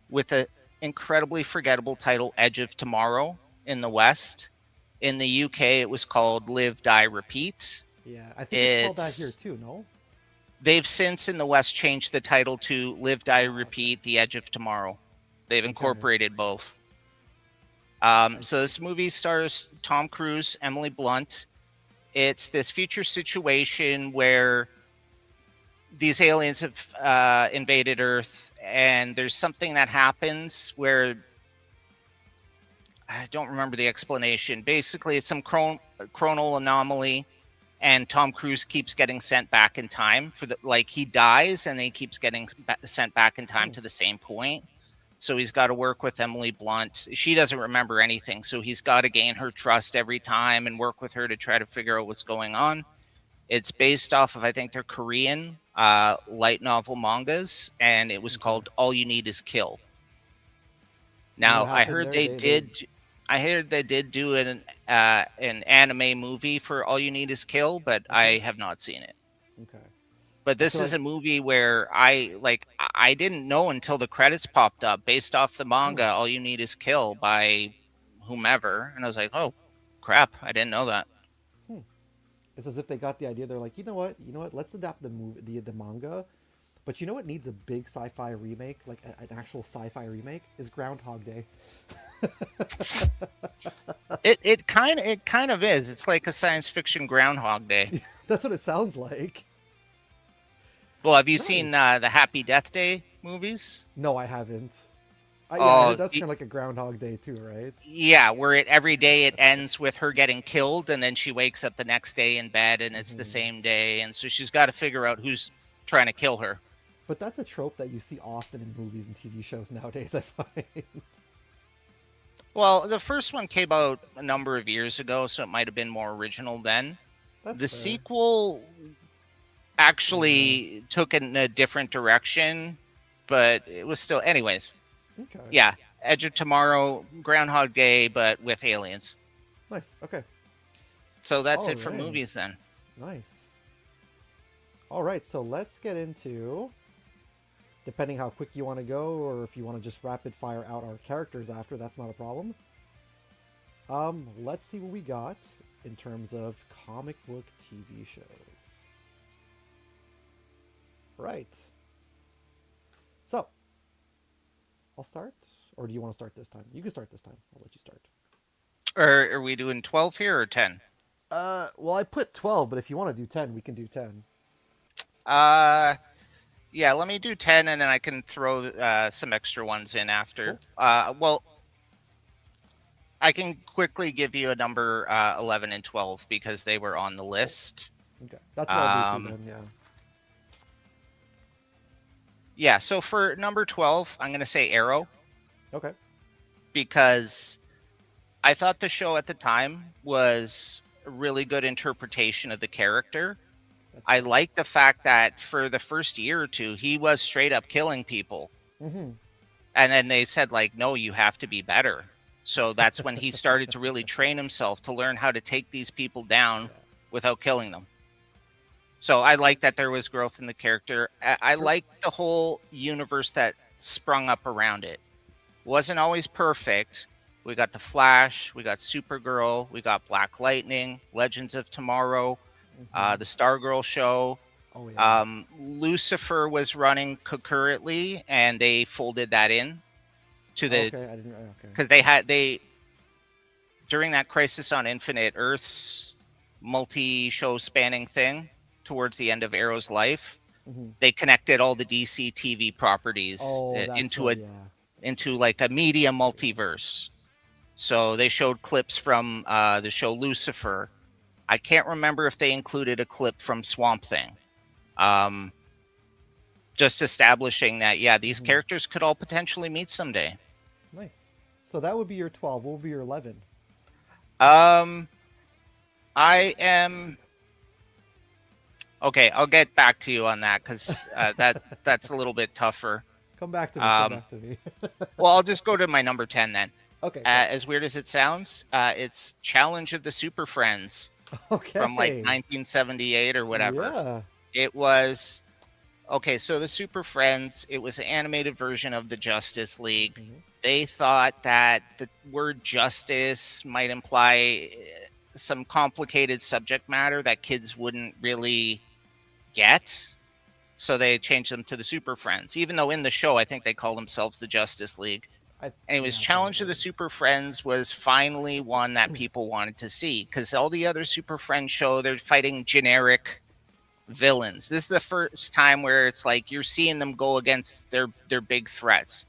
with an incredibly forgettable title, Edge of Tomorrow, in the West. In the UK, it was called Live, Die, Repeat. yeah, I think it's called that here It's too. No. they've since in the West changed the title to Live, Die, Okay. Repeat, The Edge of Tomorrow. They've Okay. incorporated both. I So see. this movie stars Tom Cruise, Emily Blunt. It's this future situation where these aliens have invaded Earth, and there's something that happens where I don't remember the explanation. Basically, it's some chronal anomaly, and Tom Cruise keeps getting sent back in time for the like he dies, and then he keeps getting sent back in time Hmm. to the same point. So he's got to work with Emily Blunt. She doesn't remember anything, so he's got to gain her trust every time and work with her to try to figure out what's going on. It's based off of I think they're Korean light novel mangas, and it was Okay. called All You Need Is Kill. And what Now happened there? They. I heard they did do an anime movie for All You Need Is Kill, but Okay. I have not seen it. Okay. But I this feel is like. a movie where I didn't know until the credits popped up based off the Hmm. manga All You Need Is Kill by whomever, and I was like, oh crap, I didn't know that. Hmm. It's as if they got the idea. They're like, you know what? You know what? Let's adapt the movie, the manga. But you know what needs a big sci-fi remake, like an actual sci-fi remake, is Groundhog Day. It kind of is. It's like a science fiction Groundhog Day. That's what it sounds like. Well, have you seen Nice. the Happy Death Day movies? No, I haven't. Yeah, I heard Oh, that's kind of like a Groundhog Day too, right? yeah, where it every day it ends with her getting killed, and then she wakes up the next day in bed, and it's the Hmm. same day, and so she's got to figure out who's trying to kill her. But that's a trope that you see often in movies and TV shows nowadays. I find. Well, the first one came out a number of years ago, so it might have been more original then. That's The fair. sequel Yeah. actually took it in a different direction, but it was still, anyways. Okay. Yeah, Edge of Tomorrow, Groundhog Day, but with aliens. Nice. Okay. So that's All it for right. movies then. Nice. All right. So let's get into, depending how quick you want to go, or if you want to just rapid fire out our characters after, that's not a problem. Let's see what we got in terms of comic book TV shows. Right. So, I'll start, or do you want to start this time? You can start this time. I'll let you start. Or are we doing 12 here or 10? Well, I put 12, but if you want to do 10, we can do 10. Uh, yeah, let me do 10 and then I can throw some extra ones in after. Cool. Well, I can quickly give you a number 11 and 12 because they were on the Cool. list. Okay. That's what I'll do too Um, then, yeah. yeah, so for number 12, I'm going to say Arrow Okay. because I thought the show at the time was a really good interpretation of the character. That's I fair. like the fact that for the first year or two, he was straight up killing people. Mm-hmm. And then they said, like, no, you have to be better. So that's when he started to really train himself to learn how to take these people down Yeah. without killing them. So I like that there was growth in the character. I True. like the whole universe that sprung up around it. Wasn't always perfect. We got the Flash, we got Supergirl, we got Black Lightning, Legends of Tomorrow, Hmm. the Stargirl show. Oh yeah. Lucifer was running concurrently, and they folded that in to the Okay, I didn't. Okay. because they during that Crisis on Infinite Earths multi-show spanning thing towards the end of Arrow's life, Hmm. they connected all the DC TV properties Oh, that's into right. a Yeah. into like a media multiverse. So they showed clips from the show Lucifer. I can't remember if they included a clip from Swamp Thing. Um, just establishing that, yeah, these Hmm. characters could all potentially meet someday. Nice. So that would be your 12. What would be your 11? Um, I am okay. I'll get back to you on that because that's a little bit tougher. Come back to me. Come Um, back to me. well, I'll just go to my number 10 then. Okay, go. As weird as it sounds, it's Challenge of the Super Friends from like Okay. 1978 or whatever. Yeah. It was okay. So the Super Friends, it was an animated version of the Justice League. Hmm. They thought that the word justice might imply some complicated subject matter that kids wouldn't really get. So they changed them to the Super Friends, even though in the show, I think they call themselves the Justice League. Anyways, Yeah, Challenge of the probably. Super Friends was finally one that people wanted to see because all the other Super Friends show, they're fighting generic villains. This is the first time where it's like you're seeing them go against their big threats.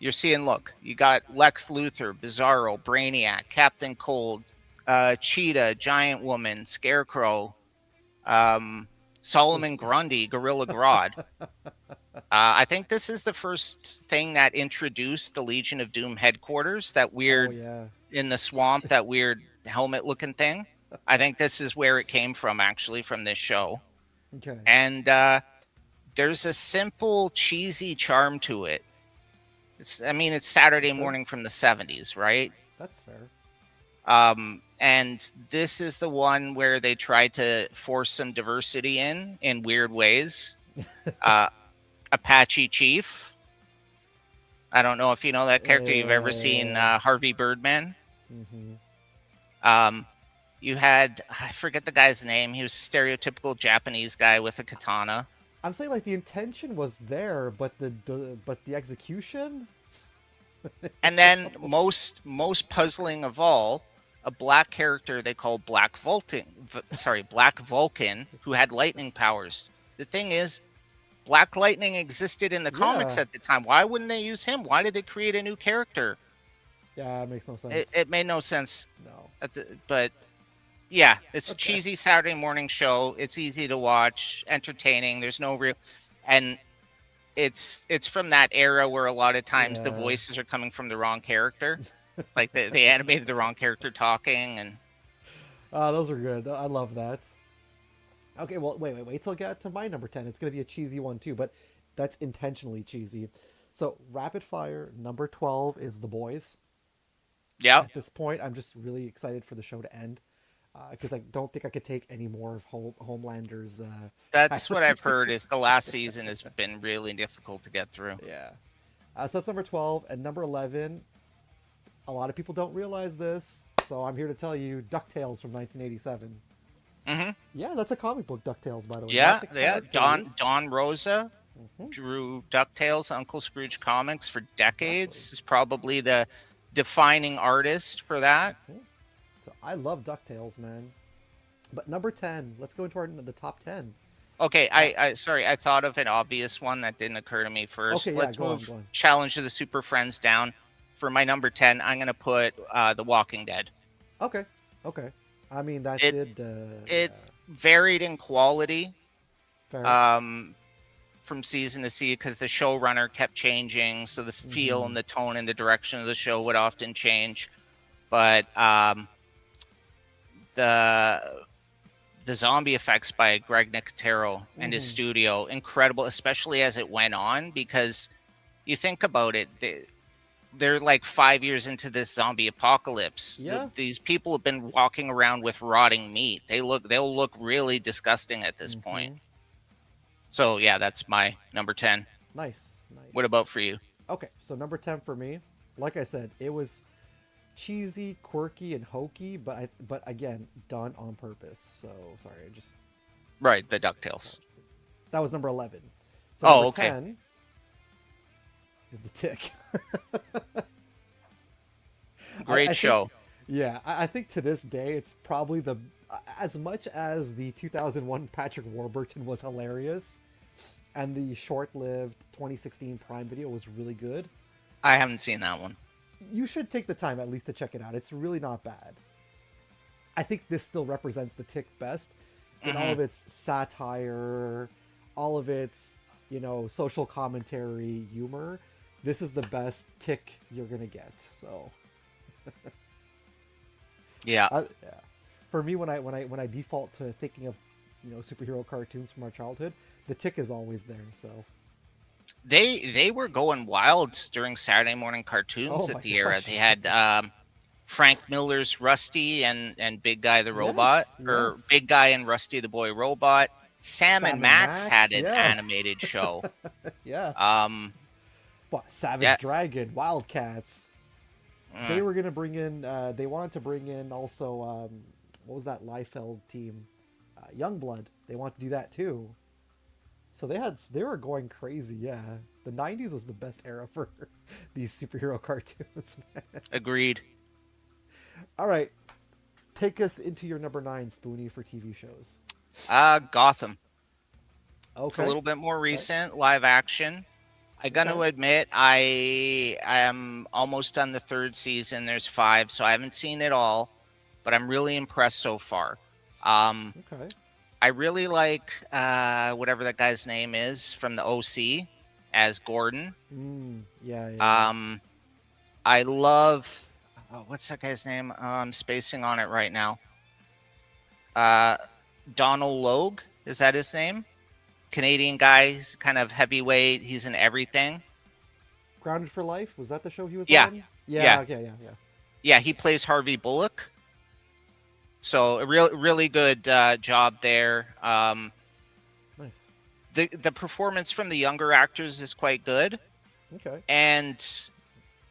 You're seeing, look, you got Lex Luthor, Bizarro, Brainiac, Captain Cold, Cheetah, Giant Woman, Scarecrow, um, Just Solomon Grundy, Gorilla Grodd. I think this is the first thing that introduced the Legion of Doom headquarters, that oh weird yeah. in the swamp, that weird helmet looking thing. I think this is where it came from, actually, from this show. Okay. And there's a simple, cheesy charm to it. I mean, it's Saturday Makes sense. morning from the 70s, right? That's fair. And this is the one where they tried to force some diversity in weird ways. Uh, Apache Chief. I don't know if you know that character. You've ever seen Yeah. Harvey Birdman? Hmm. Um, you had, I forget the guy's name. He was a stereotypical Japanese guy with a katana. I'm saying like the intention was there, but the execution. And then most puzzling of all, a black character they called Black Vulcan, who had lightning powers. The thing is, Black Lightning existed in the comics Yeah. at the time. Why wouldn't they use him? Why did they create a new character? Yeah, it makes no It, sense. it made no sense. No. But yeah, it's a Okay. cheesy Saturday morning show. It's easy to watch, entertaining. There's no real, and it's from that era where a lot of times the Yeah. voices are coming from the wrong character, like they animated the wrong character talking, and Those are good. I love that. Okay, well, wait till I get to my number 10. It's gonna be a cheesy one too, but that's intentionally cheesy. So, rapid fire number 12 is The Boys. yeah, At this point, I'm just really excited for the show to end because I don't think I could take any more of Homelander's that's what I've tirade. heard. Is the last season has been really difficult to get through. Yeah. So that's number 12. And number 11, a lot of people don't realize this, so I'm here to tell you DuckTales from 1987. Hmm. Yeah, that's a comic book, DuckTales, by the way. Yeah, Not the yeah. characters. Don Rosa Mhm, drew DuckTales, Uncle Scrooge comics for exactly. decades. Is probably the defining artist for that. Mhm. So I love DuckTales, man. But number 10, let's go into the top 10. Okay, Uh, I sorry, I thought of an obvious one that didn't occur to me okay, first. yeah, Let's go on, move go on. Challenge of the Super Friends down. For my number 10, I'm gonna put The Walking Dead. Okay, okay. I mean, that It did, it yeah, varied in quality fair. um, from season to season because the showrunner kept changing, so the feel Hmm. and the tone and the direction of the show would often change. But the the zombie effects by Greg Nicotero and his Hmm. studio, incredible, especially as it went on, because you think about it, they're like 5 years into this zombie apocalypse. Yeah. These people have been walking around with rotting meat. They'll look really disgusting at this point. Mm-hmm. So yeah, that's my number 10. Nice, What nice. about for you? Okay, so number 10 for me, like I said, it was cheesy, quirky, and hokey, but again, done on purpose. So sorry, I just Right, the DuckTales. that was number 11. So number Oh, okay. 10 is the Tick. I Great think, show. yeah, I think to this day it's probably the as much as the 2001 Patrick Warburton was hilarious, and the short-lived 2016 Prime Video was really good. I haven't seen that one. You should take the time at least to check it out. It's really not bad. I think this still represents the Tick best in all Hmm. of its satire, all of its, social commentary, humor. This is the best Tick you're gonna get. So, Yeah. yeah. For me, when I default to thinking of, superhero cartoons from our childhood, the Tick is always there. So, They were going wild during Saturday morning oh cartoons my at the era. gosh, They had Frank Miller's Rusty and Big Guy the Robot, yes, or yes, Big Guy and Rusty the Boy Robot. Sam and Sam and Max had Max, an yeah, animated show. yeah. Um, But Savage yeah, Dragon, Wildcats. They mm, were gonna bring in. They wanted to bring in also. What was that Liefeld team? Youngblood. They want to do that too. So they were going crazy. Yeah, the '90s was the best era for these superhero cartoons. Man. agreed. All right, take us into your number 9, Spoonie, for TV shows. Gotham. It's a Okay. little bit more Okay. recent, live action. I got Okay. to admit, I am almost done the third season. There's five, so I haven't seen it all, but I'm really impressed so far. Um, Okay. I really like whatever that guy's name is from the OC as Gordon. Yeah. Yeah. Yeah. Um, I love what's that guy's name? I'm spacing on it right now. Uh, Donald Logue, is that his name? Canadian guy, he's kind of heavyweight. He's in everything. Grounded for Life, was that the show he was Yeah, on? Yeah. yeah, Okay. Yeah. Yeah. yeah. He plays Harvey Bullock. So a really good job there. Nice. The performance from the younger actors is quite good, Okay. and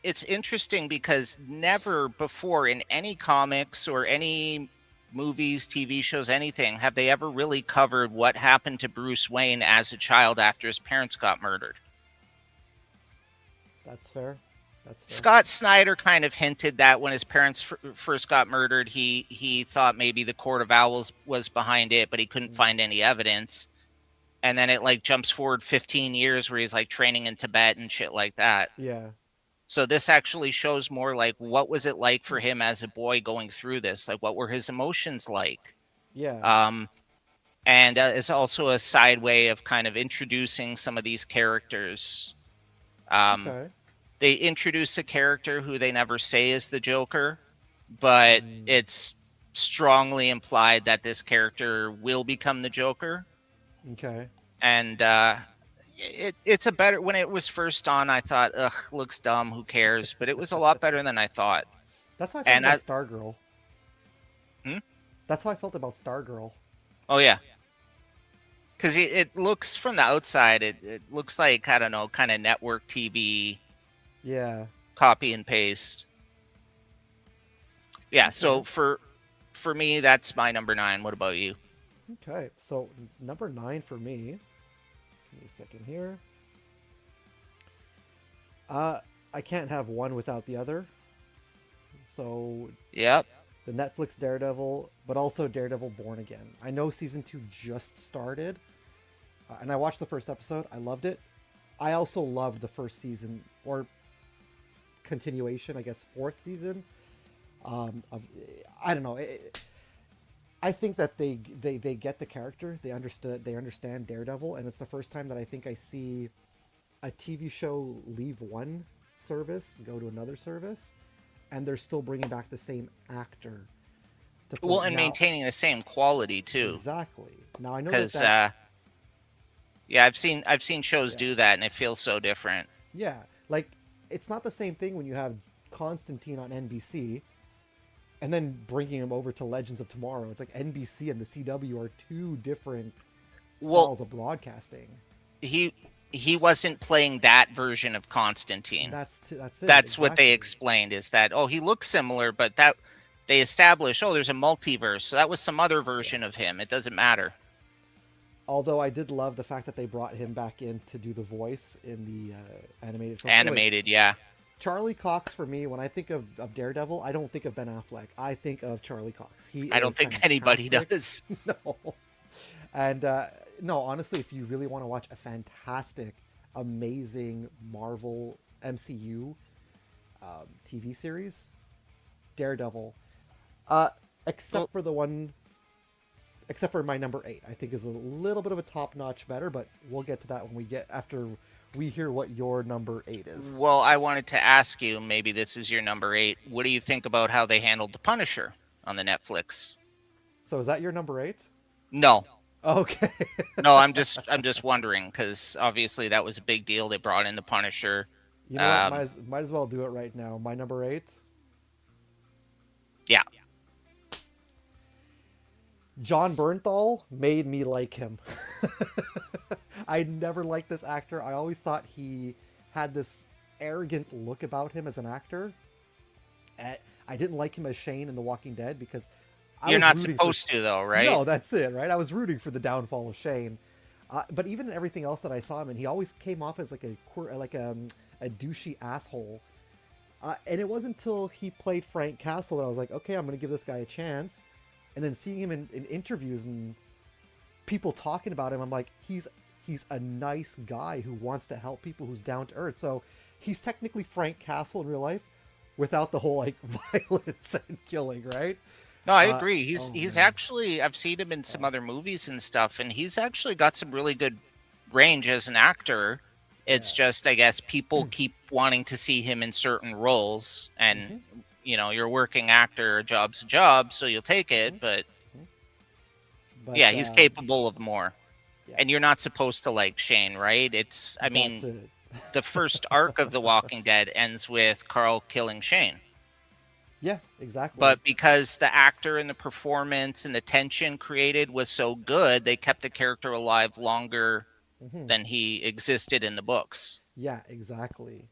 it's interesting because never before in any comics or any movies, TV shows, anything have they ever really covered what happened to Bruce Wayne as a child after his parents got murdered. That's fair. That's fair. Scott Snyder kind of hinted that when his parents first got murdered, he thought maybe the Court of Owls was behind it, but he couldn't Mm. find any evidence. And then it like jumps forward 15 years where he's like training in Tibet and shit like that. Yeah. So this actually shows more like what was it like for him as a boy going through this? Like what were his emotions like? Yeah. Um, and it's also a side way of kind of introducing some of these characters. Um, Okay. they introduce a character who they never say is the Joker, but Mm. it's strongly implied that this character will become the Joker. Okay. And it's a better. When it was first on, I thought, ugh, looks dumb. Who cares? But it was a lot better than I thought. That's how I felt And about Stargirl. hmm? That's how I felt about Stargirl. Oh yeah, because it looks from the outside, it looks like I don't know, kind of network TV Yeah. copy and paste. Yeah. Okay. So for me, that's my number 9. What about you? Okay. So number 9 for me. Give me a second here. I can't have one without the other. So Yep. the Netflix Daredevil, but also Daredevil Born Again. I know season 2 just started, and I watched the first episode. I loved it. I also loved the first season, or continuation, I guess, fourth season. Of I don't know. I think that they get the character. They understand Daredevil, and it's the first time that I think I see a TV show leave one service and go to another service, and they're still bringing back the same actor to play Well, and now. maintaining the same quality too, Exactly. Now I know that because that yeah, I've seen shows yeah do that, and it feels so different. yeah like it's not the same thing when you have Constantine on NBC and then bringing him over to Legends of Tomorrow. It's like NBC and the CW are two different Well, styles of broadcasting. he he wasn't playing that version of Constantine. That's it That's what they exactly. explained, is that, oh, he looks similar, but that they established, oh, there's a multiverse, so that was some other Yeah. version of him. It doesn't matter. Although I did love the fact that they brought him back in to do the voice in the animated films. Anyways, Animated, yeah. Charlie Cox for me, when I think of Daredevil, I don't think of Ben Affleck. I think of Charlie Cox. He I don't is think anybody fantastic. does. No, and no, honestly, if you really want to watch a fantastic, amazing Marvel MCU TV series, Daredevil, uh, Well, except for the one, except for my number 8, I think is a little bit of a top notch better, but we'll get to that when we get after we hear what your number 8 is. well, I wanted to ask you, maybe this is your number 8. What do you think about how they handled the Punisher on the Netflix? So is that your number 8? No, Okay. no, I'm just wondering, because obviously that was a big deal. They brought in the Punisher. You know what? Um, Might as well do it right now. My number 8, yeah, John Bernthal made me like him. I never liked this actor. I always thought he had this arrogant look about him as an actor. I didn't like him as Shane in The Walking Dead because I you're was not rooting for. supposed to, though, right? No, that's it, right? I was rooting for the downfall of Shane. But even in everything else that I saw him in, he always came off as like a douchey asshole. And it wasn't until he played Frank Castle that I was like, okay, I'm going to give this guy a chance. And then seeing him in interviews and people talking about him, I'm like, he's a nice guy who wants to help people, who's down to earth. So he's technically Frank Castle in real life, without the whole like violence and killing, right? No, I agree. Oh He's man, actually, I've seen him in some yeah. other movies and stuff, and he's actually got some really good range as an actor. It's Yeah. just, I guess, people keep wanting to see him in certain roles, and Hmm. you're a working actor, a job, so you'll take Hmm. it. But Hmm. But yeah, he's capable of more. yeah, And you're not supposed to like Shane, right? I that's mean, it. the first arc of The Walking Dead ends with Carl killing Shane. Yeah, exactly. But because the actor and the performance and the tension created was so good, they kept the character alive longer Hmm. than he existed in the books. Yeah, exactly.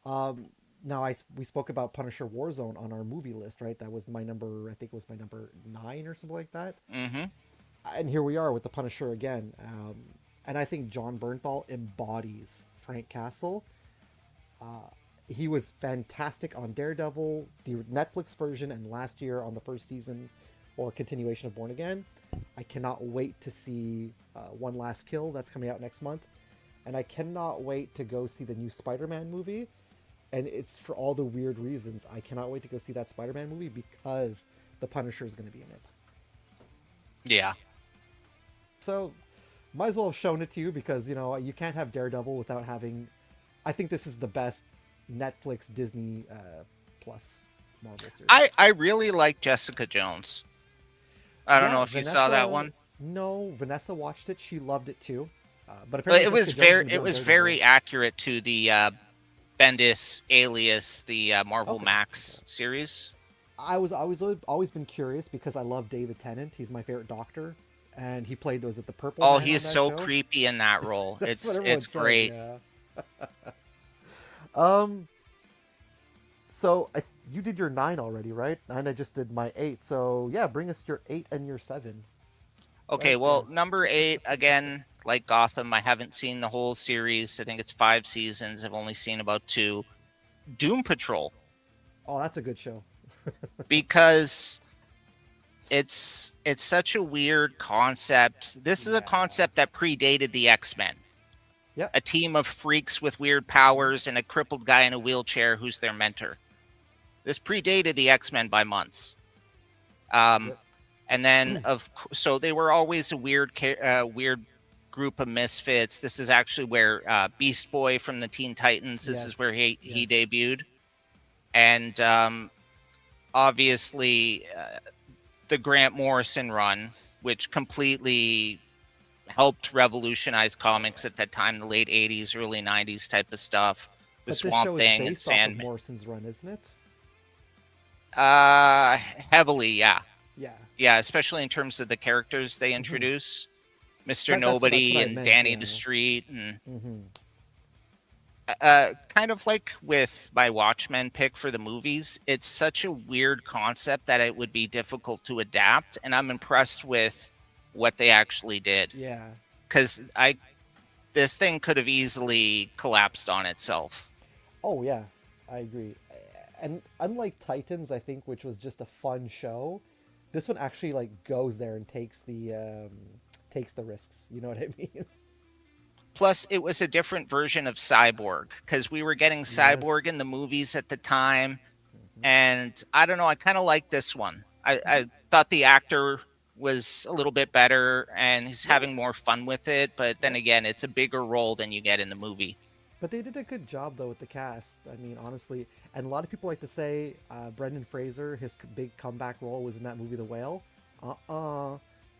Um, now we spoke about Punisher Warzone on our movie list, right? That was my number. I think it was my number 9 or something like that. Hmm. And here we are with the Punisher again. And I think John Bernthal embodies Frank Castle. He was fantastic on Daredevil, the Netflix version, and last year on the first season or continuation of Born Again. I cannot wait to see One Last Kill that's coming out next month. And I cannot wait to go see the new Spider-Man movie. And it's for all the weird reasons. I cannot wait to go see that Spider-Man movie because the Punisher is going to be in it. Yeah. So, might as well have shown it to you because, you can't have Daredevil without having. I think this is the best Netflix Disney Plus Marvel series. I really like Jessica Jones. I don't Yeah, know if you saw that Vanessa. one. No, Vanessa watched it. She loved it too. But apparently, It was Jessica Jones is going to be it on was Daredevil. very accurate to the Bendis alias, the Marvel Okay. Okay. Max series. I was always been curious because I love David Tennant. He's my favorite Doctor, and he played was it the Purple Oh, Man he on is that so show? creepy in that role. That's what everyone It's says. great. Yeah. Um. So you did your 9 already, right? And I just did my 8. So yeah, bring us your 8 and your 7. Okay, Right well, there. number 8, again, like Gotham, I haven't seen the whole series. I think it's 5 seasons. I've only seen about 2. Doom Patrol, Oh, that's a good show. because it's such a weird concept. This is a Yeah. concept that predated the X-Men. Yep. A team of freaks with weird powers and a crippled guy in a wheelchair who's their mentor. This predated the X-Men by months. Um, Yep. and then so they were always a weird group of misfits. This is actually where Beast Boy from the Teen Titans. This is where Yes. he Yes. debuted, and obviously the Grant Morrison run, which completely helped revolutionize comics at that time, the late '80s, early '90s type of stuff. with But this Swamp show is Thing and based off of Sandman. Morrison's run, isn't it? Heavily, yeah. Yeah. Yeah, especially in terms of the characters they hmm introduce. Mr. That's what Nobody I and meant. Danny the Yeah. Street, and hmm kind of like with my Watchmen pick for the movies, it's such a weird concept that it would be difficult to adapt, and I'm impressed with what they actually did. Yeah. Because I this thing could have easily collapsed on itself. Oh yeah, I agree. And unlike Titans, I think, which was just a fun show, this one actually like goes there and takes the risks. You know what I mean? Plus, it was a different version of Cyborg because we were getting Cyborg Yes. in the movies at the time, hmm and I don't know. I kind of like this one. I, hmm I thought the actor was a little bit better, and he's Yeah. having more fun with it. But then Yeah. again, it's a bigger role than you get in the movie. But they did a good job though with the cast. I mean, honestly, and a lot of people like to say Brendan Fraser, his big comeback role was in that movie The Whale.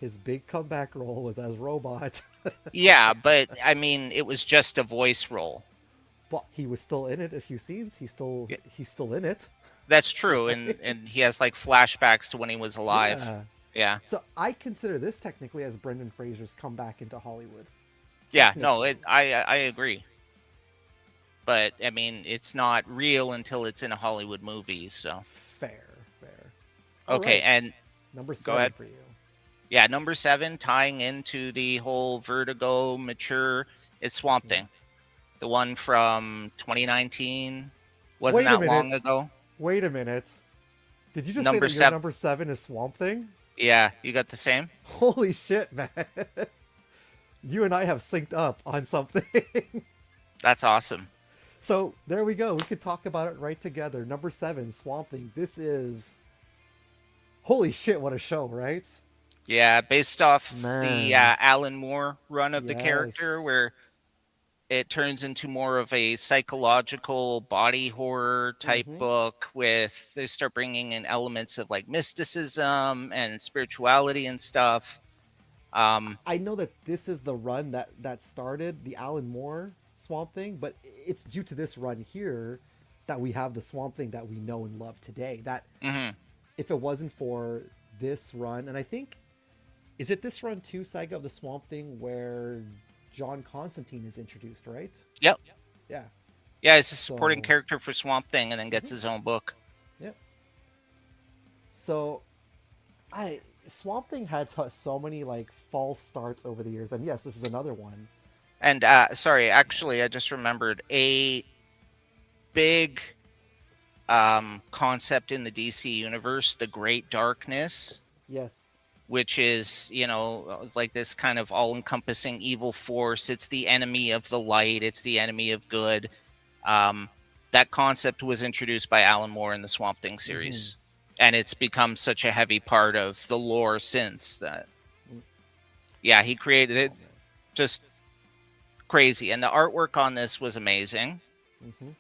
His big comeback role was as Robot. Yeah, but I mean, it was just a voice role. But he was still in it. A few scenes, Yeah, he's still in it. that's true, and he has like flashbacks to when he was alive. Yeah. Yeah, So I consider this technically as Brendan Fraser's comeback into Hollywood. yeah, no, Technically. I agree. But I mean, it's not real until it's in a Hollywood movie. So Fair, fair. All okay, right. and Number go 7 ahead. for you. Yeah, number 7, tying into the whole Vertigo mature, it's Swamp Yeah. Thing, the one from 2019. Wasn't Wait a that long minute. ago? Wait a minute. Did you just say Number that your 7. number 7 is Swamp Thing? Yeah, you got the same. Holy shit, man. You and I have synced up on something. That's awesome. So there we go. We could talk about it right together. Number 7, Swamp Thing. This is. Holy shit, what a show, right? Yeah, based off the Man. Alan Moore run of the character, Yes. where it turns into more of a psychological body horror type hmm book with they start bringing in elements of like mysticism and spirituality and stuff. I know that this is the run that started the Alan Moore Swamp Thing, but it's due to this run here that we have the Swamp Thing that we know and love today. That Mhm. if it wasn't for this run, and I think is it this run too, Saga, of the Swamp Thing where John Constantine is introduced, right? Yep. Yeah. Yeah, he's a supporting So, character for Swamp Thing and then gets mhm, his own book. yeah. So I Swamp Thing had so many like false starts over the years, and yes, this is another one. And sorry, actually, I just remembered a big concept in the DC universe, the Great Darkness, Yes. which is, like this kind of all encompassing evil force. It's the enemy of the light, it's the enemy of good. Um, that concept was introduced by Alan Moore in the Swamp Thing hmm series. And it's become such a heavy part of the lore since that. Yeah, he created it. Oh man. Just crazy. And the artwork on this was amazing. hmm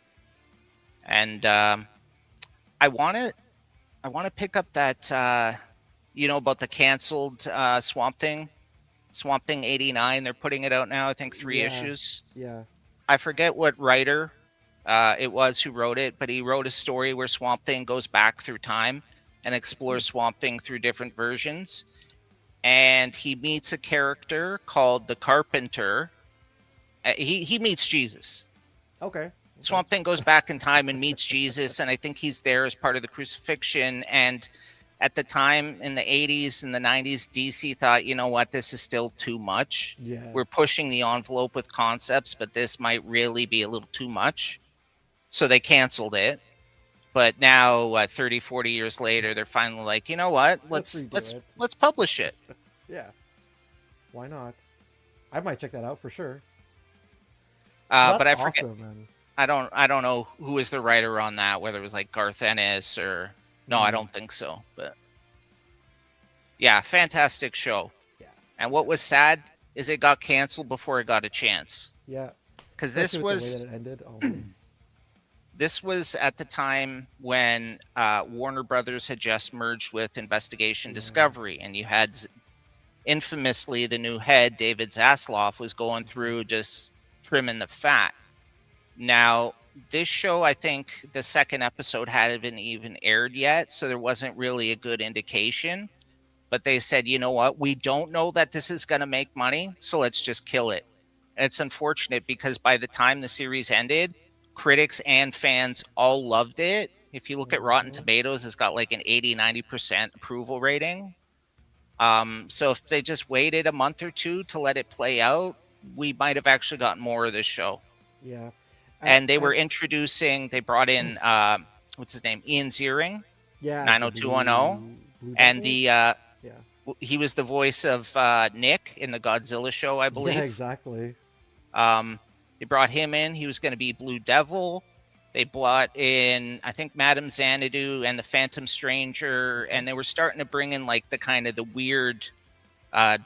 And I want to pick up that about the canceled Swamp Thing 89. They're putting it out now. I think 3 Yeah. issues. Yeah. I forget what writer it was who wrote it, but he wrote a story where Swamp Thing goes back through time and explores Swamp Thing through different versions. And he meets a character called the Carpenter. He meets Jesus. Okay. Okay. Swamp Thing goes back in time and meets Jesus, and I think he's there as part of the crucifixion. And at the time in the 80s and the 90s, DC thought, you know what, this is still too much. Yeah. We're pushing the envelope with concepts, but this might really be a little too much. So they canceled it. But now, 30, 40 years later, they're finally like, you know what, Let's let's redo let's it. let's publish it. Yeah. Why not? I might check that out for sure. So But that's I forget. awesome, man. I don't know who was the writer on that, whether it was like Garth Ennis or no, I hmm don't think so. But yeah, fantastic show. Yeah. And what was sad is it got canceled before it got a chance. Yeah. Because Especially with the way that it ended. Oh man. this was at the time when Warner Brothers had just merged with Investigation Yeah. Discovery, and you had infamously the new head David Zasloff was going through just trimming the fat. Now this show, I think the second episode hadn't even aired yet, so there wasn't really a good indication. But they said, you know what? We don't know that this is going to make money, so let's just kill it. And it's unfortunate because by the time the series ended, critics and fans all loved it. If you look at Rotten Hmm. Tomatoes, it's got like an 80-90% approval rating. So if they just waited a month or two to let it play out, we might have actually gotten more of this show. Yeah. And they were And introducing, they brought in, what's his name? Ian Ziering, yeah, as the 90210. Blue And Devil. the Yeah. he was the voice of Nick in the Godzilla show, I Yeah, believe. exactly. Um, they brought him in. He was going to be Blue Devil. They brought in, I think, Madame Xanadu and the Phantom Stranger, Hmm. and they were starting to bring in like the kind of the weird,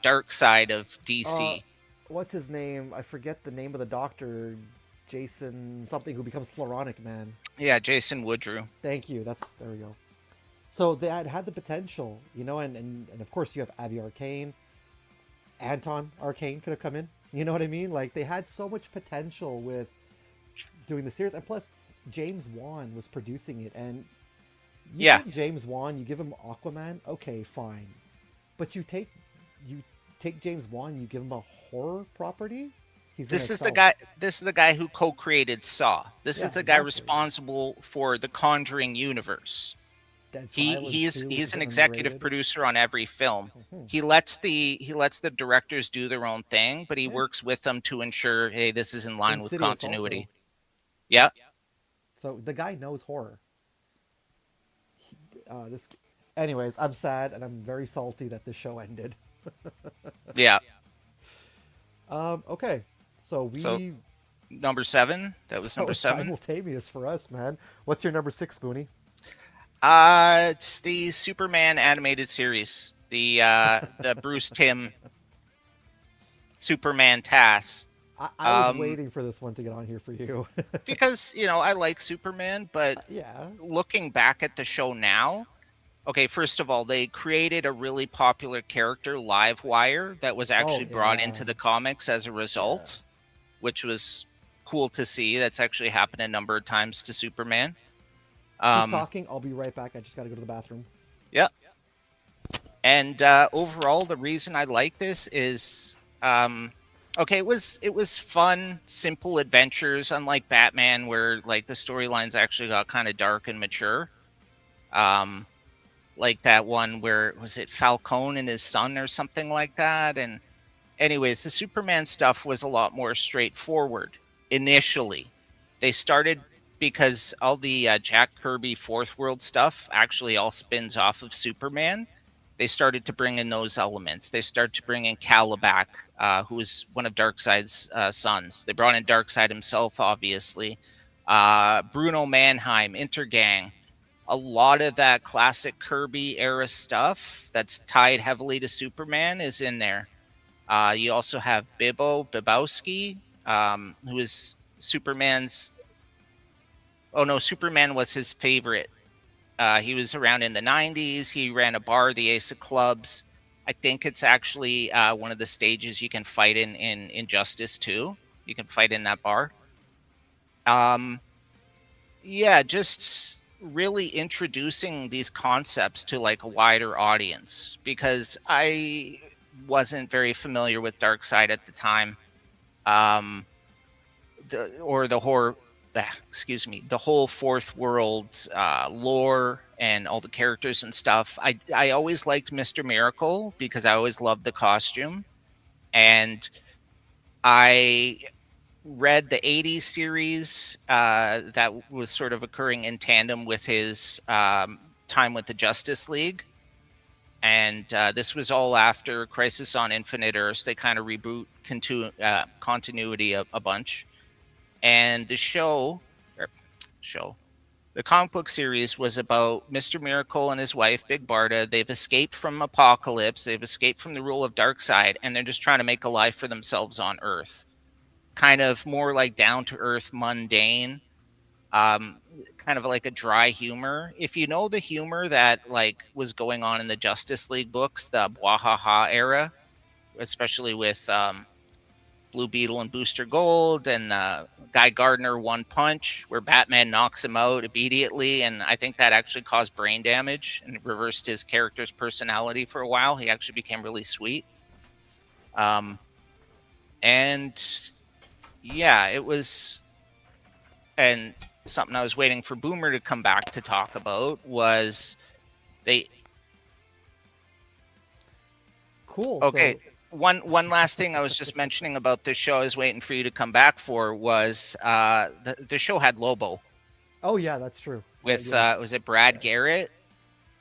dark side of Uh, DC. what's his name? I forget the name of the doctor. Jason something who becomes Floronic Man. Yeah, Jason Woodrue. Thank you. That's there we go. So they had the potential, and of course you have Abby Arcane, Anton Arcane could have come in. You know what I mean? Like they had so much potential with doing the series, and plus James Wan was producing it, and you Yeah, take James Wan, you give him Aquaman, okay, fine, but you take James Wan, you give him a horror property, he's gonna this is the excel. guy. This is the guy who co-created Saw. This is Yeah, the guy exactly. responsible for the Conjuring universe. Dead He Silence he's too, which he's is an executive underrated. producer on every film. Mhm. He lets the directors do their own thing, but he Yeah, works with them to ensure, hey, this is in line with Insidious also. continuity. Yeah, So the guy knows horror. This, anyways, I'm sad and I'm very salty that this show ended. yeah. Okay, so So we number seven. That was that number was seven. simultaneous for us, man. What's your number six, Spoonie? It's the Superman animated series. The Bruce Timm Superman TAS. I was Um, waiting for this one to get on here for you. because I like Superman, but Yeah. looking back at the show now, okay, first of all, they created a really popular character, Livewire, that was Oh actually brought yeah. into the comics as a Yeah. result, which was cool to see. That's actually happened a number of times to Superman. Keep Um, talking. I'll be right back. I just got to go to the bathroom. yeah. And overall, the reason I like this is, okay, it was fun, simple adventures, unlike Batman, where like the storylines actually got kind of dark and mature. Um, like that one where was it Falcone and his son or something like that. And anyways, the Superman stuff was a lot more straightforward initially. They started because all the Jack Kirby Fourth World stuff actually all spins off of Superman. They started to bring in those elements. They started to bring in Calabac, who was one of Darkseid's sons. They brought in Darkseid himself, obviously. Bruno Mannheim, Intergang, a lot of that classic Kirby era stuff that's tied heavily to Superman is in there. You also have Bibowski, who is Superman's. Oh no, Superman was his favorite. He was around in the '90s. He ran a bar, the Ace of Clubs. I think it's actually one of the stages you can fight in Injustice too. You can fight in that bar. Um, yeah, just really introducing these concepts to like a wider audience because I wasn't very familiar with Darkseid at the time. Um, the horror, excuse me, the whole Fourth World lore and all the characters and stuff. I always liked Mister Miracle because I always loved the costume, and I read the '80s series that was sort of occurring in tandem with his time with the Justice League. And this was all after Crisis on Infinite Earths. They kind of reboot continuity a bunch. And the show, the comic book series was about Mr. Miracle and his wife, Big Barda. They've escaped from Apocalypse, they've escaped from the rule of Darkseid, and they're just trying to make a life for themselves on Earth. Kind of more like down to earth, mundane, um, kind of like a dry humor. If you know the humor that like was going on in the Justice League books, the Bwahaha era, especially with Blue Beetle and Booster Gold, and Guy Gardner One Punch, where Batman knocks him out immediately, and I think that actually caused brain damage and reversed his character's personality for a while. He actually became really sweet. And yeah, it was, and something I was waiting for Boomer to come back to talk about was they. Cool. Okay, So, one last thing I was just mentioning about this show I was waiting for you to come back for was the show had Lobo oh yeah, that's true. with Yes, was it Brad yes. Garrett?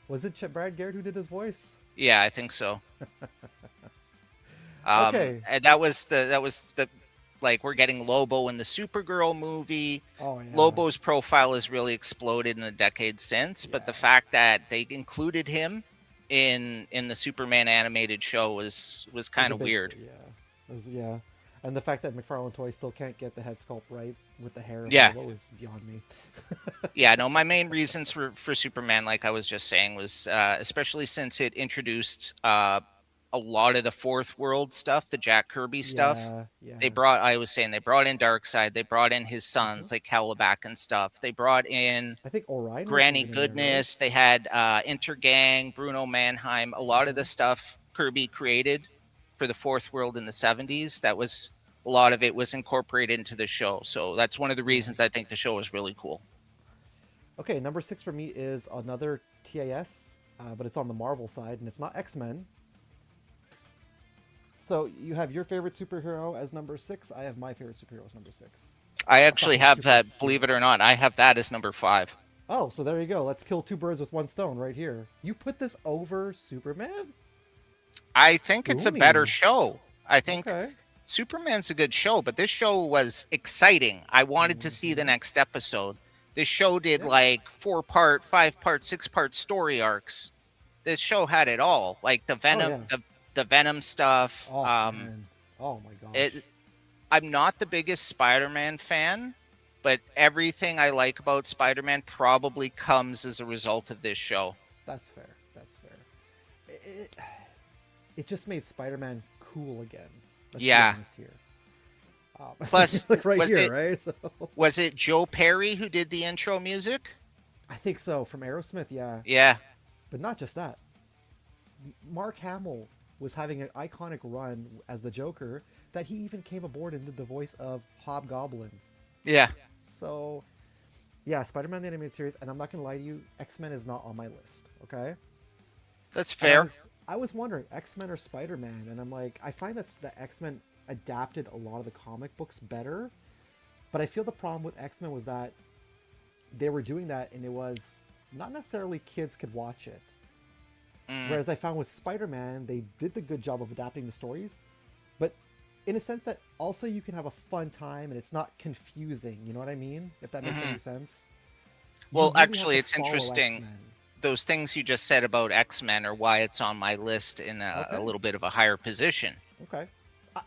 Was it Brad Garrett who did his voice? Yeah, I think so. Okay. And that was the like we're getting Lobo in the Supergirl movie. Oh yeah, Lobo's profile has really exploded in the decade since, but the yeah. fact that they included him in the Superman animated show was It was kind a of big, weird. yeah. It was, yeah. And the fact that McFarlane Toys still can't get the head sculpt right with the hair of Yeah. Lobo is beyond me. Yeah, no, my main reasons for Superman, like I was just saying, was especially since it introduced a lot of the fourth world stuff, the Jack Kirby stuff. Yeah, yeah. I was saying, they brought in Darkseid, they brought in his Hmm. sons, like Calabac and stuff. They brought in I think Orion was Granny even in there, right? Goodness. They had Intergang, Bruno Mannheim. A lot of Hmm. the stuff Kirby created for the fourth world in the 70s, that was a lot of it was incorporated into the show. So that's one of the Yeah. reasons I think the show was really cool. Okay, number 6 for me is another TAS, but it's on the Marvel side, and it's not X-Men. So you have your favorite superhero as number 6. I have my favorite superhero as number 6. I I'm actually talking have that, believe superhero. it or not, I have that as number 5. Oh, so there you go. Let's kill two birds with one stone right here. You put this over Superman? I think it's a better Spoomy. show. I think Okay. Superman's a good show, but this show was exciting. I wanted to see the Hmm. next episode. This show did Yeah. like 4-part, 5-part, 6-part story arcs. This show had it all, like Oh yeah. The Venom stuff. Oh man. Oh my gosh. It. I'm not the biggest Spider-Man fan, but everything I like about Spider-Man probably comes as a result of this show. That's fair. That's fair. It, it just made Spider-Man cool again. Let's be Yeah. honest here. Plus, Like right was here, it right? So was it Joe Perry who did the intro music? I think so from Aerosmith, yeah. Yeah. But not just that. Mark Hamill was having an iconic run as the Joker that he even came aboard and did the voice of Hobgoblin. Yeah. So, yeah, Spider-Man the animated series, and I'm not gonna lie to you, X-Men is not on my list. Okay, That's and fair. I was wondering X-Men or Spider-Man, and I'm like, I find that the X-Men adapted a lot of the comic books better, but I feel the problem with X-Men was that they were doing that, and it was not necessarily kids could watch it. Mm, Whereas I found with Spider-Man, they did the good job of adapting the stories, but in a sense that also you can have a fun time and it's not confusing. You know what I mean? If that makes hmm any sense. You Well, really have actually, to it's follow interesting. X-Men. Those things you just said about X-Men are why it's on my list in a Okay, little bit of a higher position. okay.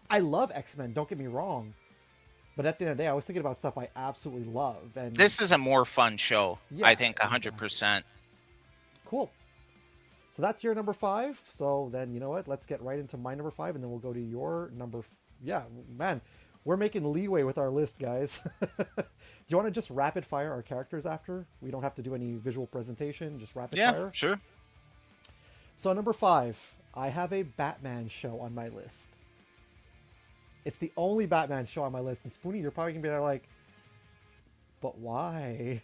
I love X-Men. Don't get me wrong, but at the end of the day, I was thinking about stuff I absolutely love, and This is a more fun show, I yeah, think, exactly. 100%. Cool. So that's your number 5. So then you know what? Let's get right into my number 5, and then we'll go to your number. Yeah, man, we're making leeway with our list, guys. Do you want to just rapid fire our characters after? We don't have to do any visual presentation. Just rapid Yeah, fire. sure. So number 5, I have a Batman show on my list. It's the only Batman show on my list, and Spoonie, you're probably gonna be there like, but why?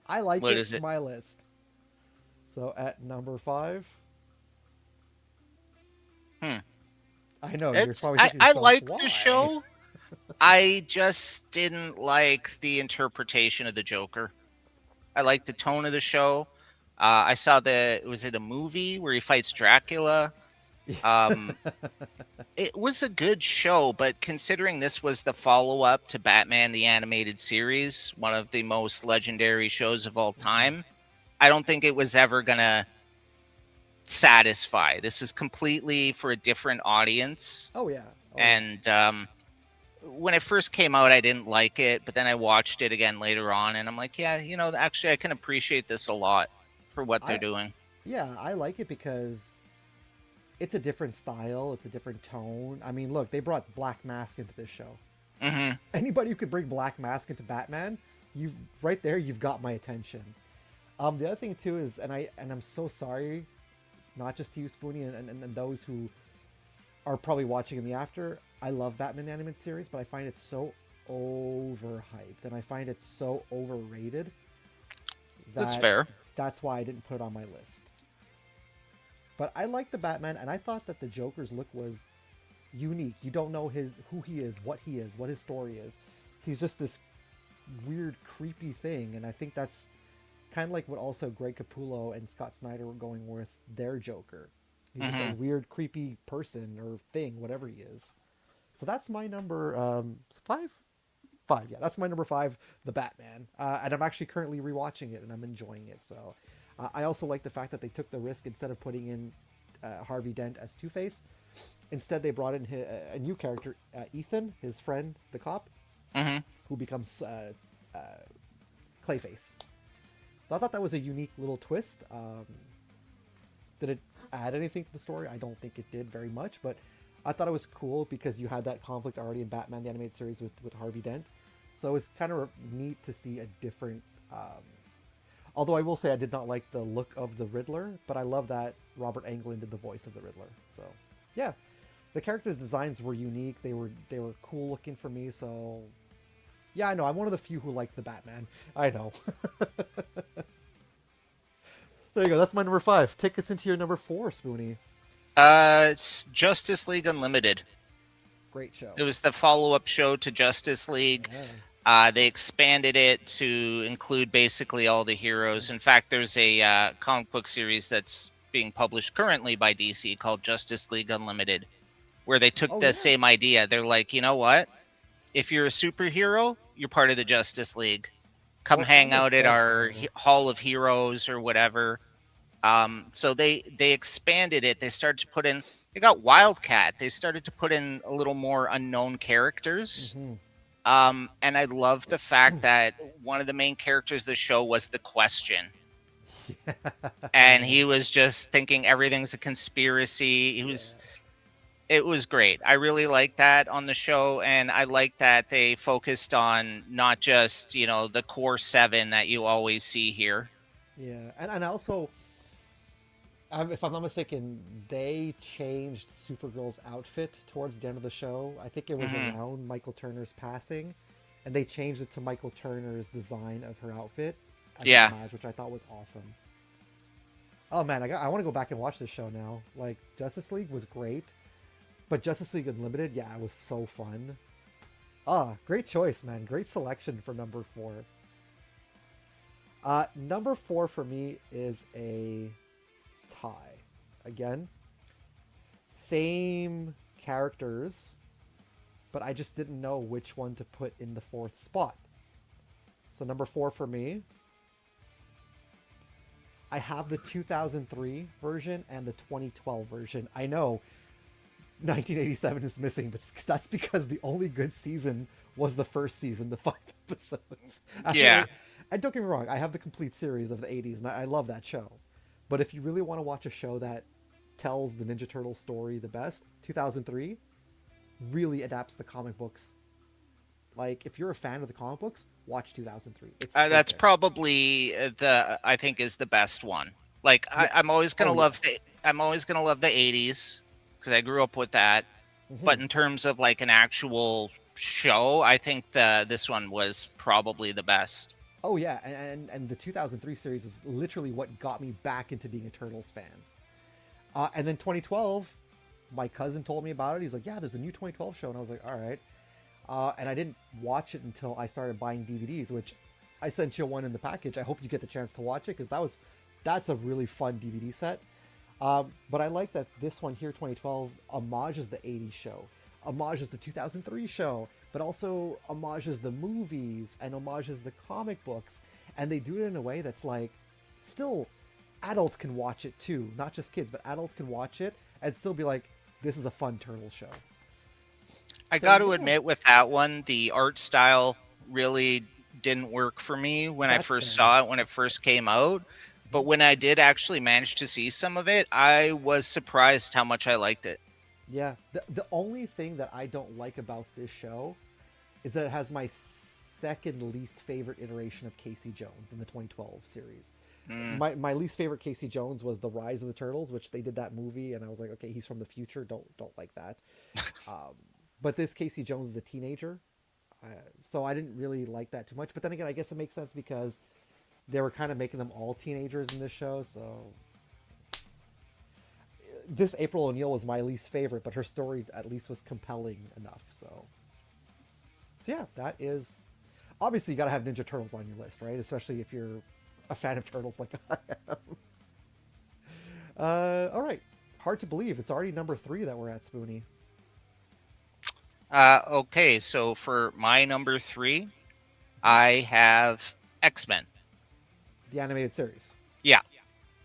I like What it. is It's it? my list. So at number 5, Hmm. I know you're It's probably I, thinking to I yourself, like the why? show. I just didn't like the interpretation of the Joker. I like the tone of the show. I saw was it a movie where he fights Dracula? Um, it was a good show, but considering this was the follow up to Batman the Animated Series, one of the most legendary shows of all Mhm. time, I don't think it was ever going to satisfy. This is completely for a different audience. Oh yeah. Oh yeah. And when it first came out, I didn't like it, but then I watched it again later on, and I'm like, yeah, actually, I can appreciate this a lot for what they're I doing. yeah, I like it because it's a different style, it's a different tone. I mean, look, they brought Black Mask into this show. Hmm. Anybody who could bring Black Mask into Batman, you right there, you've got my attention. The other thing too is, I'm so sorry, not just to you, Spoonie, and those who are probably watching in the after. I love Batman animated series, but I find it so overhyped, and I find it so overrated That's that fair. that's why I didn't put it on my list. But I like the Batman, and I thought that the Joker's look was unique. You don't know who he is, what his story is. He's just this weird, creepy thing, and I think that's kind of like what also Greg Capullo and Scott Snyder were going with their Joker. He's just a Hmm. weird, creepy person or thing, whatever he is. So that's my number five. Five, yeah, that's my number five, the Batman, and I'm actually currently rewatching it and I'm enjoying it. So I also like the fact that they took the risk instead of putting in Harvey Dent as Two Face. Instead, they brought in a new character, Ethan, his friend, the cop, Hmm. who becomes Clayface. So I thought that was a unique little twist. Did it add anything to the story? I don't think it did very much, but I thought it was cool because you had that conflict already in Batman the Animated Series with Harvey Dent. So it was kind of neat to see a different. Although I will say I did not like the look of the Riddler, but I love that Robert Englund did the voice of the Riddler. So yeah, the characters' designs were unique. They were cool looking for me. So yeah, I know I'm one of the few who like the Batman. I know. There you go. That's my number five. Take us into your number four, Spoonie. It's Justice League Unlimited. Great show. It was the follow-up show to Justice League. Yeah. They expanded it to include basically all the heroes. In fact, there's a comic book series that's being published currently by DC called Justice League Unlimited, where they took Oh the yeah. same idea. They're like, you know what? If you're a superhero, you're part of the Justice League. Come Well, that hang makes out at sense our though. Hall of Heroes or whatever. So they expanded it. They started to put in. They got Wildcat. They started to put in a little more unknown characters. Hmm. And I love the fact that one of the main characters of the show was the Question, and he was just thinking everything's a conspiracy. He Yeah. was. It was great. I really like that on the show, and I like that they focused on not just the core seven that you always see here. Yeah. And also, if I'm not mistaken, they changed Supergirl's outfit towards the end of the show. I think it was Hmm. around Michael Turner's passing, and they changed it to Michael Turner's design of her outfit as an Yeah, homage, which I thought was awesome. Oh man, I want to go back and watch this show now. Like Justice League was great, but Justice League Unlimited, yeah, it was so fun. Ah, great choice, man. Great selection for number four. Number four for me is a tie. Again, same characters, but I just didn't know which one to put in the fourth spot. So number four for me, I have the 2003 version and the 2012 version. I know 1987 is missing, but that's because the only good season was the first season, the 5 episodes. yeah. And don't get me wrong, I have the complete series of the 80s, and I love that show. But if you really want to watch a show that tells the Ninja Turtle story the best, 2003 really adapts the comic books. Like, if you're a fan of the comic books, watch 2003. It's That's perfect. probably the I think is the best one. Like I'm Yes. always gonna Oh, love yes. the '80s because I grew up with that. Hmm. But in terms of like an actual show, I think the this one was probably the best. Oh, yeah. And the 2003 series is literally what got me back into being a Turtles fan. And then 2012, my cousin told me about it. He's like, yeah, there's a new 2012 show. And I was like, all right. And I didn't watch it until I started buying DVDs, which I sent you one in the package. I hope you get the chance to watch it because that's a really fun DVD set. But I like that this one here, 2012, homages the 80s show, homages the 2003 show, but also homages the movies and homages the comic books. And they do it in a way that's like, still, adults can watch it too. Not just kids, but adults can watch it and still be like, this is a fun turtle show. I So got to yeah, admit, with that one, the art style really didn't work for me when I that's first fair. saw it when it first came out. But when I did actually manage to see some of it, I was surprised how much I liked it. Yeah. The only thing that I don't like about this show is that it has my second least favorite iteration of Casey Jones in the 2012 series. Mm. My least favorite Casey Jones was The Rise of the Turtles, which they did that movie, and I was like, okay, he's from the future. Don't like that. Um, but this Casey Jones is a teenager, uh, so I didn't really like that too much. But then again, I guess it makes sense because they were kind of making them all teenagers in this show. So this April O'Neil was my least favorite, but her story at least was compelling enough. So yeah, that is obviously you got to have Ninja Turtles on your list, right? Especially if you're a fan of turtles like I am. All right, hard to believe it's already number three that we're at, Spoonie. Okay, so for my number three, I have X-Men. The animated series. Yeah,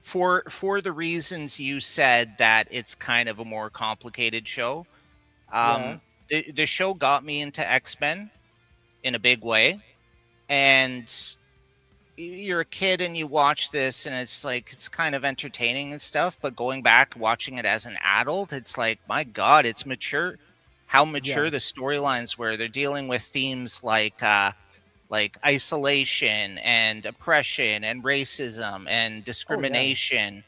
for the reasons you said that it's kind of a more complicated show. Yeah. The show got me into X-Men in a big way, and you're a kid and you watch this and it's like it's kind of entertaining and stuff, but going back watching it as an adult, it's like, my god, it's mature. How mature the Yes. storylines were. They're dealing with themes like isolation and oppression and racism and Oh yeah. discrimination,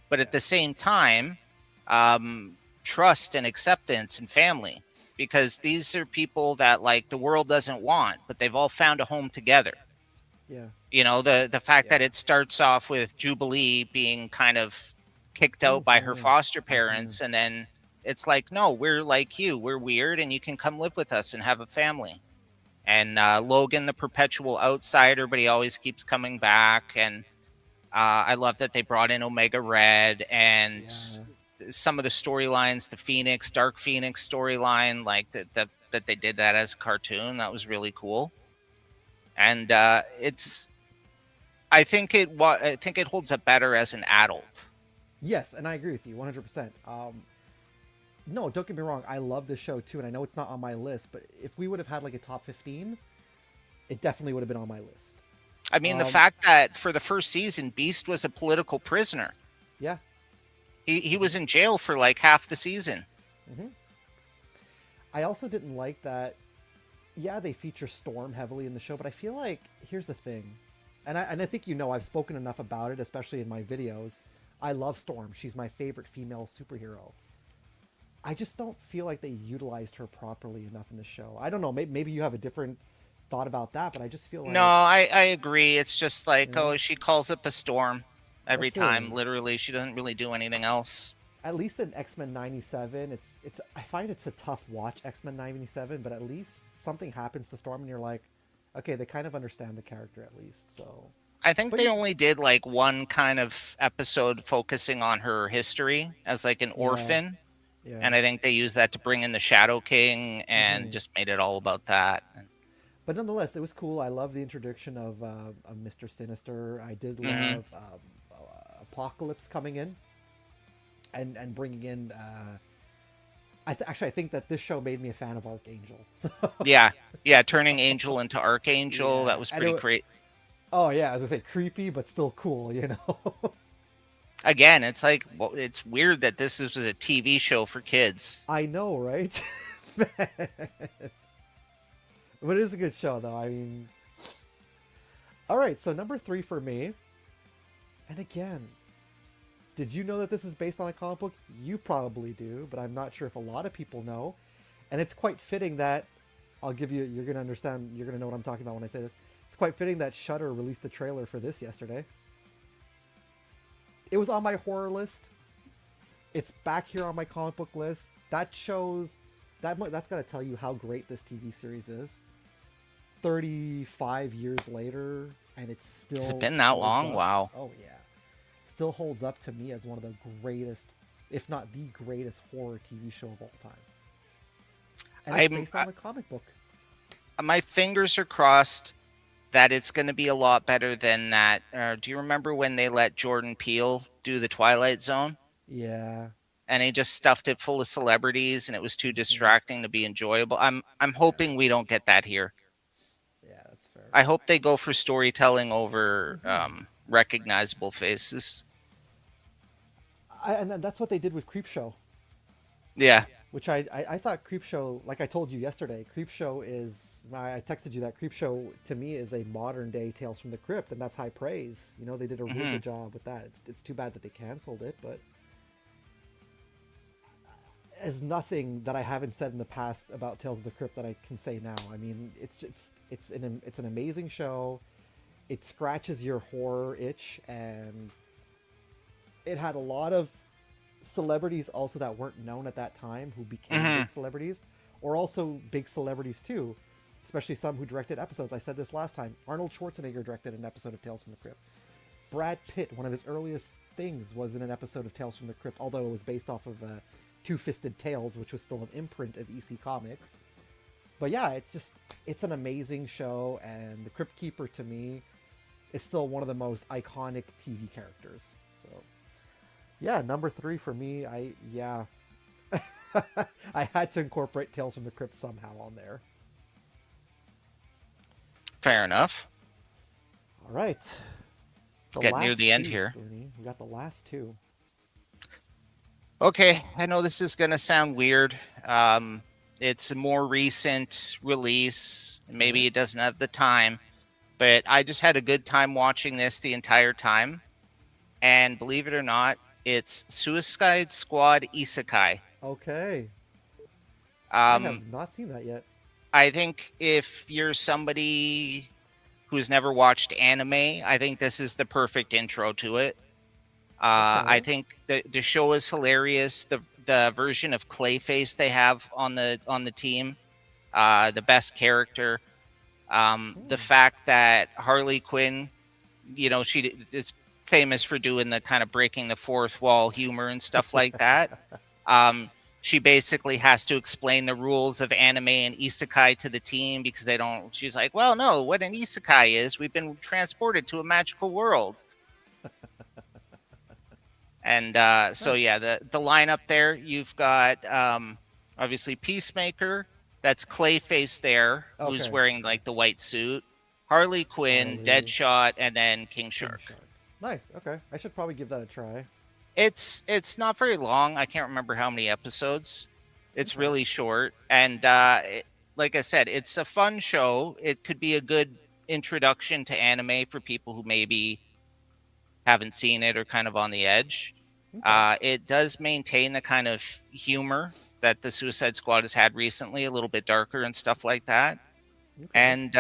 but Yeah. at the same time, trust and acceptance and family, because these are people that like the world doesn't want, but they've all found a home together. Yeah. The fact Yeah. that it starts off with Jubilee being kind of kicked out by her Mm-hmm. foster Mm-hmm. parents, and then it's like, no, we're like you, we're weird, and you can come live with us and have a family. And Logan, the perpetual outsider, but he always keeps coming back. And I love that they brought in Omega Red and Yeah. some of the storylines, the Phoenix, Dark Phoenix storyline, like that they did that as a cartoon. That was really cool. And it's I think it holds up better as an adult. Yes, and I agree with you 100%. No, don't get me wrong. I love this show too, and I know it's not on my list, but if we would have had like a top 15, it definitely would have been on my list. I mean, the Um, fact that for the first season, Beast was a political prisoner. yeah. He Hmm. was in jail for like half the season. Hmm. I also didn't like that. Yeah, they feature Storm heavily in the show, but I feel like here's the thing, and I think I've spoken enough about it, especially in my videos. I love Storm. She's my favorite female superhero. I just don't feel like they utilized her properly enough in the show. I don't know. Maybe you have a different thought about that, but I just feel No, like, I agree. It's just you like, know, oh, she calls up a storm every that's time. it. Literally, she doesn't really do anything else. At least in X Men '97, it's. I find it's a tough watch, X Men '97, but at least something happens to Storm, and you're like, okay, they kind of understand the character at least. So, I think but they only did like one kind of episode focusing on her history as like an yeah, orphan. yeah. And I think they used that to bring in the Shadow King and Hmm. just made it all about that. But nonetheless, it was cool. I love the introduction of Mr. Sinister. I did Hmm. love Apocalypse coming in and bringing in. Actually, I think that this show made me a fan of Archangel. So Yeah, yeah, turning Angel into Archangel, that yeah, was and pretty great. oh yeah, as I say, creepy but still cool. You know. Again, it's like, well, it's weird that was a TV show for kids. I know, right? But it is a good show, though. I mean, all right. So number three for me, and again, did you know that this is based on a comic book? You probably do, but I'm not sure if a lot of people know. And it's quite fitting that I'll give you. You're gonna understand. You're gonna know what I'm talking about when I say this. It's quite fitting that Shudder released the trailer for this yesterday. It was on my horror list. It's back here on my comic book list. That shows that's got to tell you how great this TV series is. 35 years later, and it Has it still been that holds long? up. Wow. Oh yeah, still holds up to me as one of the greatest, if not the greatest, horror TV show of all time. And it's I'm based on a comic book. My fingers are crossed that it's going to be a lot better than that. Do you remember when they let Jordan Peele do the Twilight Zone? Yeah. And he just stuffed it full of celebrities, and it was too Hmm. distracting to be enjoyable. I'm Yeah. hoping we don't get that here. Yeah, that's fair. I hope they go for storytelling over Hmm. recognizable faces. And that's what they did with Creepshow, Yeah. which I thought Creepshow, like I told you yesterday, Creepshow is, I texted you that Creepshow to me is a modern day Tales from the Crypt, and that's high praise. You know, they did a really Hmm. good job with that. It's too bad that they canceled it, but there's nothing that I haven't said in the past about Tales of the Crypt that I can say now. I mean, it's an amazing show. It scratches your horror itch, and it had a lot of celebrities also that weren't known at that time who became Hmm. big celebrities, or also big celebrities too, especially some who directed episodes. I said this last time. Arnold Schwarzenegger directed an episode of Tales from the Crypt. Brad Pitt, one of his earliest things, was in an episode of Tales from the Crypt, although it was based off of Two Fisted Tales, which was still an imprint of EC Comics. But yeah, it's an amazing show, and the Crypt Keeper to me is still one of the most iconic TV characters. So yeah, number three for me. I had to incorporate Tales from the Crypt somehow on there. Fair enough. All right, the Get near last the end two, here. Spoonie. We got the last two. Okay, I know this is gonna sound weird. It's a more recent release. Okay. Maybe it doesn't have the time, but I just had a good time watching this the entire time. And believe it or not, it's Suicide Squad Isekai. Okay. I Um, have not seen that yet. I think if you're somebody who's never watched anime, I think this is the perfect intro to it. I Okay. think the show is hilarious. The version of Clayface they have on the team, the best character. The Hmm. fact that Harley Quinn, she is famous for doing the kind of breaking the fourth wall humor and stuff like that. Um, she basically has to explain the rules of anime and isekai to the team because they don't. She's like, "Well, no, what an isekai is, we've been transported to a magical world." And so Nice. yeah, the lineup there, you've got obviously Peacemaker, that's Clayface there, who's Okay. wearing like the white suit, Harley Quinn, Harley, Deadshot, and then King King Shark. Shark. Nice. Okay. I should probably give that a try. It's not very long. I can't remember how many episodes. It's Okay. really short, and like I said, it's a fun show. It could be a good introduction to anime for people who maybe haven't seen it or kind of on the edge. Okay. It does maintain the kind of humor that the Suicide Squad has had recently, a little bit darker and stuff like that. Okay. And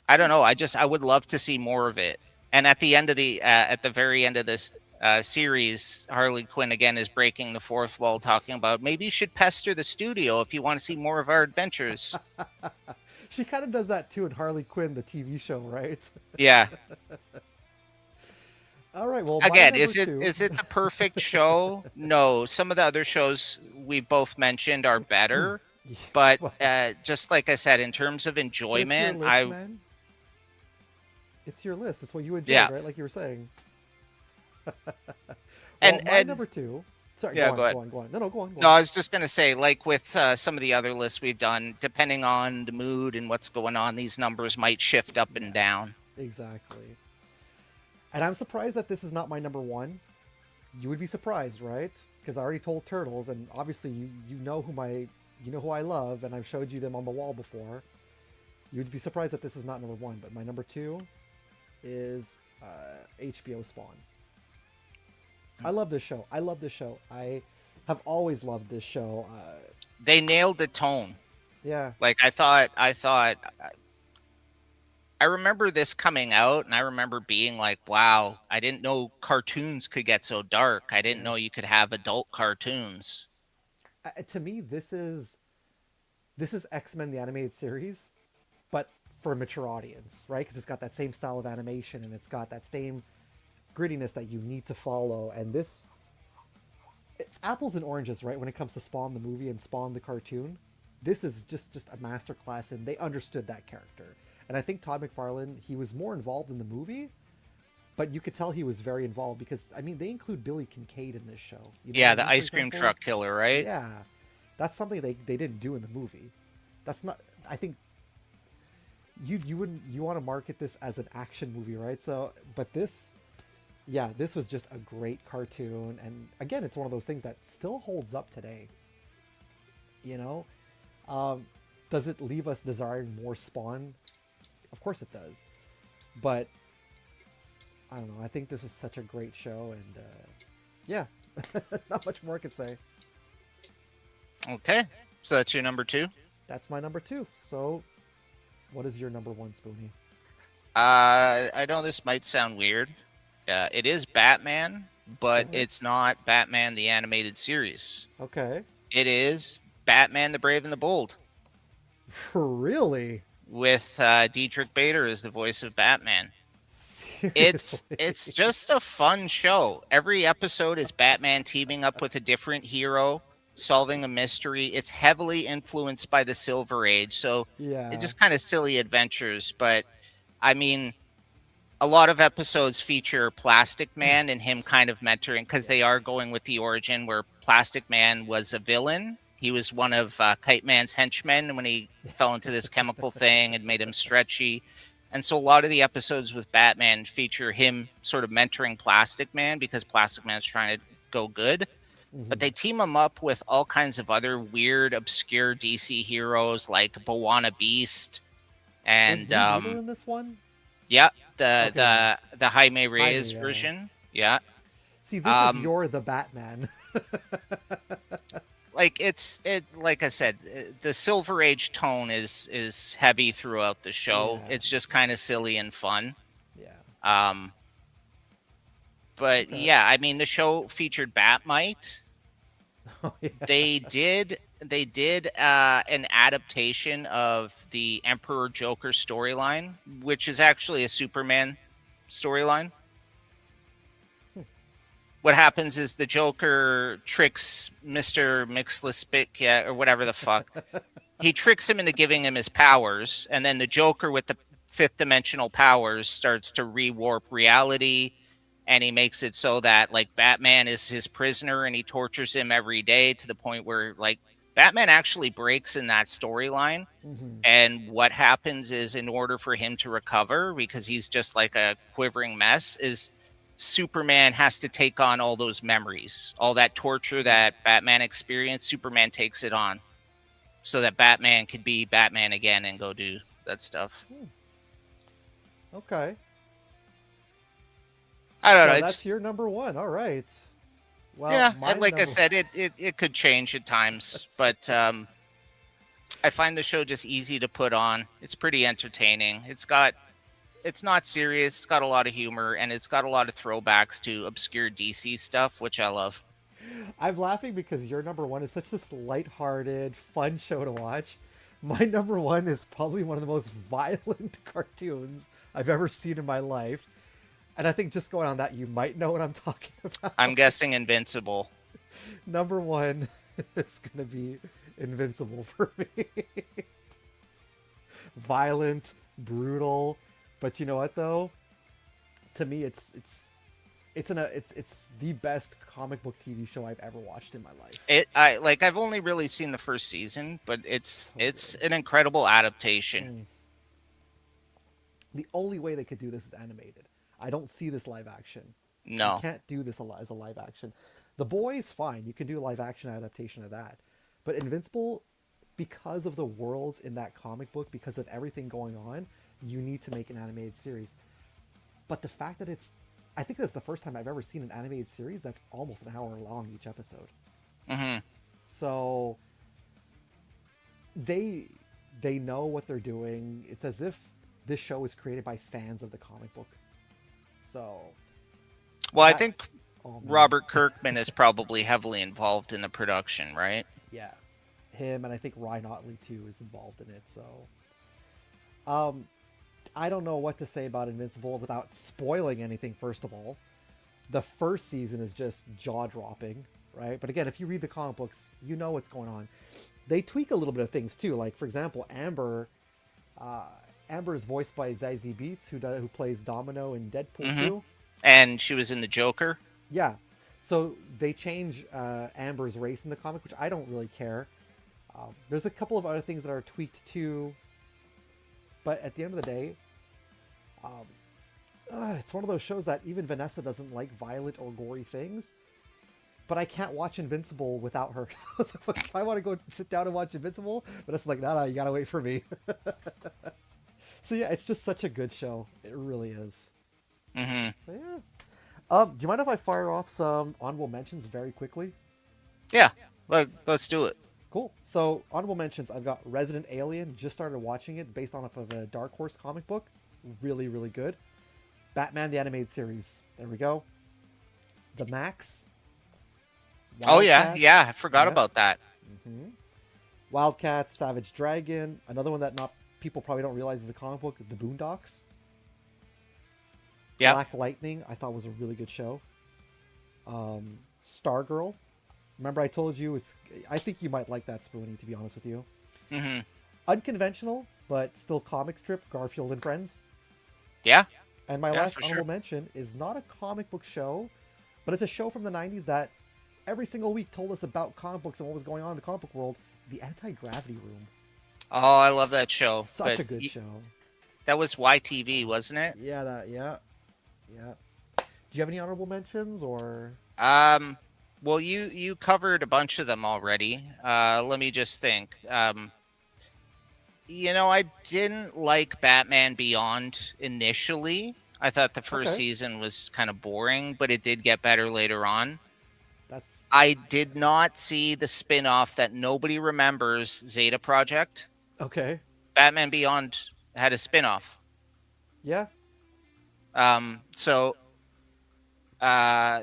I don't know. I would love to see more of it. And at the very end of this series, Harley Quinn again is breaking the fourth wall, talking about maybe you should pester the studio if you want to see more of our adventures. She kind of does that too in Harley Quinn, the TV show, right? Yeah. All right. Well, my Again, number two. is it the perfect show? No. Some of the other shows we both mentioned are better, Yeah, but well, just like I said, in terms of but it's your enjoyment, list, man. It's your list. It's what you enjoyed, yeah. right? Like you were saying. Well, And my number two. Sorry, go yeah, on, go ahead. go on, go on. No, no, go on, go No, on. I was just gonna say, like with some of the other lists we've done, depending on the mood and what's going on, these numbers might shift up and Yeah, down. exactly. And I'm surprised that this is not my number one. You would be surprised, right? Because I already told Turtles, and obviously you know who I love, and I've showed you them on the wall before. You would be surprised that this is not number one, but my number two is HBO Spawn. I love this show. I love this show. I have always loved this show. They nailed the tone. Yeah. Like I remember this coming out, and I remember being like, "Wow, I didn't know cartoons could get so dark. I didn't know you Yes. could have adult cartoons." To me, this is X Men the animated series, but for a mature audience, right? Because it's got that same style of animation and it's got that same grittiness that you need to follow. And this, it's apples and oranges, right? When it comes to Spawn the movie and Spawn the cartoon, this is just a masterclass, and they understood that character. And I think Todd McFarlane, he was more involved in the movie, but you could tell he was very involved because I mean they include Billy Kincaid in this show. You know what Yeah, I the mean? For ice cream example, truck killer, right? yeah, that's something they didn't do in the movie. That's not. I think you wouldn't you want to market this as an action movie, right? So, but this, yeah, this was just a great cartoon, and again, it's one of those things that still holds up today. You know, um, does it leave us desiring more Spawn? Of course it does, but I don't know. I think this is such a great show, and yeah, not much more I could say. Okay, so that's your number two. That's my number two. So, what is your number one, Spoonie? I know this might sound weird. It is Batman, but Okay. it's not Batman the animated series. Okay. It is Batman the Brave and the Bold Really? with Dietrich Bader as the voice of Batman. It's Seriously? just a fun show. Every episode is Batman teaming up with a different hero, solving a mystery. It's heavily influenced by the Silver Age, so it's Yeah. just kind of silly adventures. But I mean, a lot of episodes feature Plastic Man and him kind of mentoring because Yeah. they are going with the origin where Plastic Man was a villain. He was one of Kite Man's henchmen when he fell into this chemical thing and made him stretchy. And so a lot of the episodes with Batman feature him sort of mentoring Plastic Man because Plastic Man's trying to go good. But Hmm. they team him up with all kinds of other weird, obscure DC heroes like Bawana Beast Was and Blue Beetle in this one? yeah, the Okay, yeah. the Jaime Jaime, Reyes yeah. version. Yeah. See, this is Um your the Batman. like it like I said, the Silver Age tone is heavy throughout the show. Yeah. It's just kind of silly and fun. Yeah. Um but Okay. yeah, I mean the show featured Batmite. Oh yeah. They did an adaptation of the Emperor Joker storyline, which is actually a Superman storyline. What happens is the Joker tricks Mr. Mixlispic, yeah, or whatever the fuck. He tricks him into giving him his powers, and then the Joker with the fifth dimensional powers starts to rewarp reality, and he makes it so that like Batman is his prisoner and he tortures him every day to the point where like Batman actually breaks in that storyline. Hmm. And what happens is, in order for him to recover, because he's just like a quivering mess, is Superman has to take on all those memories, all that torture that Batman experienced. Superman takes it on so that Batman could be Batman again and go do that stuff. Okay. I don't know. So It's that's your number one. All right. Well, yeah, my and like I number. said, it could change at times, That's but I find the show just easy to put on. It's pretty entertaining. It's not serious. It's got a lot of humor and it's got a lot of throwbacks to obscure DC stuff, which I love. I'm laughing because your number one is such this lighthearted, fun show to watch. My number one is probably one of the most violent cartoons I've ever seen in my life. And I think just going on that, you might know what I'm talking I'm about. guessing Invincible. Number one is going to be Invincible for me. Violent, brutal, but you know what though? To me, it's the best comic book TV show I've ever watched in my life. I've only really seen the first season, but it's So it's good. an incredible adaptation. Mm. The only way they could do this is animated. I don't see this live action. You No. can't do this as a live action. The Boys, fine, you can do a live action adaptation of that, but Invincible, because of the worlds in that comic book, because of everything going on, you need to make an animated series. But the fact that I think that's the first time I've ever seen an animated series that's almost an hour long each episode. Hmm. So they they know what they're doing. It's as if this show is created by fans of the comic book. So Well, I that, think oh man, Robert Kirkman is probably heavily involved in the production, right? yeah, him and I think Ryan Otley too is involved in it. So um, I don't know what to say about Invincible without spoiling anything. First of all, the first season is just jaw dropping, right? But again, if you read the comic books, you know what's going on. They tweak a little bit of things too. Like for example, Amber. Uh, Amber is voiced by Zazie Beetz, who plays Domino in Deadpool Hmm. 2. And she was in the Joker. Yeah, so they change Amber's race in the comic, which I don't really care. There's a couple of other things that are tweaked too. But at the end of the day, um, it's one of those shows that even Vanessa doesn't like violent or gory things. But I can't watch Invincible without her. So if I want to go sit down and watch Invincible, but it's like, no, you gotta wait for me. So yeah, it's just such a good show. It really is. Mm-hmm. But yeah. Do you mind if I fire off some honorable mentions very quickly? Yeah, let's do it. Cool. So honorable mentions, I've got Resident Alien. Just started watching it based off of a Dark Horse comic book. Really, really good. Batman the Animated Series. There we go. The Max. Oh yeah, Wildcats. yeah. I forgot Yeah. about that. hmm Wildcats, Savage Dragon. Another one that not people probably don't realize is a comic book. The Boondocks. Yep. Black Lightning. I thought was a really good show. Stargirl. Remember I told you it's. I think you might like that, Spoonie. To be honest with you, Mm-hmm. unconventional but still comic strip. Garfield and Friends. Yeah. And my Yeah, last for honorable sure. mention is not a comic book show, but it's a show from the '90s that every single week told us about comic books and what was going on in the comic book world. The Anti-Gravity Room. Oh, I love that show. Such But a good show. that was YTV, wasn't it? Yeah, yeah. Do you have any honorable mentions or? Um, well, you covered a bunch of them already. Let me just think. I didn't like Batman Beyond initially. I thought the first Okay, season was kind of boring, but it did get better later on. that's I did not see the spin-off that nobody remembers, Zeta Project. okay. Batman Beyond had a spin-off. Yeah, So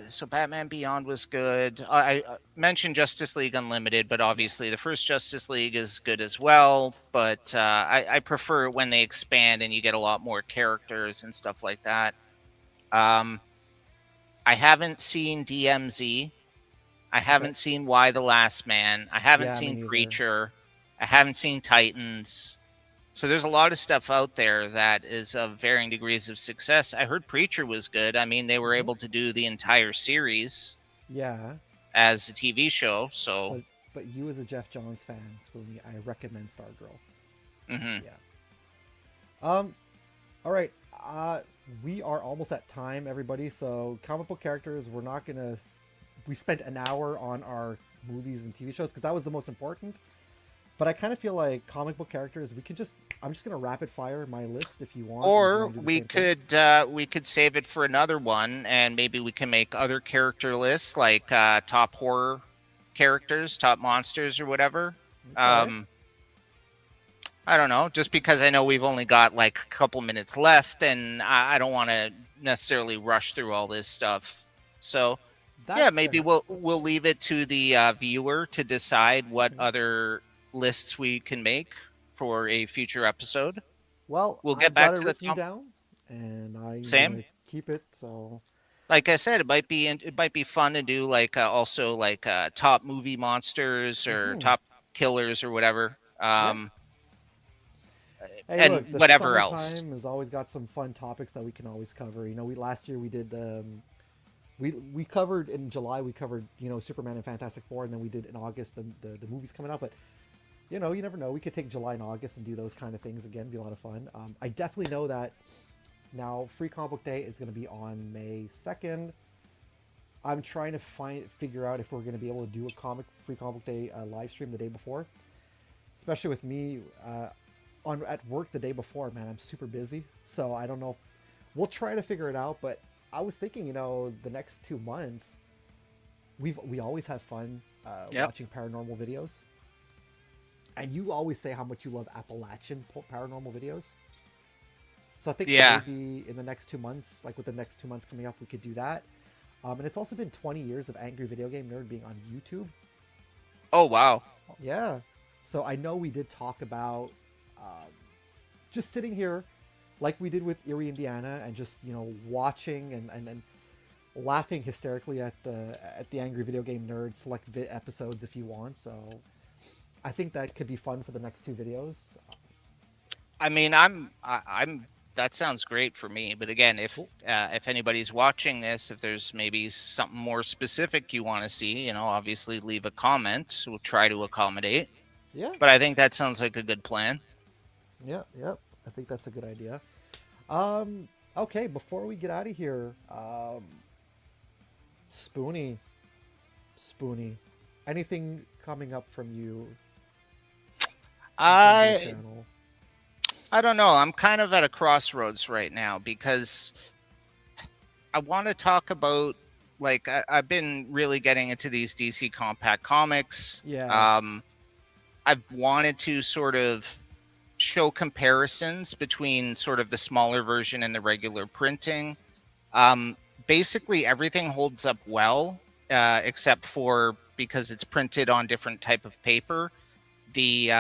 so Batman Beyond was good. I mentioned Justice League Unlimited, but yeah. obviously the first Justice League is good as well. But I prefer it when they expand and you get a lot more characters and stuff like that. Um, I haven't seen DMZ. I Okay. haven't seen Why the Last Man. I haven't Yeah, me seen neither. Preacher. I haven't seen Titans. So there's a lot of stuff out there that is of varying degrees of success. I heard Preacher was good. I mean, they were hmm able to do the entire series Yeah, as a TV show. So, but you as a Jeff Johns fan, Spoonie, I recommend Stargirl. mhm. Yeah. Um. All right. We are almost at time, everybody. So comic book characters, we're not gonna. We spent an hour on our movies and TV shows because that was the most important. But I kind of feel like comic book characters, we could just. I'm just gonna rapid fire my list if you want, and if you Or want to do the we same thing. could we could save it for another one, and maybe we can make other character lists like top horror characters, top monsters, or whatever. Okay. Um, I don't know, just because I know we've only got like a couple minutes left, and I don't want to necessarily rush through all this stuff. So yeah, That's maybe fair. we'll That's we'll fair. leave it to the viewer to decide what Mhm. other lists we can make for a future episode. Well, We'll get I've got back it to the written top. down, and I'm Same. gonna keep it. So. Like I said, it might be fun to do like also like top movie monsters or hmm top killers or whatever. Yeah. Hey, And look, the whatever else. summertime has always got some fun topics that we can always cover. We last year we did we covered in July we covered Superman and Fantastic Four, and then we did in August the movies coming out. But you never know. We could take July and August and do those kind of things again. Be a lot of fun. I definitely know that now Free Comic Book Day is going to be on May 2nd. I'm trying to figure out if we're going to be able to do a comic Free Comic Book Day live stream the day before, especially with me on at work the day before. Man, I'm super busy, so I don't know. We'll try to figure it out. But I was thinking, the next 2 months, we always have fun Yep. watching paranormal videos, and you always say how much you love Appalachian paranormal videos. So I think Yeah. maybe in the next 2 months, like with the next 2 months coming up, we could do that. And it's also been 20 years of Angry Video Game Nerd being on YouTube. Oh wow. Yeah. So I know we did talk about um, just sitting here like we did with Erie, Indiana, and just, watching and laughing hysterically at the Angry Video Game Nerd select episodes if you want. So I think that could be fun for the next two videos. I mean, I'm. That sounds great for me. But again, Cool. if anybody's watching this, if there's maybe something more specific you want to see, obviously leave a comment. We'll try to accommodate. Yeah. But I think that sounds like a good plan. Yeah. Yeah. I think that's a good idea. Um, okay, before we get out of here, Spoonie, Spoonie, anything coming up from you in terms of your I channel? I don't know. I'm kind of at a crossroads right now because I want to talk about like I've been really getting into these DC compact comics. Yeah, I've wanted to sort of show comparisons between sort of the smaller version and the regular printing. Um, Basically, everything holds up well, except for because it's printed on different type of paper. The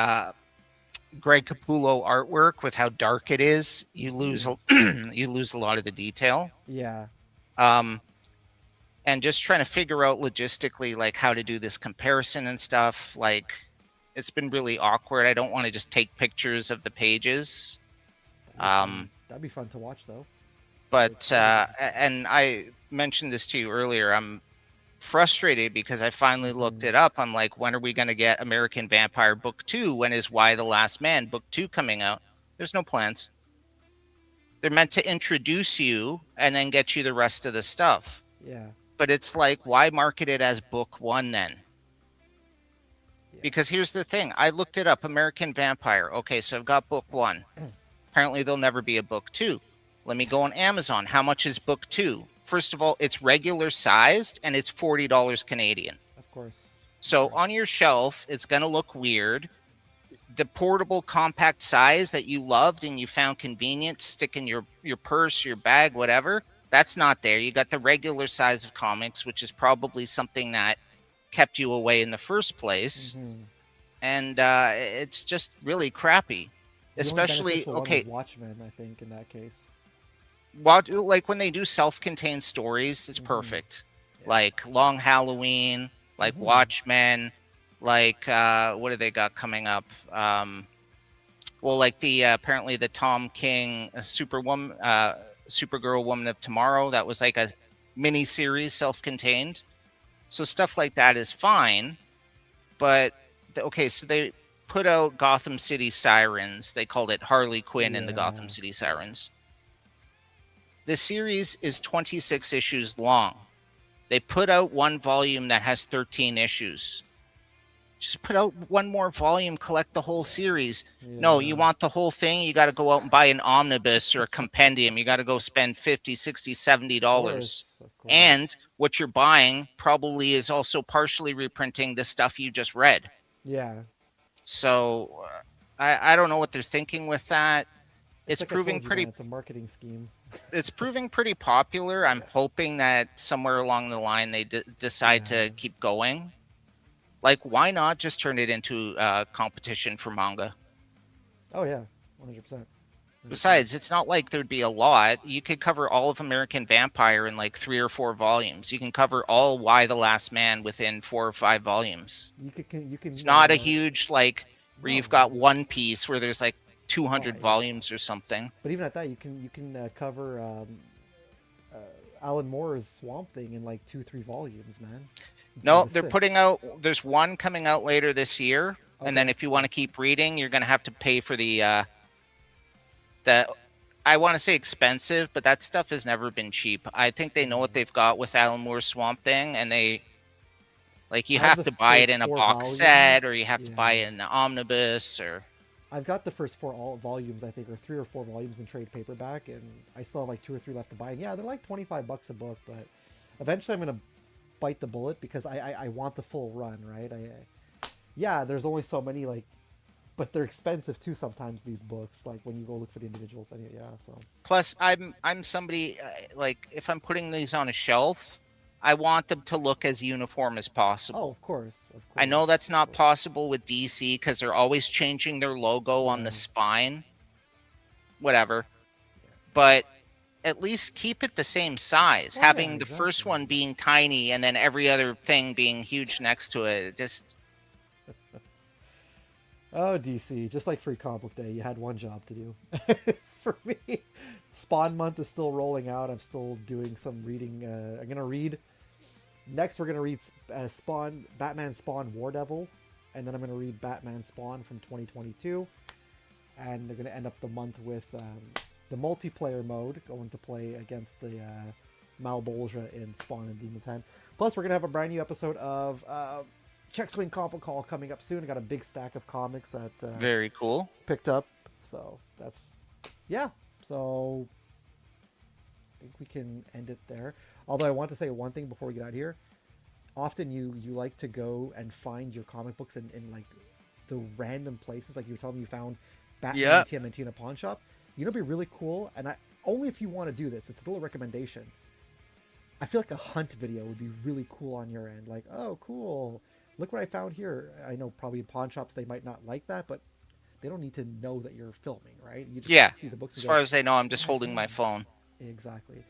Greg Capullo artwork with how dark it is, mm-hmm. you lose a lot of the detail. Yeah, Um, and just trying to figure out logistically like how to do this comparison and stuff. Like it's been really awkward. I don't want to just take pictures of the pages. that'd be fun. Um, That'd be fun to watch though. but That is interesting. and I mentioned this to you earlier. I'm frustrated because I finally looked Mm-hmm. it up. I'm like, when are we going to get American Vampire Book 2? When is Why the Last Man Book 2 coming out? There's no plans. They're meant to introduce you and then get you the rest of the stuff. Yeah, But it's like, why market it as book 1 then? yeah. Because here's the thing. I looked it up, American Vampire. Okay, so I've got book 1. Apparently there'll never be a book 2. Let me go on Amazon. How much is book 2? First of all, it's regular sized and it's $40 Canadian. Of course, of So course. on your shelf, it's going to look weird. The portable compact size that you loved and you found convenient, stick in your purse, your bag, whatever, that's not there. You got the regular size of comics, which is probably something that kept you away in the first place. Mm-hmm. And it's just really crappy. The only Especially, beneficial one was okay, Watchmen, I think, in that case. like when they do self-contained stories, it's Mm-hmm. perfect. Yeah. Like Long Halloween, like Mm-hmm. Watchmen, like what do they got coming up? Well, like the apparently the Tom King Superwoman, Supergirl, Woman of Tomorrow. That was like a mini series, self-contained. So stuff like that is fine. But okay, so they put out Gotham City Sirens. They called it Harley Quinn and the Gotham Yeah. City Sirens. The series is 26 issues long. They put out one volume that has 13 issues. Just put out one more volume, collect the whole series. No, Yeah. you want the whole thing? You got to go out and buy an omnibus or a compendium. You got to go spend 50, 60, Of $70. course. Of And course. what you're buying probably is also partially reprinting the stuff you just read. Yeah. So I don't know what they're thinking with that. It's It's like I proving told you, man. pretty It's a marketing scheme. it's proving pretty popular. I'm Yeah. hoping that somewhere along the line they decide Yeah. to keep going. Like, why not just turn it into competition for manga? Oh yeah. 100%. 100%. Besides, it's not like there'd be a lot. You could cover all of American Vampire in like 3 or 4 volumes. You can cover all Why the Last Man within 4 or 5 volumes. You could. You It's can. not a huge like where No. you've got One Piece where there's like Oh 200 yeah. volumes or something. But even at that, you can cover uh, Alan Moore's Swamp Thing in like 2 3 volumes, man, instead No, of they're putting six. out. There's one coming out later this year, and then Okay. if you want to keep reading, you're gonna have to pay for the. I want to say expensive, but that stuff has never been cheap. I think they know what Mm. they've got with Alan Moore's Swamp Thing, and they like you I have have the to buy it first in a four box set, or you volumes. have to buy Yeah. it in an omnibus, or I've got the first four all volumes, I think, or 3 or 4 volumes in trade paperback, and I still have like 2 or 3 left to buy. And yeah, they're like $25 a book, but eventually I'm gonna bite the bullet because I want the full run, right? Yeah, there's only so many like, but they're expensive too sometimes. These books, like when you go look for the individuals. Anyway, yeah. So plus I'm somebody like if I'm putting these on a shelf, I want them to look as uniform as oh, possible. of I know course, that's of not course. possible with DC because they're always changing their logo on the Yeah, spine, whatever. yeah. But at least keep it the same size. Oh yeah, Having the first exactly. one being tiny and then every other thing being huge next to it, just Oh, DC, just like Free Comic Book Day, you had one job to do. For me, Spawn Month is still rolling out. I'm still doing some reading. I'm gonna read next. We're gonna read Batman Spawn War Devil, and then I'm gonna read Batman Spawn from 2022. and they're going to end up the month with the multiplayer mode, going to play against the Malbolgia in Spawn and Demon's Hand. Plus, we're going to have a brand new episode of Check Swing Compo Call coming up soon. I got a big stack of comics that Very cool. picked up, so that's yeah. So I think we can end it there. Although I want to say one thing before we get out of here. Often you like to go and find your comic books in like the random places. Like you were telling me you found Batman Yeah. TMNT in a pawn shop. You know, it'd be really cool. And only if you want to do this. It's a little recommendation. I feel like a hunt video would be really cool on your end. Like, oh, cool. Look what I found here. I know probably in pawn shops they might not like that, but they don't need to know that you're filming, right? You just Yeah. see the books. As And far go, as they know, I'm just "Oh, holding my fun." phone. Exactly.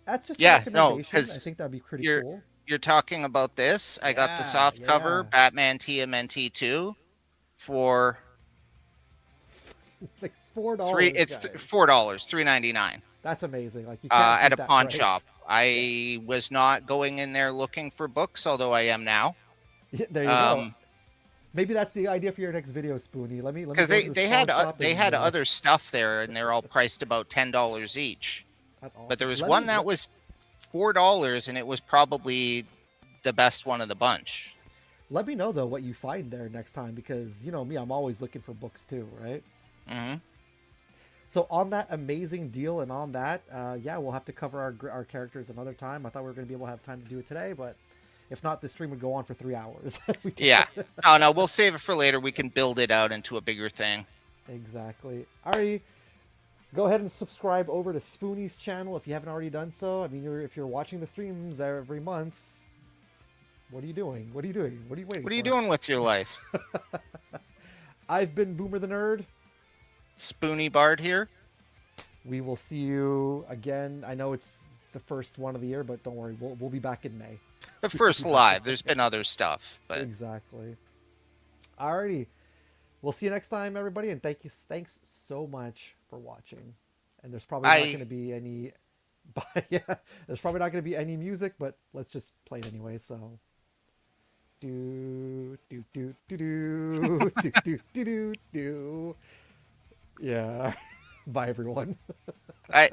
That's just a Yeah, no, recommendation. I because think that'd be pretty you're cool. you're talking about this. I got the Yeah, soft cover yeah. Batman TMNT 2 for Like $4, guys. $4, $3.99 That's amazing. Like you can't at beat a that pawn price. shop. I was not going in there looking for books, although I am now. Yeah, there you go. Maybe that's the idea for your next video, Spoonie. Let me go Because to this they pawn had shop they and, had other stuff there, and they're all priced about $10 each. That's awesome. But there was one that was $4, and it was probably the best one of the bunch. Let me know though what you find there next time, because you know me, I'm always looking for books too, right? Mm-hmm. So on that amazing deal, and on that, yeah, we'll have to cover our characters another time. I thought we were going to be able to have time to do it today, but if not, this stream would go on for 3 hours. Yeah. Oh no, we'll save it for later. We can build it out into a bigger thing. Exactly. Alrighty. Go ahead and subscribe over to Spoonie's channel if you haven't already done so. I mean, if you're watching the streams every month, what are you doing? What are you doing? What are you waiting What are you for? doing with your life? I've been Boomer the Nerd. Spoony Bard here. We will see you again. I know it's the first one of the year, but don't worry. We'll be back in May. The first live. There's been other stuff, but Exactly. Alrighty. We'll see you next time, everybody, and thanks so much for watching. And there's probably not going to be any, yeah, there's probably not going to be any music, but let's just play it anyway. So, do do do do do do do do do. Yeah. Bye, everyone. I